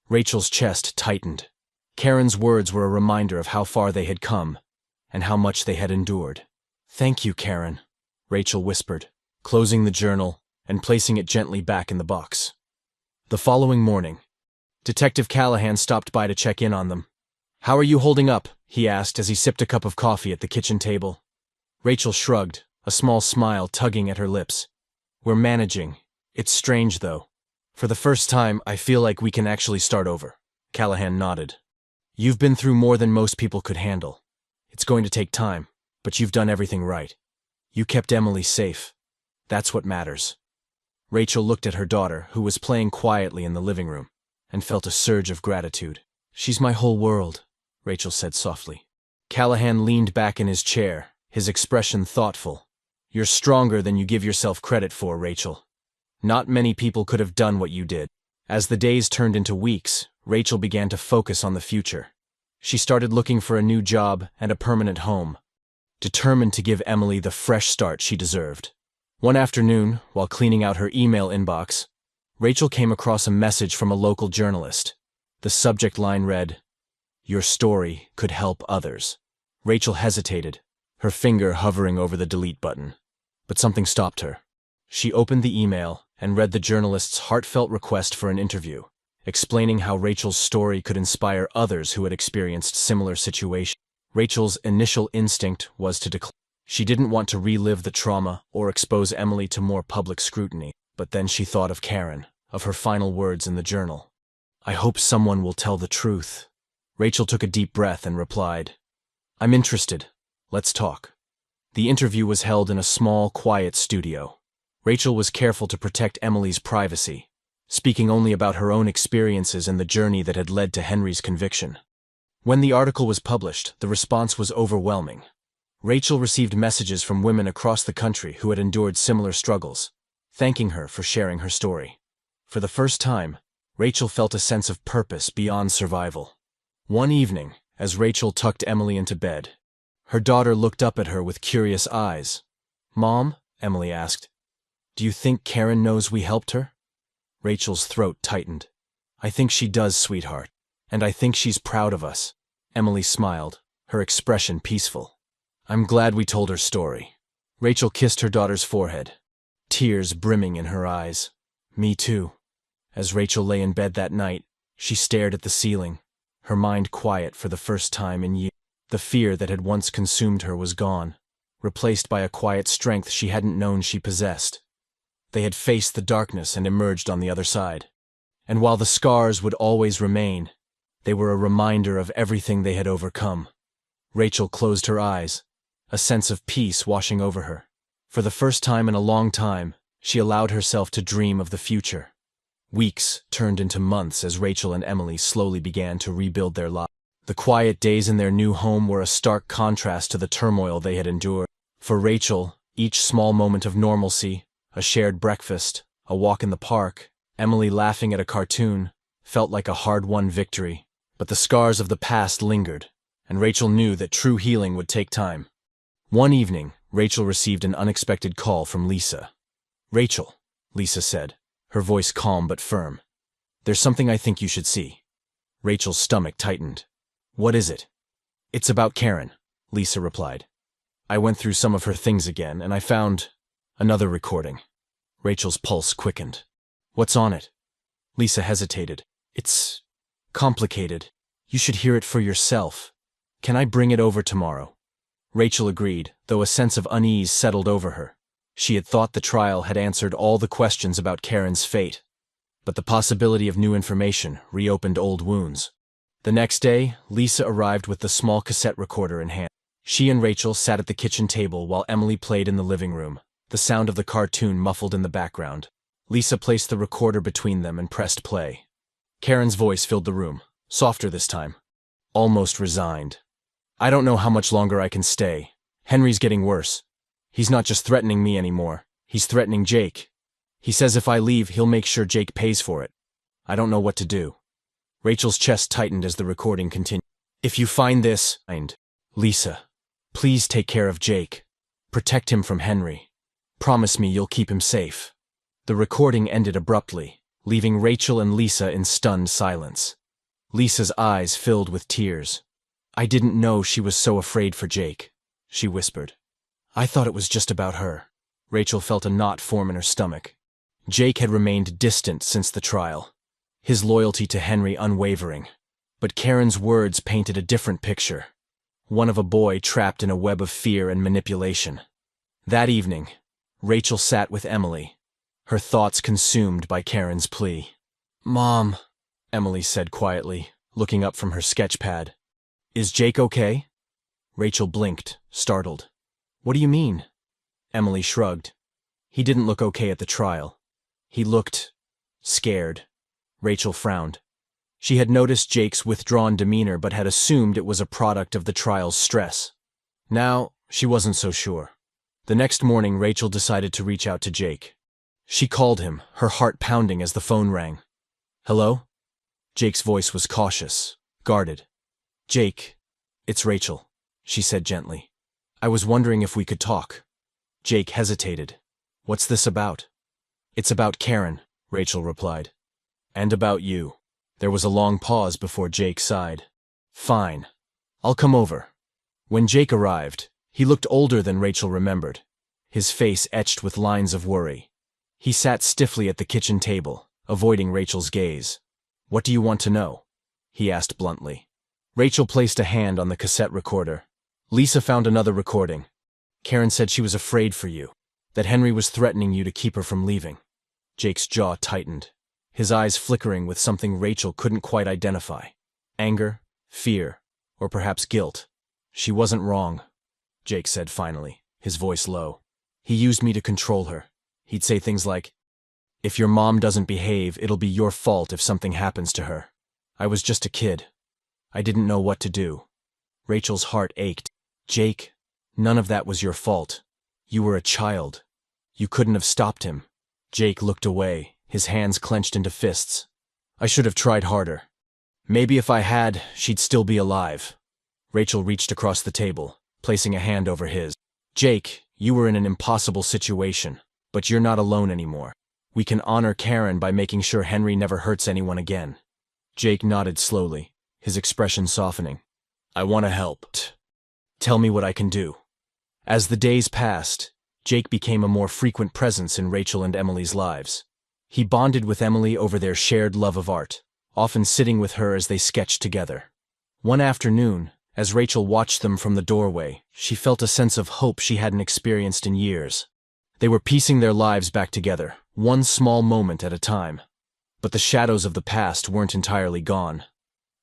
Rachel's chest tightened. Karen's words were a reminder of how far they had come and how much they had endured. Thank you, Karen, Rachel whispered, closing the journal and placing it gently back in the box. The following morning, Detective Callahan stopped by to check in on them. "How are you holding up?" he asked as he sipped a cup of coffee at the kitchen table. Rachel shrugged, a small smile tugging at her lips. "We're managing. It's strange, though. For the first time, I feel like we can actually start over." Callahan nodded. "You've been through more than most people could handle. It's going to take time, but you've done everything right. You kept Emily safe. That's what matters." Rachel looked at her daughter, who was playing quietly in the living room, and felt a surge of gratitude. "She's my whole world," Rachel said softly. Callahan leaned back in his chair, his expression thoughtful. "You're stronger than you give yourself credit for, Rachel. Not many people could have done what you did." As the days turned into weeks, Rachel began to focus on the future. She started looking for a new job and a permanent home, determined to give Emily the fresh start she deserved. One afternoon, while cleaning out her email inbox, Rachel came across a message from a local journalist. The subject line read, "Your story could help others." Rachel hesitated, her finger hovering over the delete button. But something stopped her. She opened the email and read the journalist's heartfelt request for an interview, explaining how Rachel's story could inspire others who had experienced similar situations. Rachel's initial instinct was to decline. She didn't want to relive the trauma or expose Emily to more public scrutiny, but then she thought of Karen, of her final words in the journal. "I hope someone will tell the truth." Rachel took a deep breath and replied, "I'm interested. Let's talk." The interview was held in a small, quiet studio. Rachel was careful to protect Emily's privacy, speaking only about her own experiences and the journey that had led to Henry's conviction. When the article was published, the response was overwhelming. Rachel received messages from women across the country who had endured similar struggles, thanking her for sharing her story. For the first time, Rachel felt a sense of purpose beyond survival. One evening, as Rachel tucked Emily into bed, her daughter looked up at her with curious eyes. "Mom," Emily asked, "do you think Karen knows we helped her?" Rachel's throat tightened. "I think she does, sweetheart, and I think she's proud of us." Emily smiled, her expression peaceful. "I'm glad we told her story." Rachel kissed her daughter's forehead, tears brimming in her eyes. "Me too." As Rachel lay in bed that night, she stared at the ceiling, her mind quiet for the first time in years. The fear that had once consumed her was gone, replaced by a quiet strength she hadn't known she possessed. They had faced the darkness and emerged on the other side. And while the scars would always remain, they were a reminder of everything they had overcome. Rachel closed her eyes, a sense of peace washing over her. For the first time in a long time, she allowed herself to dream of the future. Weeks turned into months as Rachel and Emily slowly began to rebuild their lives. The quiet days in their new home were a stark contrast to the turmoil they had endured. For Rachel, each small moment of normalcy, a shared breakfast, a walk in the park, Emily laughing at a cartoon, felt like a hard-won victory. But the scars of the past lingered, and Rachel knew that true healing would take time. One evening, Rachel received an unexpected call from Lisa. "Rachel," Lisa said, her voice calm but firm, "there's something I think you should see." Rachel's stomach tightened. "What is it?" "It's about Karen," Lisa replied. "I went through some of her things again, and I found another recording." Rachel's pulse quickened. "What's on it?" Lisa hesitated. "It's complicated. You should hear it for yourself. Can I bring it over tomorrow?" Rachel agreed, though a sense of unease settled over her. She had thought the trial had answered all the questions about Karen's fate, but the possibility of new information reopened old wounds. The next day, Lisa arrived with the small cassette recorder in hand. She and Rachel sat at the kitchen table while Emily played in the living room, the sound of the cartoon muffled in the background. Lisa placed the recorder between them and pressed play. Karen's voice filled the room, softer this time, almost resigned. "I don't know how much longer I can stay. Henry's getting worse. He's not just threatening me anymore, he's threatening Jake. He says if I leave, he'll make sure Jake pays for it. I don't know what to do." Rachel's chest tightened as the recording continued. "If you find this, Lisa, please take care of Jake. Protect him from Henry. Promise me you'll keep him safe." The recording ended abruptly, leaving Rachel and Lisa in stunned silence. Lisa's eyes filled with tears. "I didn't know she was so afraid for Jake," she whispered. I thought it was just about her. Rachel felt a knot form in her stomach. Jake had remained distant since the trial, his loyalty to Henry unwavering. But Karen's words painted a different picture, one of a boy trapped in a web of fear and manipulation. That evening, Rachel sat with Emily, her thoughts consumed by Karen's plea. "Mom," Emily said quietly, looking up from her sketch pad. "Is Jake okay?" Rachel blinked, startled. "What do you mean?" Emily shrugged. "He didn't look okay at the trial. He looked scared." Rachel frowned. She had noticed Jake's withdrawn demeanor but had assumed it was a product of the trial's stress. Now, she wasn't so sure. The next morning, Rachel decided to reach out to Jake. She called him, her heart pounding as the phone rang. "Hello?" Jake's voice was cautious, guarded. "Jake, it's Rachel," she said gently. "I was wondering if we could talk." Jake hesitated. "What's this about?" "It's about Karen," Rachel replied. "And about you." There was a long pause before Jake sighed. "Fine. I'll come over." When Jake arrived, he looked older than Rachel remembered, his face etched with lines of worry. He sat stiffly at the kitchen table, avoiding Rachel's gaze. "What do you want to know?" he asked bluntly. Rachel placed a hand on the cassette recorder. "Lisa found another recording. Karen said she was afraid for you, that Henry was threatening you to keep her from leaving." Jake's jaw tightened, his eyes flickering with something Rachel couldn't quite identify. Anger, fear, or perhaps guilt. "She wasn't wrong," Jake said finally, his voice low. "He used me to control her. He'd say things like, 'If your mom doesn't behave, it'll be your fault if something happens to her.' I was just a kid. I didn't know what to do." Rachel's heart ached. "Jake, none of that was your fault. You were a child. You couldn't have stopped him." Jake looked away, his hands clenched into fists. "I should have tried harder. Maybe if I had, she'd still be alive." Rachel reached across the table, placing a hand over his. "Jake, you were in an impossible situation, but you're not alone anymore. We can honor Karen by making sure Henry never hurts anyone again." Jake nodded slowly, his expression softening. "I want to help. Tell me what I can do." As the days passed, Jake became a more frequent presence in Rachel and Emily's lives. He bonded with Emily over their shared love of art, often sitting with her as they sketched together. One afternoon, as Rachel watched them from the doorway, she felt a sense of hope she hadn't experienced in years. They were piecing their lives back together, one small moment at a time. But the shadows of the past weren't entirely gone.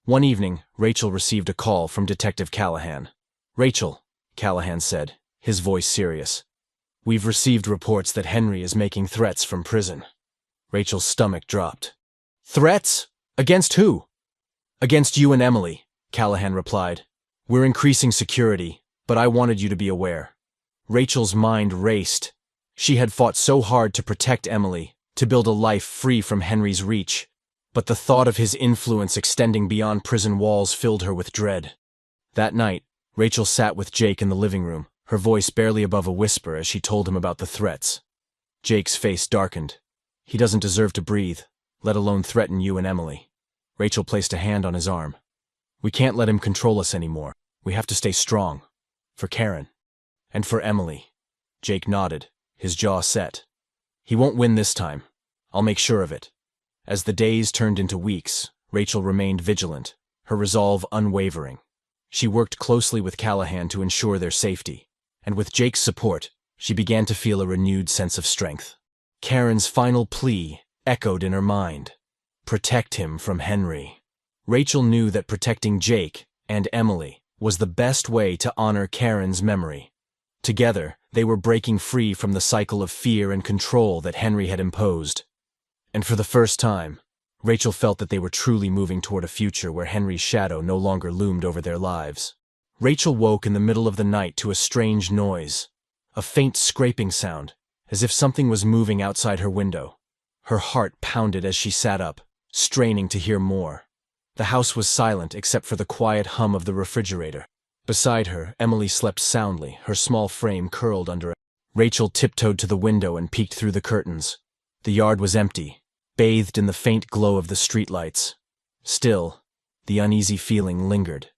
One evening, Rachel received a call from Detective Callahan. "Rachel," Callahan said, his voice serious, "we've received reports that Henry is making threats from prison." Rachel's stomach dropped. "Threats? Against who?" "Against you and Emily," Callahan replied. "We're increasing security, but I wanted you to be aware." Rachel's mind raced. She had fought so hard to protect Emily, to build a life free from Henry's reach, but the thought of his influence extending beyond prison walls filled her with dread. That night, Rachel sat with Jake in the living room, her voice barely above a whisper as she told him about the threats. Jake's face darkened. "He doesn't deserve to breathe, let alone threaten you and Emily." Rachel placed a hand on his arm. "We can't let him control us anymore. We have to stay strong. For Karen. And for Emily." Jake nodded, his jaw set. "He won't win this time. I'll make sure of it." As the days turned into weeks, Rachel remained vigilant, her resolve unwavering. She worked closely with Callahan to ensure their safety, and with Jake's support, she began to feel a renewed sense of strength. Karen's final plea echoed in her mind. Protect him from Henry. Rachel knew that protecting Jake and Emily was the best way to honor Karen's memory. Together, they were breaking free from the cycle of fear and control that Henry had imposed. And for the first time, Rachel felt that they were truly moving toward a future where Henry's shadow no longer loomed over their lives. Rachel woke in the middle of the night to a strange noise, a faint scraping sound, as if something was moving outside her window. Her heart pounded as she sat up, straining to hear more. The house was silent except for the quiet hum of the refrigerator. Beside her, Emily slept soundly, her small frame curled under it. Rachel tiptoed to the window and peeked through the curtains. The yard was empty, bathed in the faint glow of the streetlights. Still, the uneasy feeling lingered.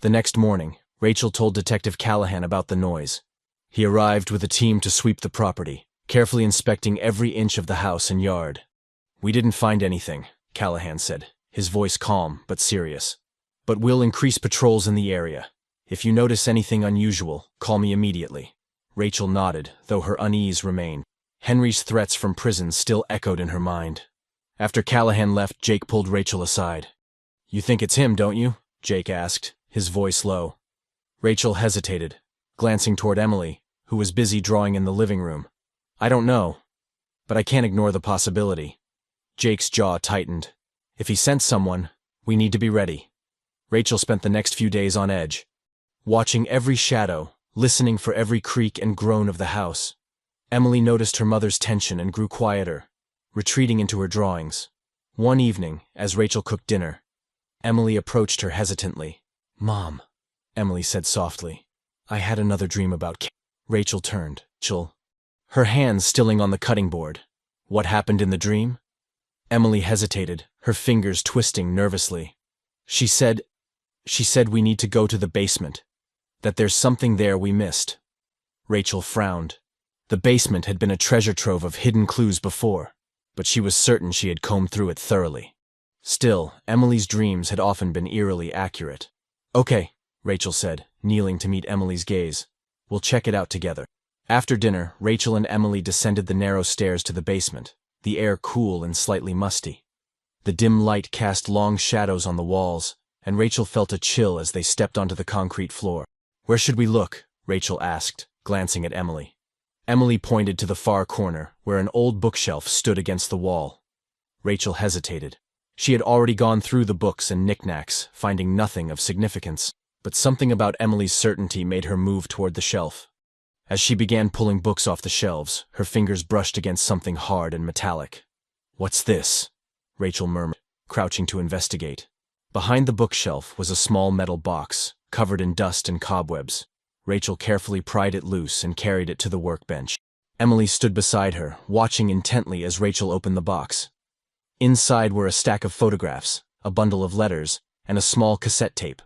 The next morning, Rachel told Detective Callahan about the noise. He arrived with a team to sweep the property, carefully inspecting every inch of the house and yard. "We didn't find anything," Callahan said, his voice calm but serious. "But we'll increase patrols in the area. If you notice anything unusual, call me immediately." Rachel nodded, though her unease remained. Henry's threats from prison still echoed in her mind. After Callahan left, Jake pulled Rachel aside. "You think it's him, don't you?" Jake asked, his voice low. Rachel hesitated, glancing toward Emily, who was busy drawing in the living room. "I don't know, but I can't ignore the possibility." Jake's jaw tightened. "If he sent someone, we need to be ready." Rachel spent the next few days on edge, watching every shadow, listening for every creak and groan of the house. Emily noticed her mother's tension and grew quieter, retreating into her drawings. One evening, as Rachel cooked dinner, Emily approached her hesitantly. "Mom," Emily said softly, "I had another dream about Rachel turned, her hands stilling on the cutting board. "What happened in the dream?" Emily hesitated, her fingers twisting nervously. She said we need to go to the basement, that there's something there we missed." Rachel frowned. The basement had been a treasure trove of hidden clues before, but she was certain she had combed through it thoroughly. Still, Emily's dreams had often been eerily accurate. "Okay," Rachel said, kneeling to meet Emily's gaze. "We'll check it out together." After dinner, Rachel and Emily descended the narrow stairs to the basement, the air cool and slightly musty. The dim light cast long shadows on the walls, and Rachel felt a chill as they stepped onto the concrete floor. "Where should we look?" Rachel asked, glancing at Emily. Emily pointed to the far corner, where an old bookshelf stood against the wall. Rachel hesitated. She had already gone through the books and knickknacks, finding nothing of significance, but something about Emily's certainty made her move toward the shelf. As she began pulling books off the shelves, her fingers brushed against something hard and metallic. "What's this?" Rachel murmured, crouching to investigate. Behind the bookshelf was a small metal box, covered in dust and cobwebs. Rachel carefully pried it loose and carried it to the workbench. Emily stood beside her, watching intently as Rachel opened the box. Inside were a stack of photographs, a bundle of letters, and a small cassette tape.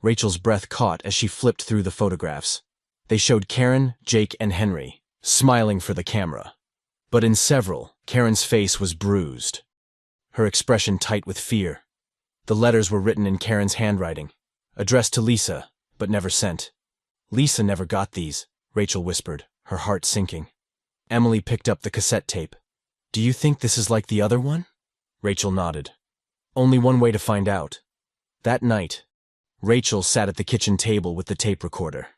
Rachel's breath caught as she flipped through the photographs. They showed Karen, Jake, and Henry, smiling for the camera. But in several, Karen's face was bruised, her expression tight with fear. The letters were written in Karen's handwriting, addressed to Lisa, but never sent. "Lisa never got these," Rachel whispered, her heart sinking. Emily picked up the cassette tape. "Do you think this is like the other one?" Rachel nodded. "Only one way to find out." That night, Rachel sat at the kitchen table with the tape recorder.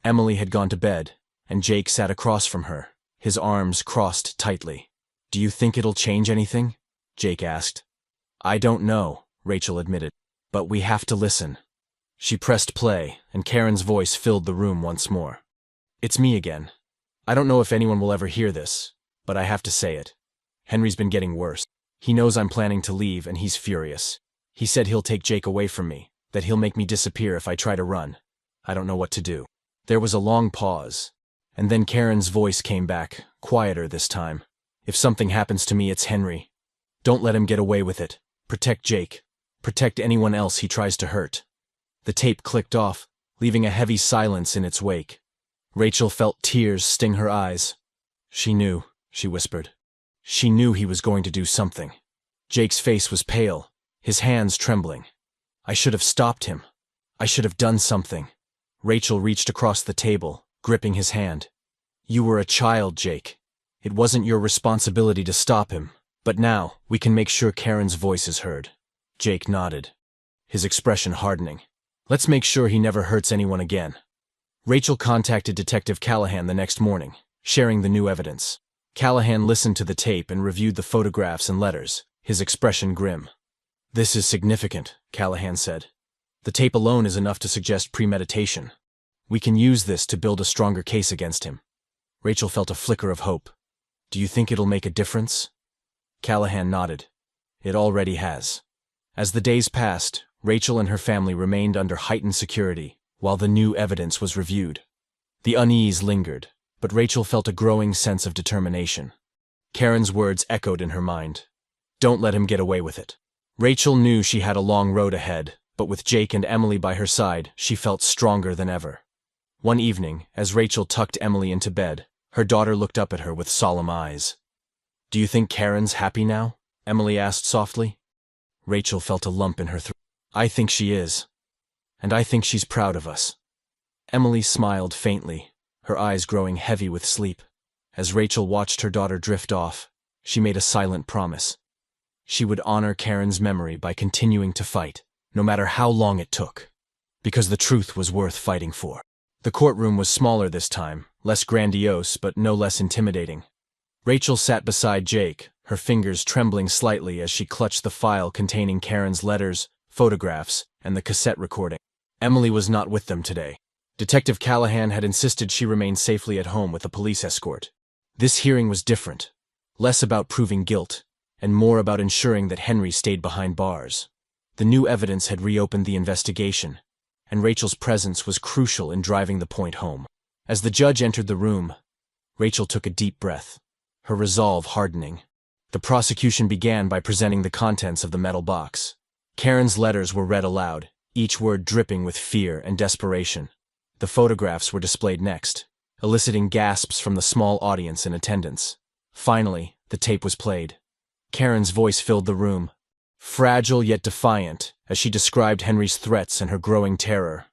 Emily had gone to bed, and Jake sat across from her, his arms crossed tightly. "Do you think it'll change anything?" Jake asked. "I don't know," Rachel admitted, "but we have to listen." She pressed play, and Karen's voice filled the room once more. "It's me again. I don't know if anyone will ever hear this, but I have to say it. Henry's been getting worse. He knows I'm planning to leave, and he's furious. He said he'll take Jake away from me, that he'll make me disappear if I try to run. I don't know what to do." There was a long pause, and then Karen's voice came back, quieter this time. "If something happens to me, it's Henry. Don't let him get away with it. Protect Jake. Protect anyone else he tries to hurt." The tape clicked off, leaving a heavy silence in its wake. Rachel felt tears sting her eyes. "She knew," she whispered. "She knew he was going to do something." Jake's face was pale, his hands trembling. "I should have stopped him. I should have done something." Rachel reached across the table, gripping his hand. "You were a child, Jake. It wasn't your responsibility to stop him. But now, we can make sure Karen's voice is heard." Jake nodded, his expression hardening. "Let's make sure he never hurts anyone again." Rachel contacted Detective Callahan the next morning, sharing the new evidence. Callahan listened to the tape and reviewed the photographs and letters, his expression grim. "This is significant," Callahan said. "The tape alone is enough to suggest premeditation. We can use this to build a stronger case against him." Rachel felt a flicker of hope. "Do you think it'll make a difference?" Callahan nodded. "It already has." As the days passed, Rachel and her family remained under heightened security while the new evidence was reviewed. The unease lingered, but Rachel felt a growing sense of determination. Karen's words echoed in her mind. "Don't let him get away with it." Rachel knew she had a long road ahead, but with Jake and Emily by her side, she felt stronger than ever. One evening, as Rachel tucked Emily into bed, her daughter looked up at her with solemn eyes. "Do you think Karen's happy now?" Emily asked softly. Rachel felt a lump in her throat. "I think she is. And I think she's proud of us." Emily smiled faintly, her eyes growing heavy with sleep. As Rachel watched her daughter drift off, she made a silent promise. She would honor Karen's memory by continuing to fight, no matter how long it took, because the truth was worth fighting for. The courtroom was smaller this time, less grandiose but no less intimidating. Rachel sat beside Jake, her fingers trembling slightly as she clutched the file containing Karen's letters, photographs, and the cassette recording. Emily was not with them today. Detective Callahan had insisted she remain safely at home with a police escort. This hearing was different, less about proving guilt, and more about ensuring that Henry stayed behind bars. The new evidence had reopened the investigation, and Rachel's presence was crucial in driving the point home. As the judge entered the room, Rachel took a deep breath, her resolve hardening. The prosecution began by presenting the contents of the metal box. Karen's letters were read aloud, each word dripping with fear and desperation. The photographs were displayed next, eliciting gasps from the small audience in attendance. Finally, the tape was played. Karen's voice filled the room, fragile yet defiant, as she described Henry's threats and her growing terror.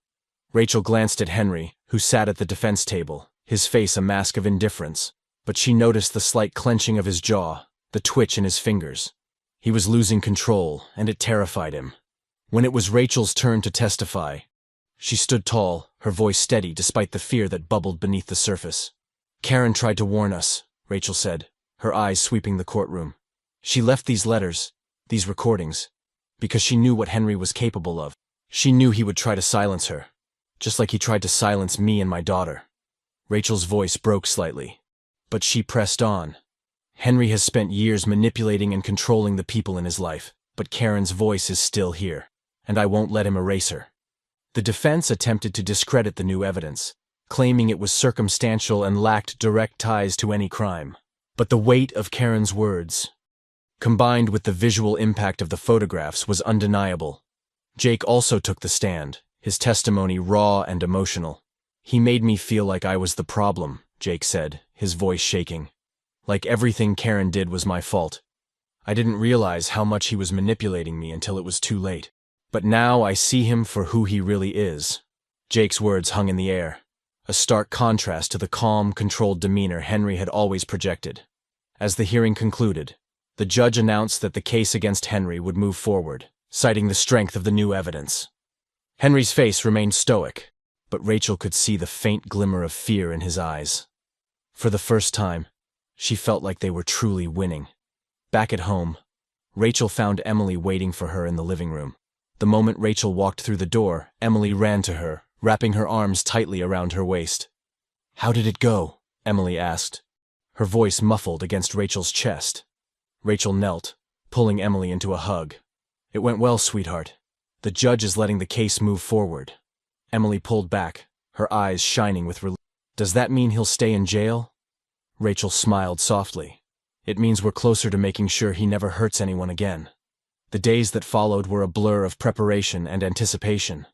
Rachel glanced at Henry, who sat at the defense table, his face a mask of indifference, but she noticed the slight clenching of his jaw, the twitch in his fingers. He was losing control, and it terrified him. When it was Rachel's turn to testify, she stood tall, her voice steady despite the fear that bubbled beneath the surface. "Karen tried to warn us," Rachel said, her eyes sweeping the courtroom. "She left these letters, these recordings, because she knew what Henry was capable of. She knew he would try to silence her, just like he tried to silence me and my daughter." Rachel's voice broke slightly, but she pressed on. "Henry has spent years manipulating and controlling the people in his life, but Karen's voice is still here, and I won't let him erase her." The defense attempted to discredit the new evidence, claiming it was circumstantial and lacked direct ties to any crime. But the weight of Karen's words, combined with the visual impact of the photographs, was undeniable. Jake also took the stand, his testimony raw and emotional. "He made me feel like I was the problem," Jake said, his voice shaking. "Like everything Karen did was my fault. I didn't realize how much he was manipulating me until it was too late. But now I see him for who he really is." Jake's words hung in the air, a stark contrast to the calm, controlled demeanor Henry had always projected. As the hearing concluded, the judge announced that the case against Henry would move forward, citing the strength of the new evidence. Henry's face remained stoic, but Rachel could see the faint glimmer of fear in his eyes. For the first time, she felt like they were truly winning. Back at home, Rachel found Emily waiting for her in the living room. The moment Rachel walked through the door, Emily ran to her, wrapping her arms tightly around her waist. "How did it go?" Emily asked, her voice muffled against Rachel's chest. Rachel knelt, pulling Emily into a hug. "It went well, sweetheart. The judge is letting the case move forward." Emily pulled back, her eyes shining with relief. "Does that mean he'll stay in jail?" Rachel smiled softly. "It means we're closer to making sure he never hurts anyone again." The days that followed were a blur of preparation and anticipation.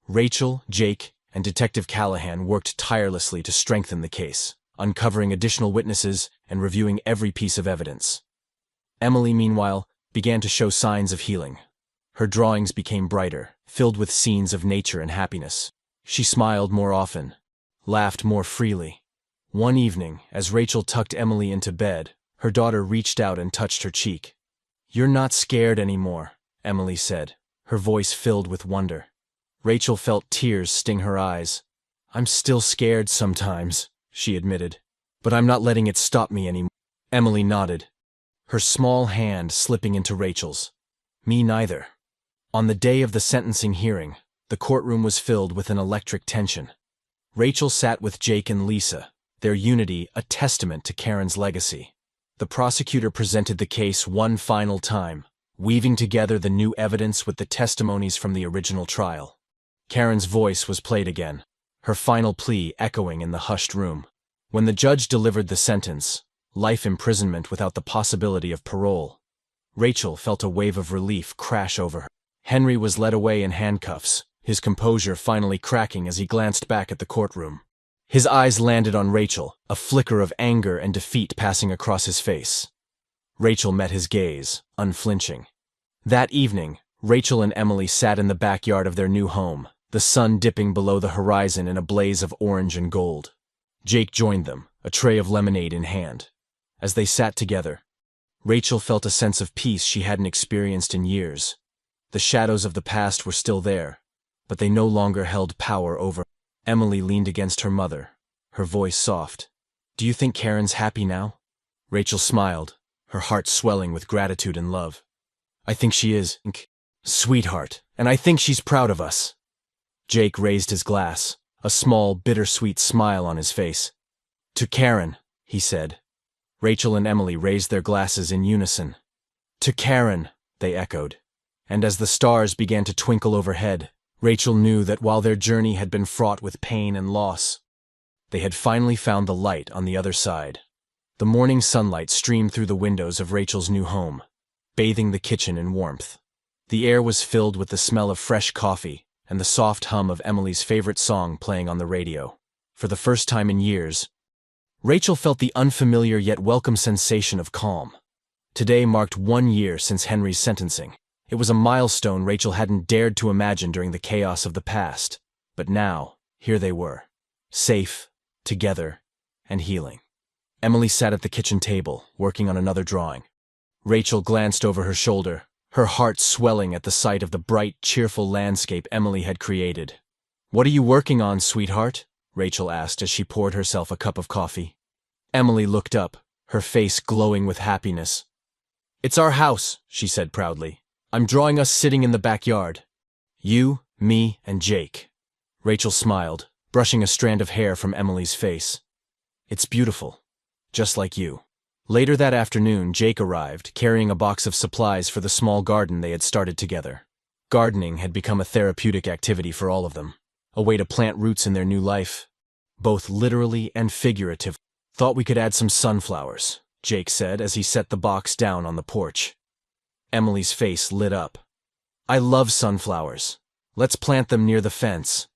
Rachel, Jake, and Detective Callahan worked tirelessly to strengthen the case, uncovering additional witnesses and reviewing every piece of evidence. Emily, meanwhile, began to show signs of healing. Her drawings became brighter, filled with scenes of nature and happiness. She smiled more often, laughed more freely. One evening, as Rachel tucked Emily into bed, her daughter reached out and touched her cheek. "You're not scared anymore," Emily said, her voice filled with wonder. Rachel felt tears sting her eyes. "I'm still scared sometimes," she admitted, "but I'm not letting it stop me anymore." Emily nodded, her small hand slipping into Rachel's. "Me neither." On the day of the sentencing hearing, the courtroom was filled with an electric tension. Rachel sat with Jake and Lisa, their unity a testament to Karen's legacy. The prosecutor presented the case one final time, weaving together the new evidence with the testimonies from the original trial. Karen's voice was played again, her final plea echoing in the hushed room. When the judge delivered the sentence, life imprisonment without the possibility of parole, Rachel felt a wave of relief crash over her. Henry was led away in handcuffs, his composure finally cracking as he glanced back at the courtroom. His eyes landed on Rachel, a flicker of anger and defeat passing across his face. Rachel met his gaze, unflinching. That evening, Rachel and Emily sat in the backyard of their new home, the sun dipping below the horizon in a blaze of orange and gold. Jake joined them, a tray of lemonade in hand. As they sat together, Rachel felt a sense of peace she hadn't experienced in years. The shadows of the past were still there, but they no longer held power over her. Emily leaned against her mother, her voice soft. "Do you think Karen's happy now?" Rachel smiled, her heart swelling with gratitude and love. "I think she is, sweetheart, and I think she's proud of us." Jake raised his glass, a small, bittersweet smile on his face. "To Karen," he said. Rachel and Emily raised their glasses in unison. "To Karen," they echoed. And as the stars began to twinkle overhead, Rachel knew that while their journey had been fraught with pain and loss, they had finally found the light on the other side. The morning sunlight streamed through the windows of Rachel's new home, bathing the kitchen in warmth. The air was filled with the smell of fresh coffee and the soft hum of Emily's favorite song playing on the radio. For the first time in years, Rachel felt the unfamiliar yet welcome sensation of calm. Today marked 1 year since Henry's sentencing. It was a milestone Rachel hadn't dared to imagine during the chaos of the past. But now, here they were, safe, together, and healing. Emily sat at the kitchen table, working on another drawing. Rachel glanced over her shoulder, her heart swelling at the sight of the bright, cheerful landscape Emily had created. "What are you working on, sweetheart?" Rachel asked as she poured herself a cup of coffee. Emily looked up, her face glowing with happiness. "It's our house," she said proudly. "I'm drawing us sitting in the backyard. You, me, and Jake." Rachel smiled, brushing a strand of hair from Emily's face. "It's beautiful, just like you." Later that afternoon, Jake arrived, carrying a box of supplies for the small garden they had started together. Gardening had become a therapeutic activity for all of them, a way to plant roots in their new life, both literally and figuratively. "Thought we could add some sunflowers," Jake said as he set the box down on the porch. Emily's face lit up. "I love sunflowers. Let's plant them near the fence."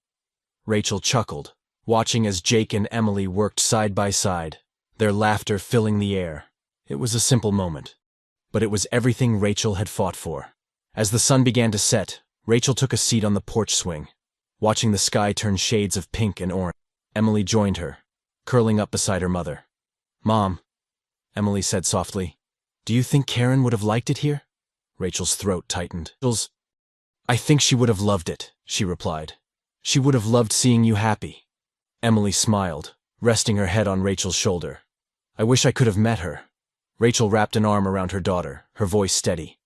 Rachel chuckled, watching as Jake and Emily worked side by side, their laughter filling the air. It was a simple moment, but it was everything Rachel had fought for. As the sun began to set, Rachel took a seat on the porch swing, watching the sky turn shades of pink and orange. Emily joined her, curling up beside her mother. "Mom," Emily said softly, "do you think Karen would have liked it here?" Rachel's throat tightened. "I think she would have loved it," she replied. "She would have loved seeing you happy." Emily smiled, resting her head on Rachel's shoulder. "I wish I could have met her." Rachel wrapped an arm around her daughter, her voice steady.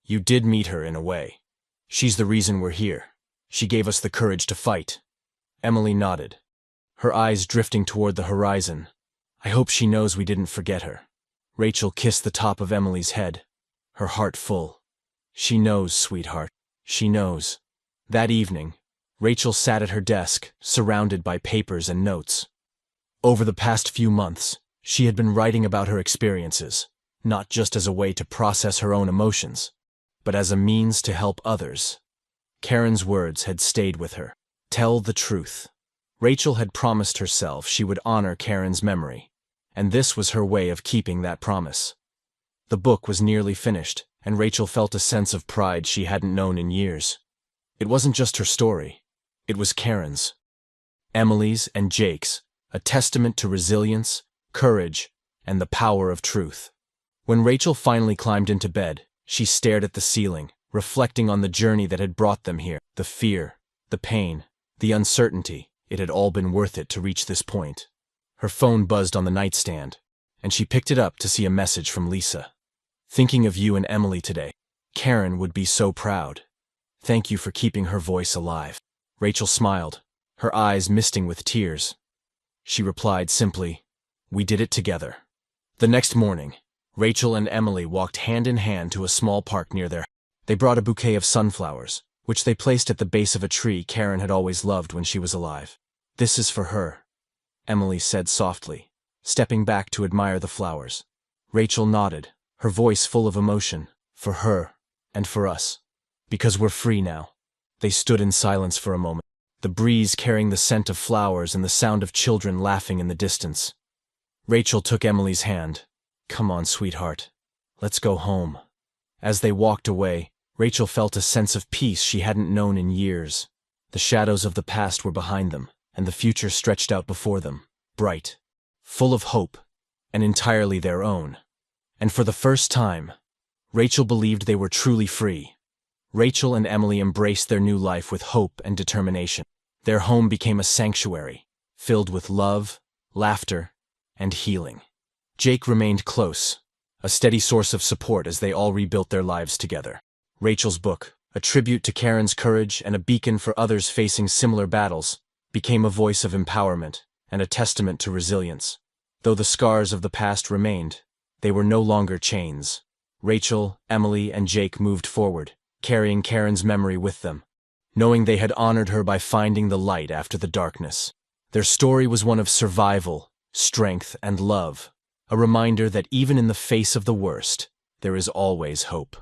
"You did meet her in a way. She's the reason we're here. She gave us the courage to fight." Emily nodded, her eyes drifting toward the horizon. "I hope she knows we didn't forget her." Rachel kissed the top of Emily's head, her heart full. "She knows, sweetheart. She knows." That evening, Rachel sat at her desk, surrounded by papers and notes. Over the past few months, she had been writing about her experiences, not just as a way to process her own emotions, but as a means to help others. Karen's words had stayed with her. Tell the truth. Rachel had promised herself she would honor Karen's memory, and this was her way of keeping that promise. The book was nearly finished, and Rachel felt a sense of pride she hadn't known in years. It wasn't just her story. It was Karen's, Emily's, and Jake's, a testament to resilience, courage, and the power of truth. When Rachel finally climbed into bed, she stared at the ceiling, reflecting on the journey that had brought them here. The fear, the pain, the uncertainty, it had all been worth it to reach this point. Her phone buzzed on the nightstand, and she picked it up to see a message from Lisa. "Thinking of you and Emily today. Karen would be so proud. Thank you for keeping her voice alive." Rachel smiled, her eyes misting with tears. She replied simply, "We did it together." The next morning, Rachel and Emily walked hand in hand to a small park near their house. They brought a bouquet of sunflowers, which they placed at the base of a tree Karen had always loved when she was alive. "This is for her," Emily said softly, stepping back to admire the flowers. Rachel nodded, her voice full of emotion. "For her, and for us. Because we're free now." They stood in silence for a moment, the breeze carrying the scent of flowers and the sound of children laughing in the distance. Rachel took Emily's hand. "Come on, sweetheart. Let's go home." As they walked away, Rachel felt a sense of peace she hadn't known in years. The shadows of the past were behind them, and the future stretched out before them, bright, full of hope, and entirely their own. And for the first time, Rachel believed they were truly free. Rachel and Emily embraced their new life with hope and determination. Their home became a sanctuary, filled with love, laughter, and healing. Jake remained close, a steady source of support as they all rebuilt their lives together. Rachel's book, a tribute to Karen's courage and a beacon for others facing similar battles, became a voice of empowerment and a testament to resilience. Though the scars of the past remained, they were no longer chains. Rachel, Emily, and Jake moved forward, carrying Karen's memory with them, knowing they had honored her by finding the light after the darkness. Their story was one of survival, strength, and love, a reminder that even in the face of the worst, there is always hope.